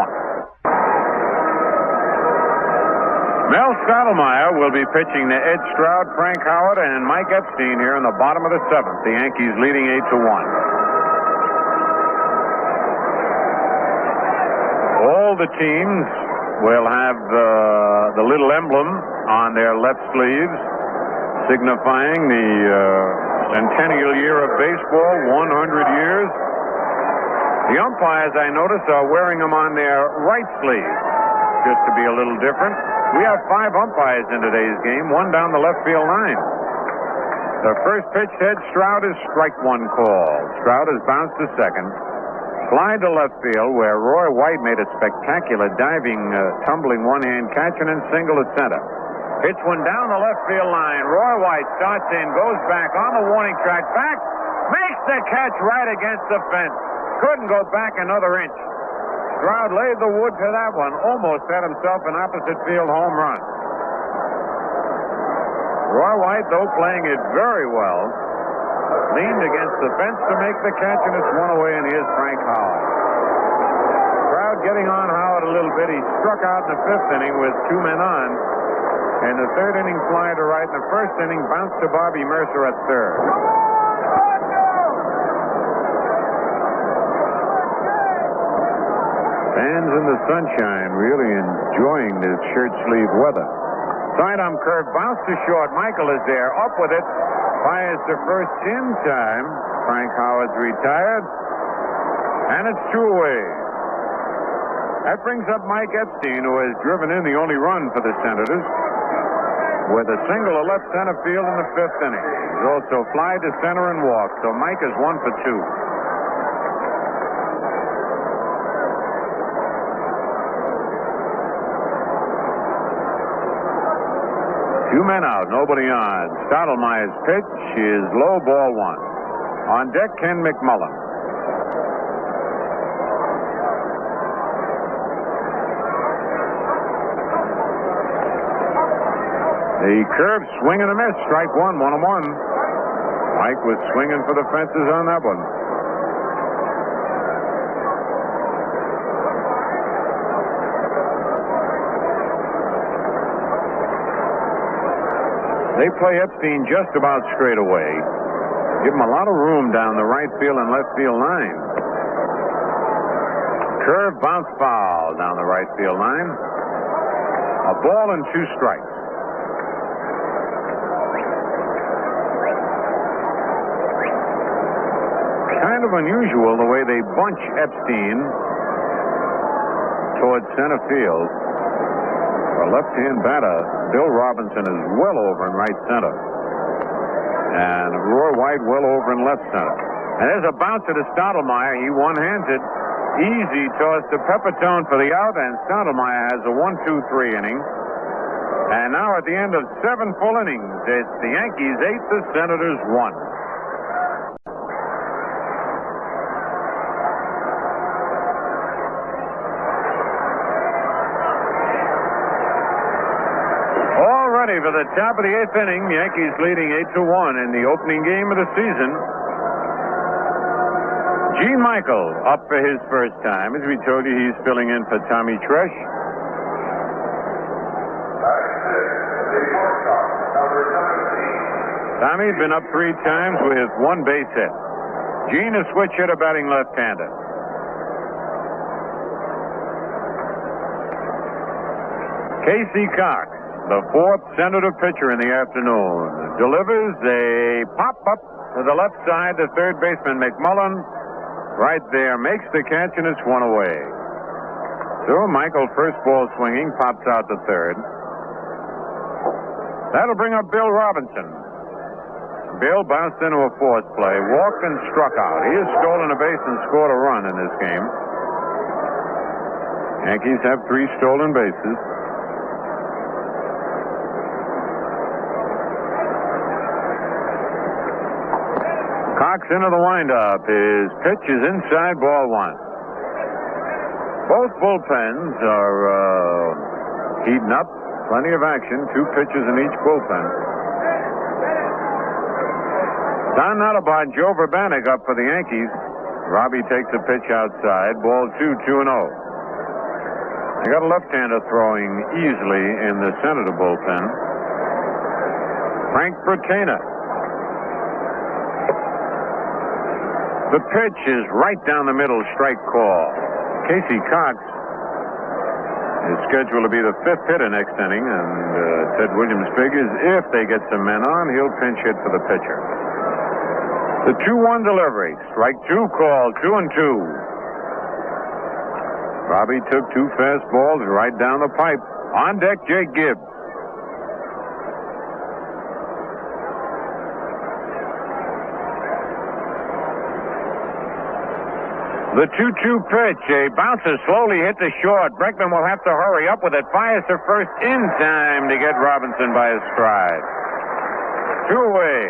Mel Stottlemyre will be pitching to Ed Stroud, Frank Howard, and Mike Epstein here in the bottom of the 7th. The Yankees leading 8-1. All the teams will have the little emblem on their left sleeves signifying the centennial year of baseball, 100 years. The umpires, I notice, are wearing them on their right sleeve, just to be a little different. We have 5 umpires in today's game, 1 down the left field line. The first pitch to Ed Stroud is strike 1 call. Stroud has bounced to second. Fly to left field, where Roy White made a spectacular diving, tumbling one-hand catch and then single to center. Pitch one down the left field line. Roy White starts in, goes back on the warning track, back, makes the catch right against the fence. Couldn't go back another inch. Stroud laid the wood to that one, almost had himself an opposite field home run. Roy White, though, playing it very well, leaned against the fence to make the catch, and it's one away, and here's Frank Howard. Crowd getting on Howard a little bit. He struck out in the 5th inning with 2 men on, and the 3rd inning fly to right. In the 1st inning, bounced to Bobby Murcer at 3rd. Fans in the sunshine really enjoying this shirt sleeve weather. Sidearm curve, bounce to short. Michael is there, up with it. Fires the first in time. Frank Howard's retired. And it's 2 away. That brings up Mike Epstein, who has driven in the only run for the Senators, with a single to left center field in the 5th inning. He's also fly to center and walk. So Mike is 1 for 2. 2 men out, nobody on. Stottlemyre's pitch is low, ball 1. On deck, Ken McMullen. The curve, swing and a miss. Strike 1, 1-1. Mike was swinging for the fences on that one. They play Epstein just about straight away. Give him a lot of room down the right field and left field line. Curve bounce foul down the right field line. A ball and 2 strikes. Kind of unusual the way they bunch Epstein towards center field. A left-hand batter, Bill Robinson, is well over in right center. And Roy White well over in left center. And there's a bouncer to Stottlemyre. He one-hands it. Easy toss to Pepitone for the out, and Stottlemyre has a 1-2-3 inning. And now at the end of 7 full innings, it's the Yankees 8, the Senators 1. For the top of the 8th inning, Yankees leading 8-1 in the opening game of the season. Gene Michael up for his first time. As we told you, he's filling in for Tommy Tresh. Tommy's been up 3 times with 1 base hit. Gene, a switch hitter, batting left-hander. Casey Cox, the 4th Senator pitcher in the afternoon, delivers a pop-up to the left side to third baseman McMullen. Right there, makes the catch, and it's 1 away. So Michael, first ball swinging, pops out to third. That'll bring up Bill Robinson. Bill bounced into a force play, walked and struck out. He has stolen a base and scored a run in this game. Yankees have 3 stolen bases. Cox into the windup. His pitch is inside, ball 1. Both bullpens are heating up. Plenty of action. 2 pitchers in each bullpen. Don Notabot, Joe Vrbanek up for the Yankees. Robbie takes a pitch outside. Ball 2, 2-0. They got a left-hander throwing easily in the Senator bullpen. Frank Bertena. The pitch is right down the middle, strike call. Casey Cox is scheduled to be the 5th hitter next inning, and Ted Williams figures if they get some men on, he'll pinch hit for the pitcher. The 2-1 delivery, strike 2 call, 2-2. Robbie took 2 fastballs right down the pipe. On deck, Jake Gibbs. The 2-2 pitch. A bouncer slowly hit the short. Breckman will have to hurry up with it. Fires to first in time to get Robinson by his stride. 2 away.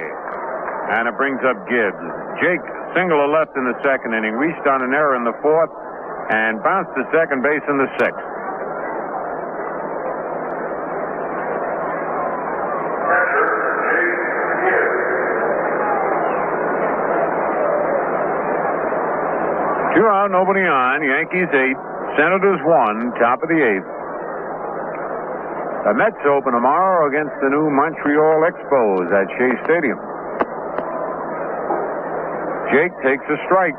And it brings up Gibbs. Jake single to left in the 2nd inning. Reached on an error in the 4th. And bounced to second base in the 6th. Two out, nobody on. Yankees 8, Senators 1, top of the 8th. The Mets open tomorrow against the new Montreal Expos at Shea Stadium. Jake takes a strike.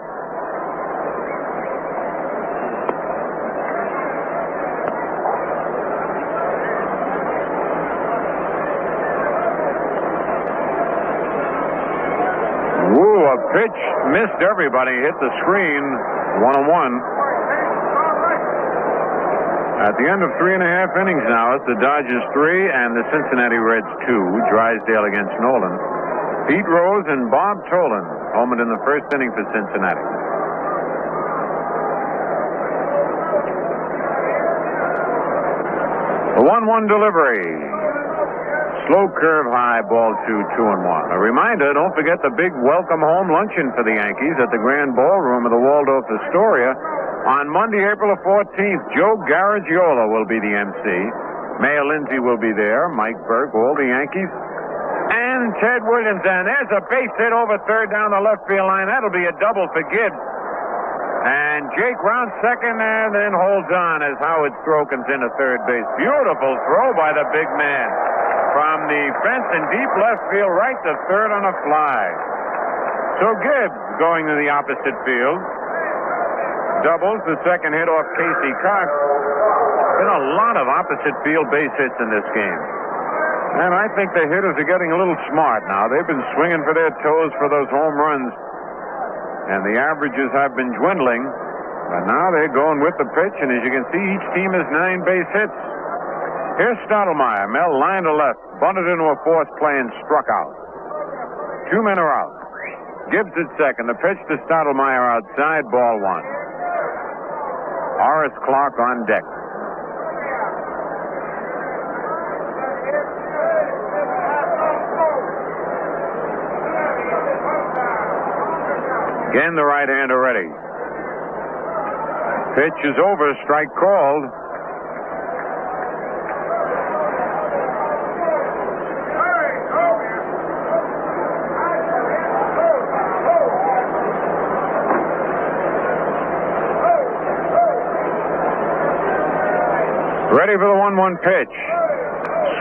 A pitch missed everybody, hit the screen, 1-1. At the end of 3.5 innings now, it's the Dodgers 3 and the Cincinnati Reds 2. Drysdale against Nolan. Pete Rose and Bob Tolan homered in the 1st inning for Cincinnati. The 1-1 delivery. Slow curve high, ball 2, 2-1. A reminder, don't forget the big welcome home luncheon for the Yankees at the Grand Ballroom of the Waldorf Astoria on Monday, April 14th. Joe Garagiola will be the MC. Mayor Lindsay will be there. Mike Burke, all the Yankees. And Ted Williams. And there's a base hit over third down the left field line. That'll be a double for Gibbs. And Jake rounds second and then holds on as Howard Stroh comes into third base. Beautiful throw by the big man. from the fence in deep left field, right to third on a fly. So Gibbs going to the opposite field. Doubles the second hit off Casey Cox. Been a lot of opposite field base hits in this game. And I think the hitters are getting a little smart now. They've been swinging for their toes for those home runs. And the averages have been dwindling. But now they're going with the pitch. And as you can see, each team has 9 base hits. Here's Stottlemyre. Mel line to left. Bunted into a fourth play and struck out. 2 men are out. Gibbs at second. The pitch to Stottlemyre outside. Ball 1. Horace Clarke on deck. Again, the right-hander ready. Pitch is over. Strike called. Ready for the 1-1 pitch.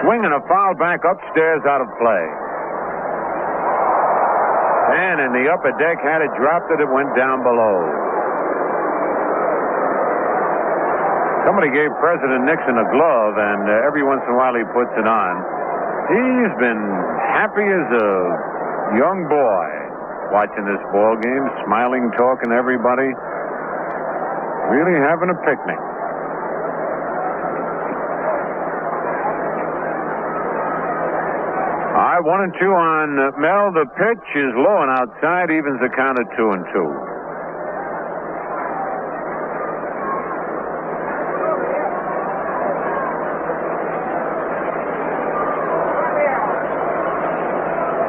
Swing and a foul back upstairs, out of play. And in the upper deck, had it dropped it, it went down below. Somebody gave President Nixon a glove, and every once in a while he puts it on. He's been happy as a young boy watching this ball game, smiling, talking to everybody. Really having a picnic. All right, 1 and 2 on Mel. The pitch is low and outside, evens the count at 2 and 2.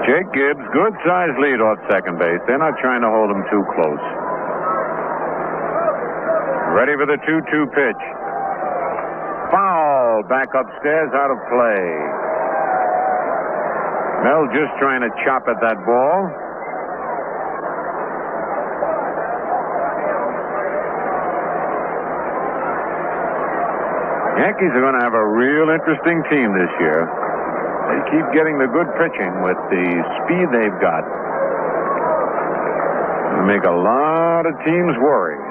Jake Gibbs, good size lead off second base. They're not trying to hold him too close. Ready for the 2-2 pitch. Foul back upstairs, out of play. Mel just trying to chop at that ball. Yankees are going to have a real interesting team this year. They keep getting the good pitching with the speed they've got. It'll make a lot of teams worry.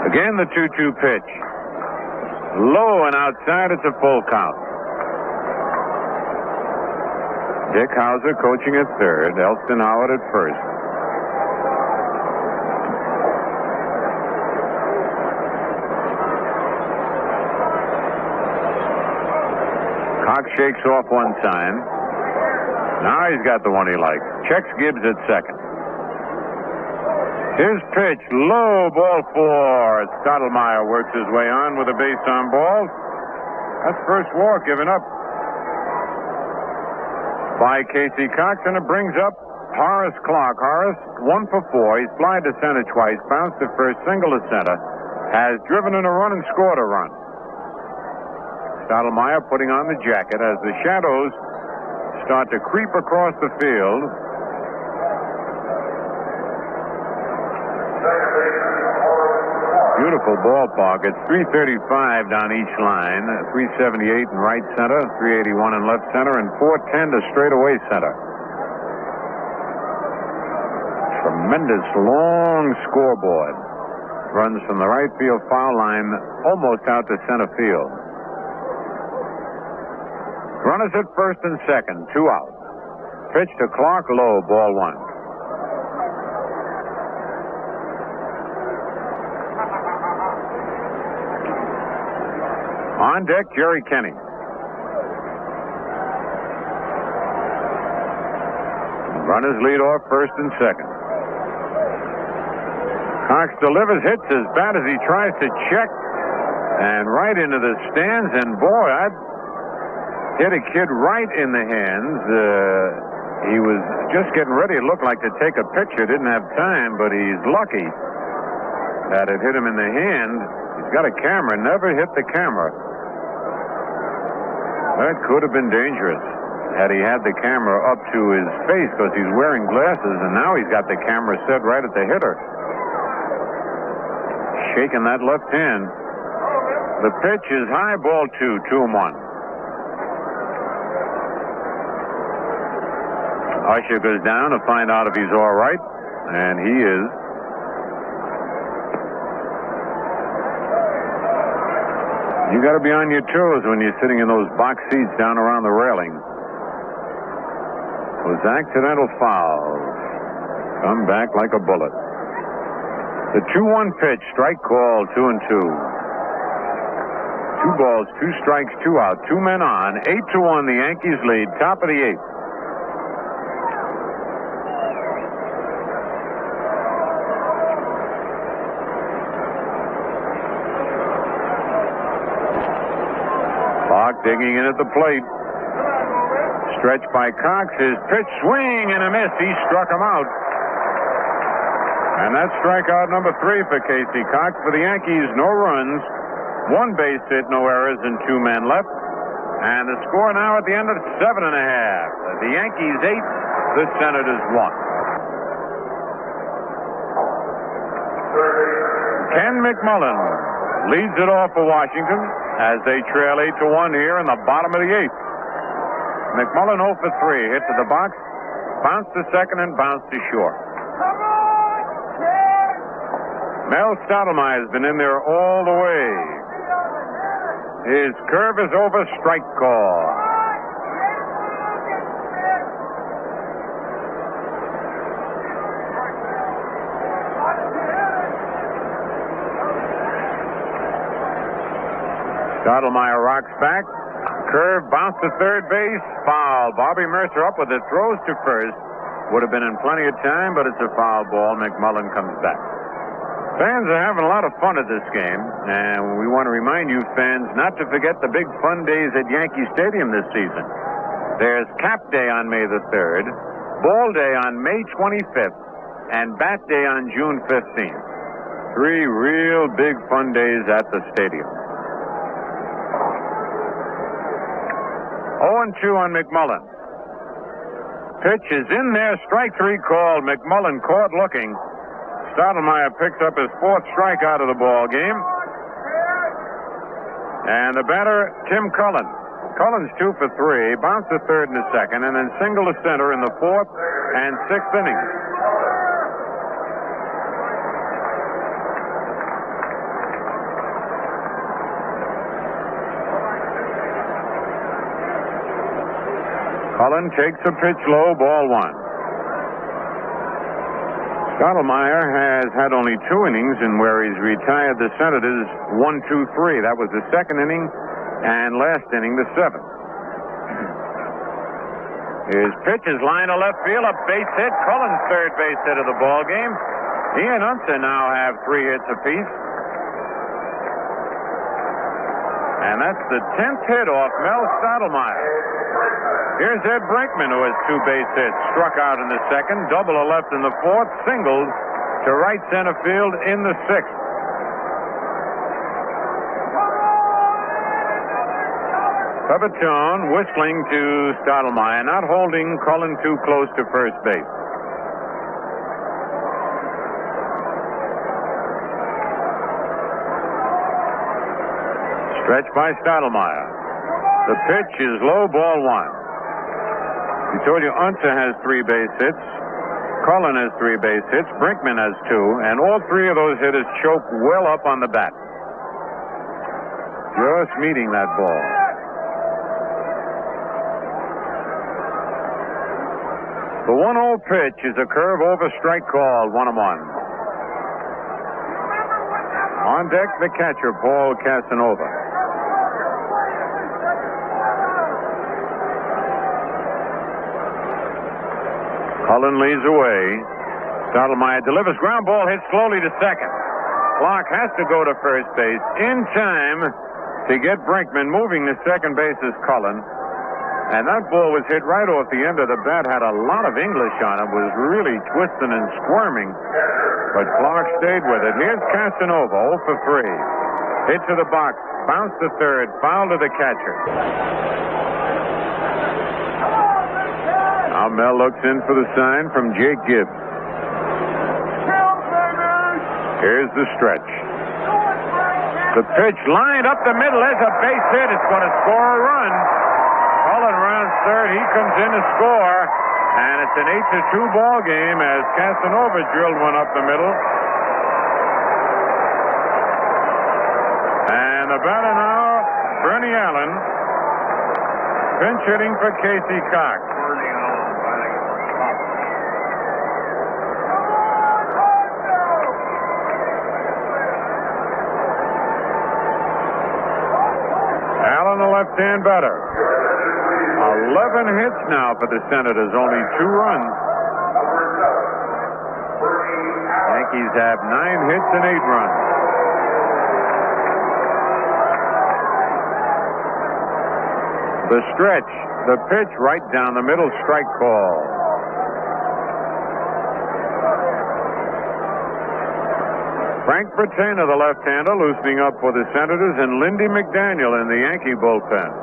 Again, the 2-2 pitch. Low and outside, it's a full count. Dick Hauser coaching at third, Elston Howard at first. Cox shakes off one sign. Now he's got the one he likes. Checks Gibbs at second. His pitch, low, ball 4. Stottlemyre works his way on with a base on balls. That's first walk given up by Casey Cox, and it brings up Horace Clarke. Horace, 1 for 4. He's flied to center twice, bounced to first, single to center, has driven in a run and scored a run. Stottlemyre putting on the jacket as the shadows start to creep across the field. Beautiful ballpark. It's 335 down each line, 378 in right center, 381 in left center, and 410 to straightaway center. Tremendous long scoreboard. Runs from the right field foul line almost out to center field. Runners at first and second, 2 out. Pitch to Clarke, low, ball 1. On deck, Jerry Kenney. Runners lead off first and second. Cox delivers, hits as bad as he tries to check, and right into the stands. And boy, I'd hit a kid right in the hands. He was just getting ready, it looked like, to take a picture. Didn't have time, but he's lucky that it hit him in the hand. He's got a camera, never hit the camera. That could have been dangerous had he had the camera up to his face, because he's wearing glasses, and now he's got the camera set right at the hitter. Shaking that left hand. The pitch is high, ball 2, 2-1. Usher goes down to find out if he's all right, and he is. You got to be on your toes when you're sitting in those box seats down around the railing. Those accidental fouls come back like a bullet. The 2-1 pitch, strike call, 2-2. 2 balls, 2 strikes, 2 out, 2 men on. 8-1, the Yankees lead. Top of the 8th. Clark digging in at the plate. Stretched by Cox. His pitch, swing and a miss. He struck him out. And that's strikeout number 3 for Casey Cox. For the Yankees, no runs, 1 base hit, no errors, and 2 men left. And the score now at the end of 7.5. The Yankees 8, the Senators 1. Ken McMullen leads it off for Washington as they trail 8-1 here in the bottom of the 8th. McMullen 0 for 3, hit to the box, bounced to second, and bounced to short. Mel Stottlemyre's been in there all the way. His curve is over, strike call. Stottlemyre rocks back. Curve, bounce to third base, foul. Bobby Murcer up with it, throws to first. Would have been in plenty of time, but it's a foul ball. McMullen comes back. Fans are having a lot of fun at this game, and we want to remind you fans not to forget the big fun days at Yankee Stadium this season. There's Cap Day on May the 3rd, Ball Day on May 25th, and Bat Day on June 15th. 3 real big fun days at the stadium. 0-2 on McMullen. Pitch is in there, strike 3 called. McMullen caught looking. Stottlemyre picks up his 4th strikeout of the ball game. And the batter, Tim Cullen. Cullen's 2 for 3, bounced to third in the second, and then single to center in the 4th and 6th innings. Cullen takes a pitch low, ball 1. Stottlemyre has had only 2 innings in where he's retired the Senators 1-2-3. That was the 2nd inning, and last inning, the 7th. His pitch is line to left field, a base hit. Cullen's 3rd base hit of the ball game. He and Unser now have 3 hits apiece. And that's the 10th hit off Mel Stottlemyre. Here's Ed Brinkman, who has 2 base hits. Struck out in the 2nd, double to left in the 4th, singled to right center field in the 6th. Pepitone whistling to Stottlemyre, not holding Cullen too close to first base. Stretch by Stottlemyre. The pitch is low, ball 1. We told you Unser has 3 base hits. Cullen has 3 base hits. Brinkman has 2. And all 3 of those hitters choke well up on the bat. Just meeting that ball. The 1-0 pitch is a curve over, strike called, 1-1. On deck, the catcher, Paul Casanova. Cullen leads away. Stottlemyre delivers, ground ball, hit slowly to second. Clark has to go to first base in time to get Brinkman. Moving to second base is Cullen. And that ball was hit right off the end of the bat, had a lot of English on it, was really twisting and squirming. But Clark stayed with it. Here's Casanova, 0 for 3. Hit to the box, bounce to third, foul to the catcher. Now Mel looks in for the sign from Jake Gibbs. Here's the stretch. The pitch lined up the middle. There's a base hit. It's going to score a run. Cullen rounds third. He comes in to score. And it's an 8-2 ball game as Casanova drilled one up the middle. And the batter now, Bernie Allen, pinch hitting for Casey Cox. Allen, the left-hand batter. 11 hits now for the Senators, only 2 runs. Yankees have 9 hits and 8 runs. The stretch, the pitch right down the middle, strike call. Frank Bertena, the left-hander, loosening up for the Senators, and Lindy McDaniel in the Yankee bullpen.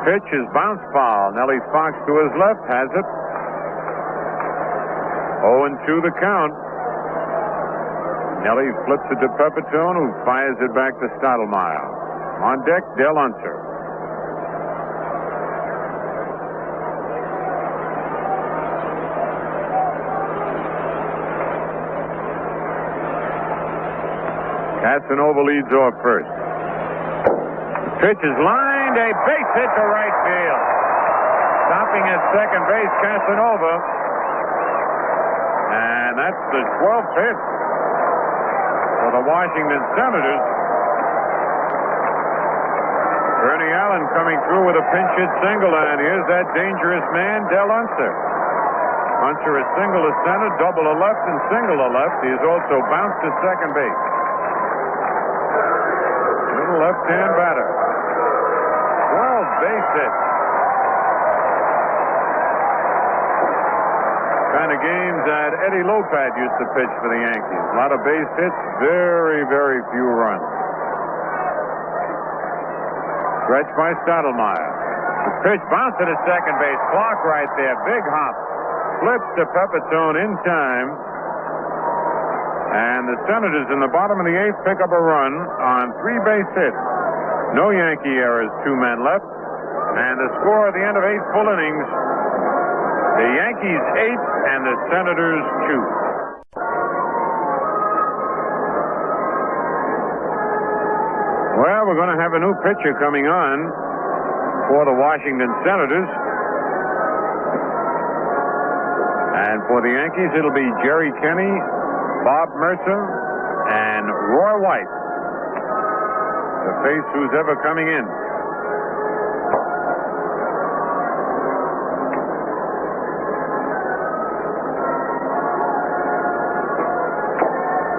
Pitch is bounce foul. Nellie Fox to his left has it. 0-2 the count. Nellie flips it to Pepitone, who fires it back to Stottlemyre. On deck, Del Unser. Casanova leads off first. Pitch is lined, a base hit to right field. Stopping at second base, Casanova. And that's the 12th hit for the Washington Senators. Bernie Allen coming through with a pinch hit single, and here's that dangerous man, Del Unser. Unser is single to center, double to left, and single to left. He has also bounced to second base. Little left-hand batter. 12 base hits. Kind of games that Eddie Lopad used to pitch for the Yankees. A lot of base hits, very, very few runs. Stretch by Stottlemyre. The pitch bounced to the second base. Clock right there. Big hop. Flips to Pepitone in time. And the Senators in the bottom of the 8th pick up a run on 3 base hits. No Yankee errors, 2 men left. And the score at the end of 8 full innings, the Yankees 8 and the Senators 2. Well, we're going to have a new pitcher coming on for the Washington Senators. And for the Yankees, it'll be Jerry Kenney, Bob Murcer, and Roy White to face who's ever coming in.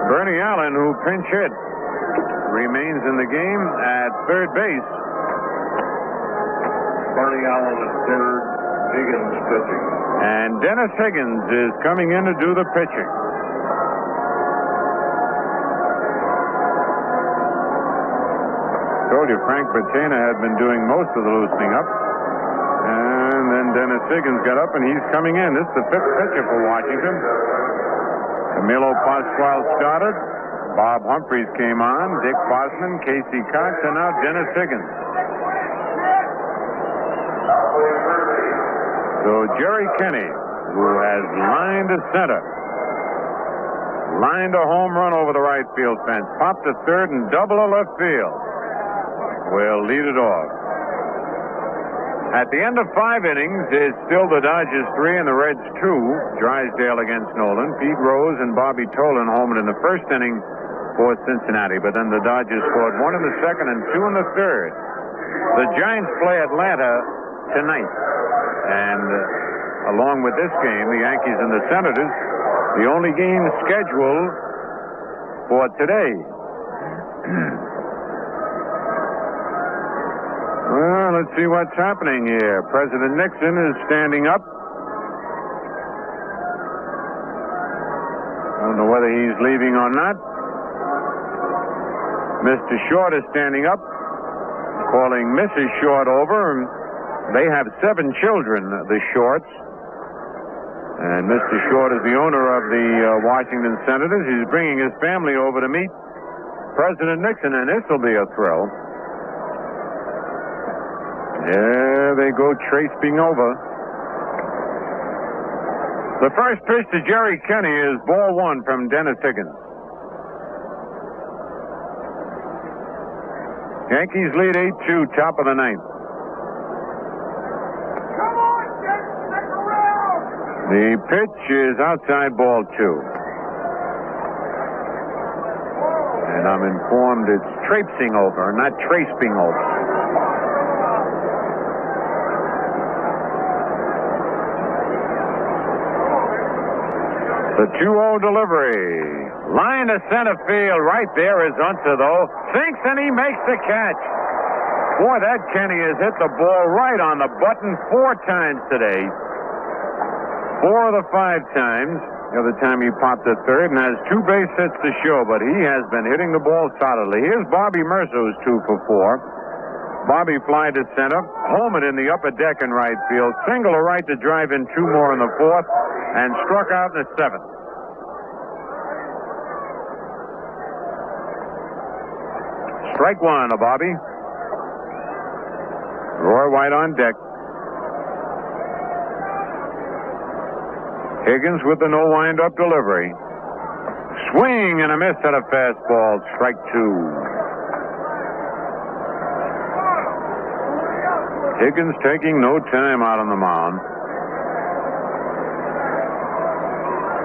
Bernie Allen, who pinch hit, remains in the game at third base. Bernie Allen is third, Higgins pitching. And Dennis Higgins is coming in to do the pitching. Told you Frank Bertena had been doing most of the loosening up. And then Dennis Higgins got up, and he's coming in. This is the 5th pitcher for Washington. Camilo Pascual started. Bob Humphreys came on. Dick Bosman, Casey Cox, and now Dennis Higgins. So Jerry Kenney, who has lined to center, lined a home run over the right field fence, popped to third and double to left field, will lead it off. At the end of 5 innings, it's still the Dodgers 3 and the Reds 2. Drysdale against Nolan. Pete Rose and Bobby Tolan homered in the first inning for Cincinnati, but then the Dodgers scored 1 in the second and 2 in the third. The Giants play Atlanta tonight, and along with this game, the Yankees and the Senators, the only game scheduled for today. Well, let's see what's happening here. President Nixon is standing up. I don't know whether he's leaving or not. Mr. Short is standing up, calling Mrs. Short over. They have 7 children, the Shorts. And Mr. Short is the owner of the Washington Senators. He's bringing his family over to meet President Nixon, and this will be a thrill. There they go, tracing over. The first pitch to Jerry Kenney is ball one from Dennis Higgins. Yankees lead 8-2, top of the ninth. The pitch is outside, ball two. And I'm informed it's traipsing over, not tracing over. The 2-0 delivery. Line to center field. Right there is Unser, though. Sinks and he makes the catch. Boy, that Kenney has hit the ball right on the button 4 times today. 4 of the 5 times. The other time he popped at third and has 2 base hits to show, but he has been hitting the ball solidly. Here's Bobby Murcer, who's 2 for 4. Bobby fly to center, homered in the upper deck in right field, single to right to drive in 2 more in the 4th, and struck out in the 7th. Strike 1 to Bobby. Roy White on deck. Higgins with the no wind-up delivery. Swing and a miss at a fastball. Strike 2. Higgins taking no time out on the mound.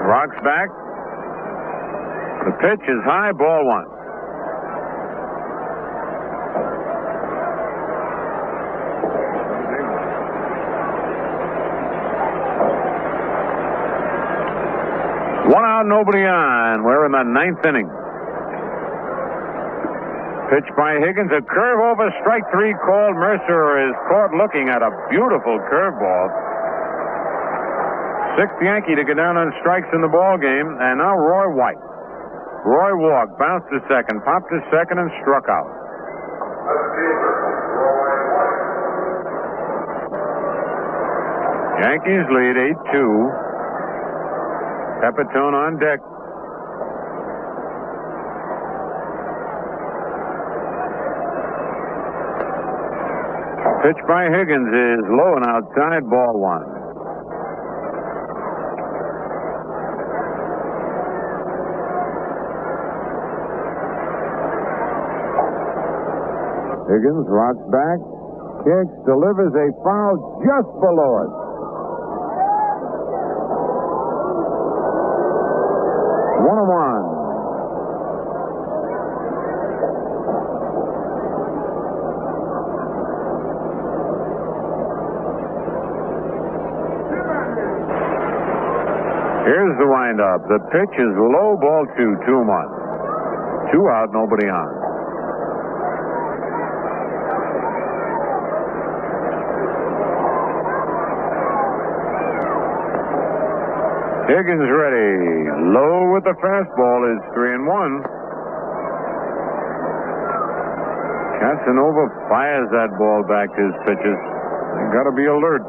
Rocks back. The pitch is high, ball 1. One out, nobody on. We're in the 9th inning. Pitch by Higgins, a curve over, strike 3 called. Murcer is caught looking at a beautiful curveball. 6th Yankee to get down on strikes in the ball game, and now Roy White. Roy walked, bounced to second, popped to second, and struck out. Yankees lead 8-2. Pepitone on deck. Pitch by Higgins is low and outside, ball 1. Higgins rocks back, kicks, delivers a foul just below it. 1-1. Here's the windup. The pitch is low, ball 2, 2-1. 2 out, nobody on. Higgins ready. Low with the fastball is 3-1. Casanova fires that ball back to his pitches. You got to be alert.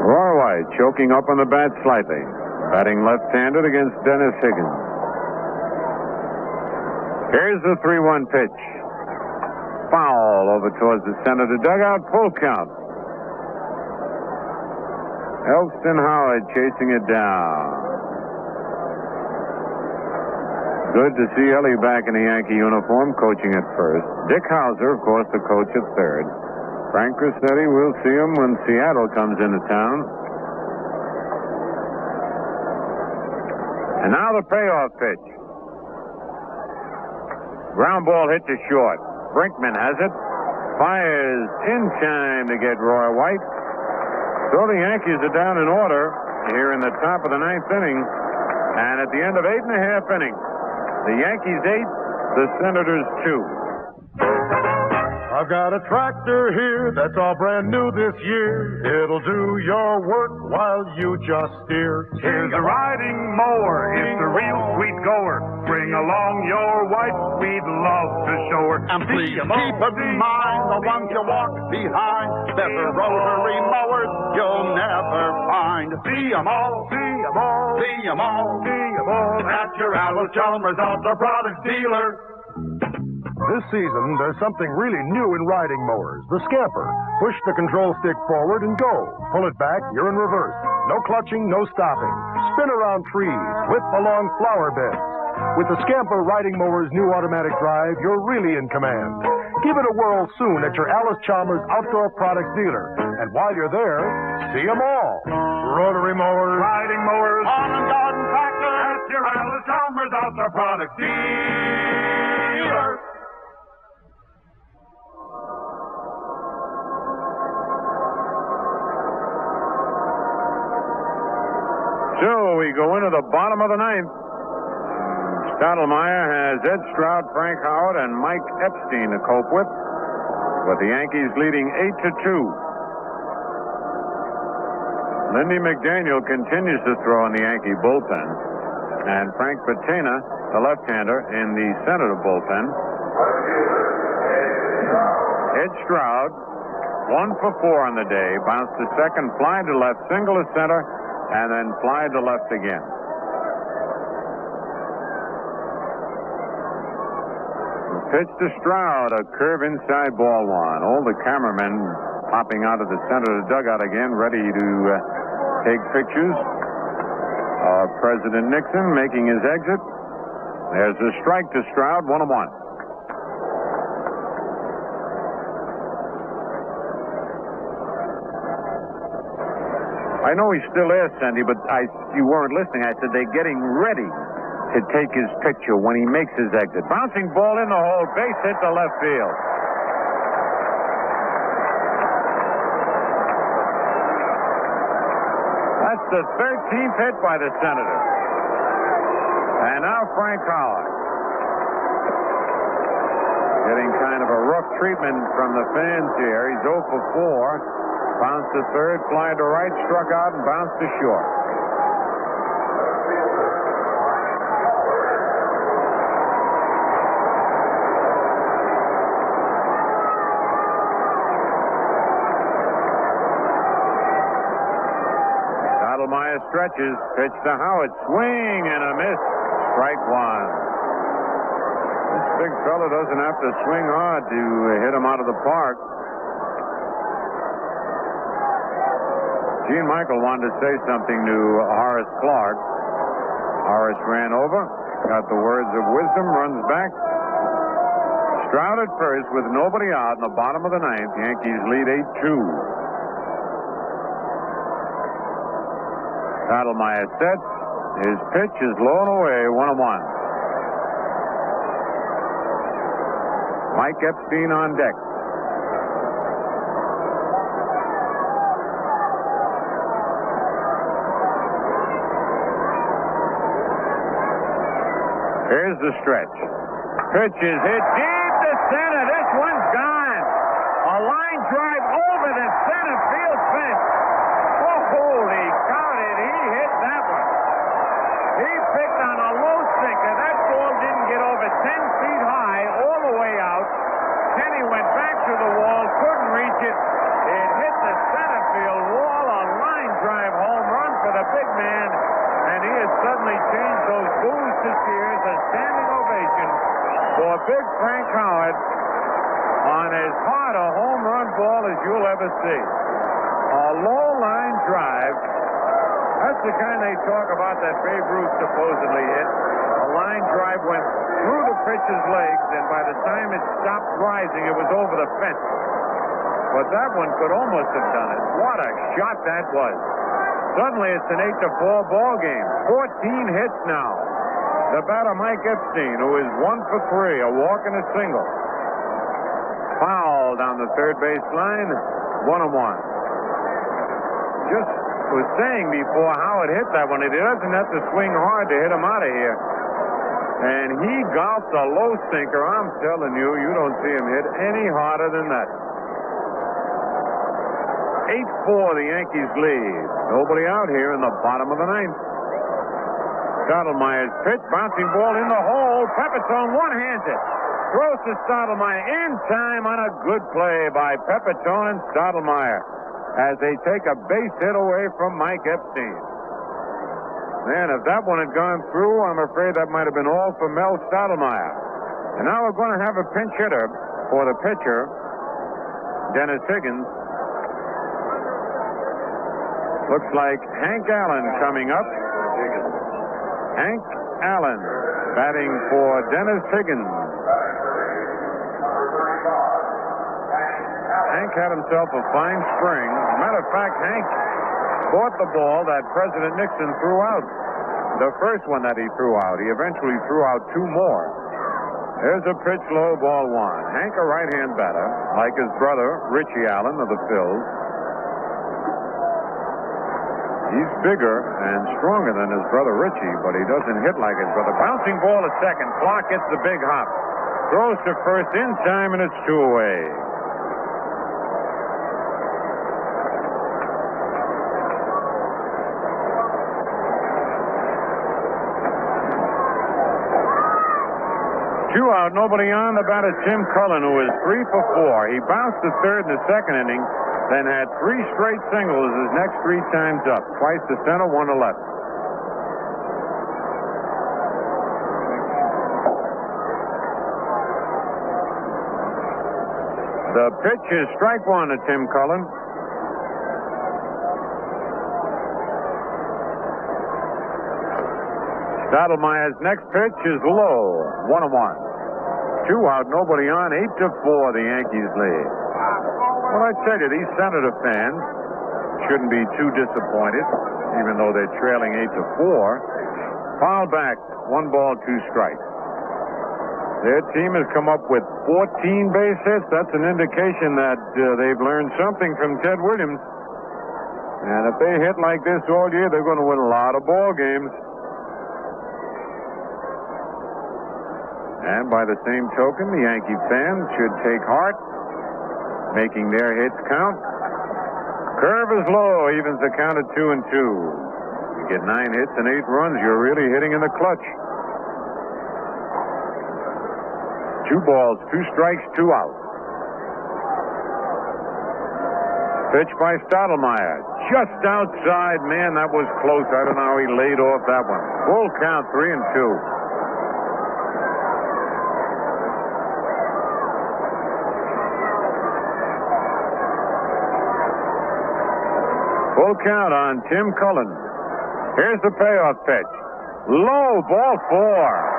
Roy White choking up on the bat slightly. Batting left-handed against Dennis Higgins. Here's the 3-1 pitch. Foul over towards the Senator dugout. Full count. Elston Howard chasing it down. Good to see Ellie back in the Yankee uniform, coaching at first. Dick Hauser, of course, the coach at third. Frank Rossetti, we'll see him when Seattle comes into town. And now the payoff pitch. Ground ball hit to short. Brinkman has it. Fires in time to get Roy White. So the Yankees are down in order here in the top of the 9th inning. And at the end of 8.5 innings, the Yankees 8, the Senators 2. A I've got a tractor here that's all brand new this year. It'll do your work while you just steer. Here's a riding mower, it's a real sweet goer. Bring along your wife, we'd love to show her. And please keep in mind the ones you walk behind. Better rotary mowers you'll never find. See 'em all, see 'em all, see 'em all, see 'em all at your Alice Chalmers Auto Products dealer. This season, there's something really new in riding mowers. The Scamper. Push the control stick forward and go. Pull it back, you're in reverse. No clutching, no stopping. Spin around trees. Whip along flower beds. With the Scamper riding mower's new automatic drive, you're really in command. Give it a whirl soon at your Alice Chalmers Outdoor Products dealer. And while you're there, see 'em all. Rotary mowers, riding mowers, lawn and garden tractors at your Alice Chalmers Outdoor Products dealer. So we go into the bottom of the ninth. Stottlemyre has Ed Stroud, Frank Howard, and Mike Epstein to cope with the Yankees leading 8-2. Lindy McDaniel continues to throw in the Yankee bullpen, and Frank Patena, the left-hander, in the Senator bullpen. Ed Stroud, 1 for 4 on the day, bounced to second, fly to left, single to center, and then fly to left again. Pitch to Stroud, a curve inside ball one. All the cameramen popping out of the center of the dugout again, ready to take pictures of President Nixon making his exit. There's a strike to Stroud, 1-1. I know he's still there, Sandy, but you weren't listening. I said they're getting ready to take his picture when he makes his exit. Bouncing ball in the hole, base hit to left field. That's the 13th hit by the Senator. And now Frank Howard. Getting kind of a rough treatment from the fans here. He's 0 for 4. Bounced to third, fly to right, struck out, and bounced to short. Stottlemyre stretches, pitch to Howard, swing and a miss. Strike one. This big fella doesn't have to swing hard to hit him out of the park. Gene Michael wanted to say something to Horace Clark. Horace ran over, got the words of wisdom, runs back. Stroud at first with nobody out in the bottom of the ninth. Yankees lead 8-2. Stottlemyre sets. His pitch is low and away, 1-1. Mike Epstein on deck. Here's the stretch. Pitch is hit deep to center. This one's gone. A line drive over the center field fence. Oh, holy cow, did he hit that one. He picked on a low sinker. That ball didn't get over 10 feet high all the way out. Kenney went back to the wall, couldn't reach it. It hit the center field wall. A line drive home run for the big man. And he has suddenly changed those boos to cheers. A standing ovation for big Frank Howard on as hard a home run ball as you'll ever see. A low line drive. That's the kind they talk about that Babe Ruth supposedly hit. A line drive went through the pitcher's legs, and by the time it stopped rising, it was over the fence. But that one could almost have done it. What a shot that was. Suddenly, it's an 8-4 ball game. 14 hits now. The batter, Mike Epstein, who is 1 for 3, a walk and a single. Foul down the third base line, 1-1. Just was saying before Howard hit that one, he doesn't have to swing hard to hit him out of here. And he golfed a low sinker. I'm telling you, you don't see him hit any harder than that. 8-4, the Yankees lead. Nobody out here in the bottom of the ninth. Stottlemyre's pitch, bouncing ball in the hole. Pepitone one-hands it. Throws to Stottlemyre in time on a good play by Pepitone and Stottlemyre as they take a base hit away from Mike Epstein. Man, if that one had gone through, I'm afraid that might have been all for Mel Stottlemyre. And now we're going to have a pinch hitter for the pitcher, Dennis Higgins. Looks like Hank Allen coming up. Hank Allen batting for Dennis Higgins. Hank had himself a fine spring. As a matter of fact, Hank caught the ball that President Nixon threw out. The first one that he threw out. He eventually threw out two more. There's a pitch low, ball one. Hank, a right-hand batter, like his brother, Richie Allen of the Phils. He's bigger and stronger than his brother Richie, but he doesn't hit like his brother. Bouncing ball at second. Clark gets the big hop. Throws to first in time, and it's 2 away. Two out, nobody on. The batter, Tim Cullen, who is 3 for 4. He bounced to third in the second inning, then had 3 straight singles his next 3 times up. Twice to center, 1 to left. The pitch is strike 1 to Tim Cullen. Stottlemyre's next pitch is low, 1-1. 2 out, nobody on, 8-4, the Yankees lead. Well, I tell you, these Senator fans shouldn't be too disappointed, even though they're trailing 8-4. Foul back, 1 ball, 2 strikes. Their team has come up with 14 base hits. That's an indication that they've learned something from Ted Williams. And if they hit like this all year, they're going to win a lot of ball games. And by the same token, the Yankee fans should take heart, making their hits count. Curve is low, evens the count at 2-2. You get 9 hits and 8 runs, you're really hitting in the clutch. 2 balls, 2 strikes, 2 out. Pitch by Stottlemyre. Just outside, man, that was close. I don't know how he laid off that one. Full count, 3-2. Full count on Tim Cullen. Here's the payoff pitch. Low, ball 4.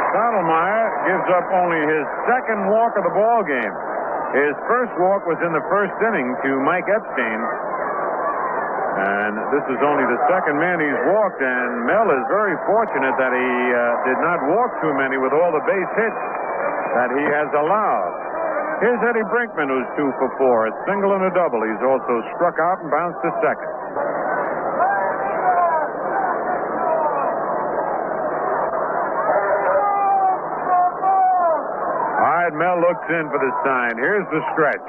Stottlemyre gives up only his second walk of the ball game. His first walk was in the first inning to Mike Epstein. And this is only the second man he's walked, and Mel is very fortunate that he did not walk too many with all the base hits that he has allowed. Here's Eddie Brinkman, who's 2 for 4. A single and a double. He's also struck out and bounced to second. All right, Mel looks in for the sign. Here's the stretch.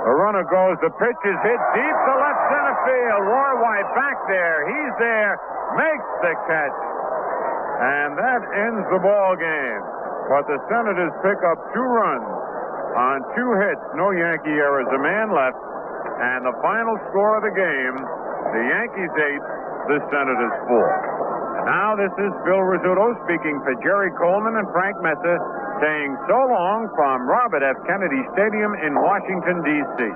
The runner goes. The pitch is hit deep to left center field. Roy White back there. He's there. Makes the catch. And that ends the ball game. But the Senators pick up 2 runs. On 2 hits, no Yankee errors, a man left, and the final score of the game, the Yankees 8, the Senators 4. And now this is Phil Rizzuto speaking for Jerry Coleman and Frank Messer, saying so long from Robert F. Kennedy Stadium in Washington, D.C.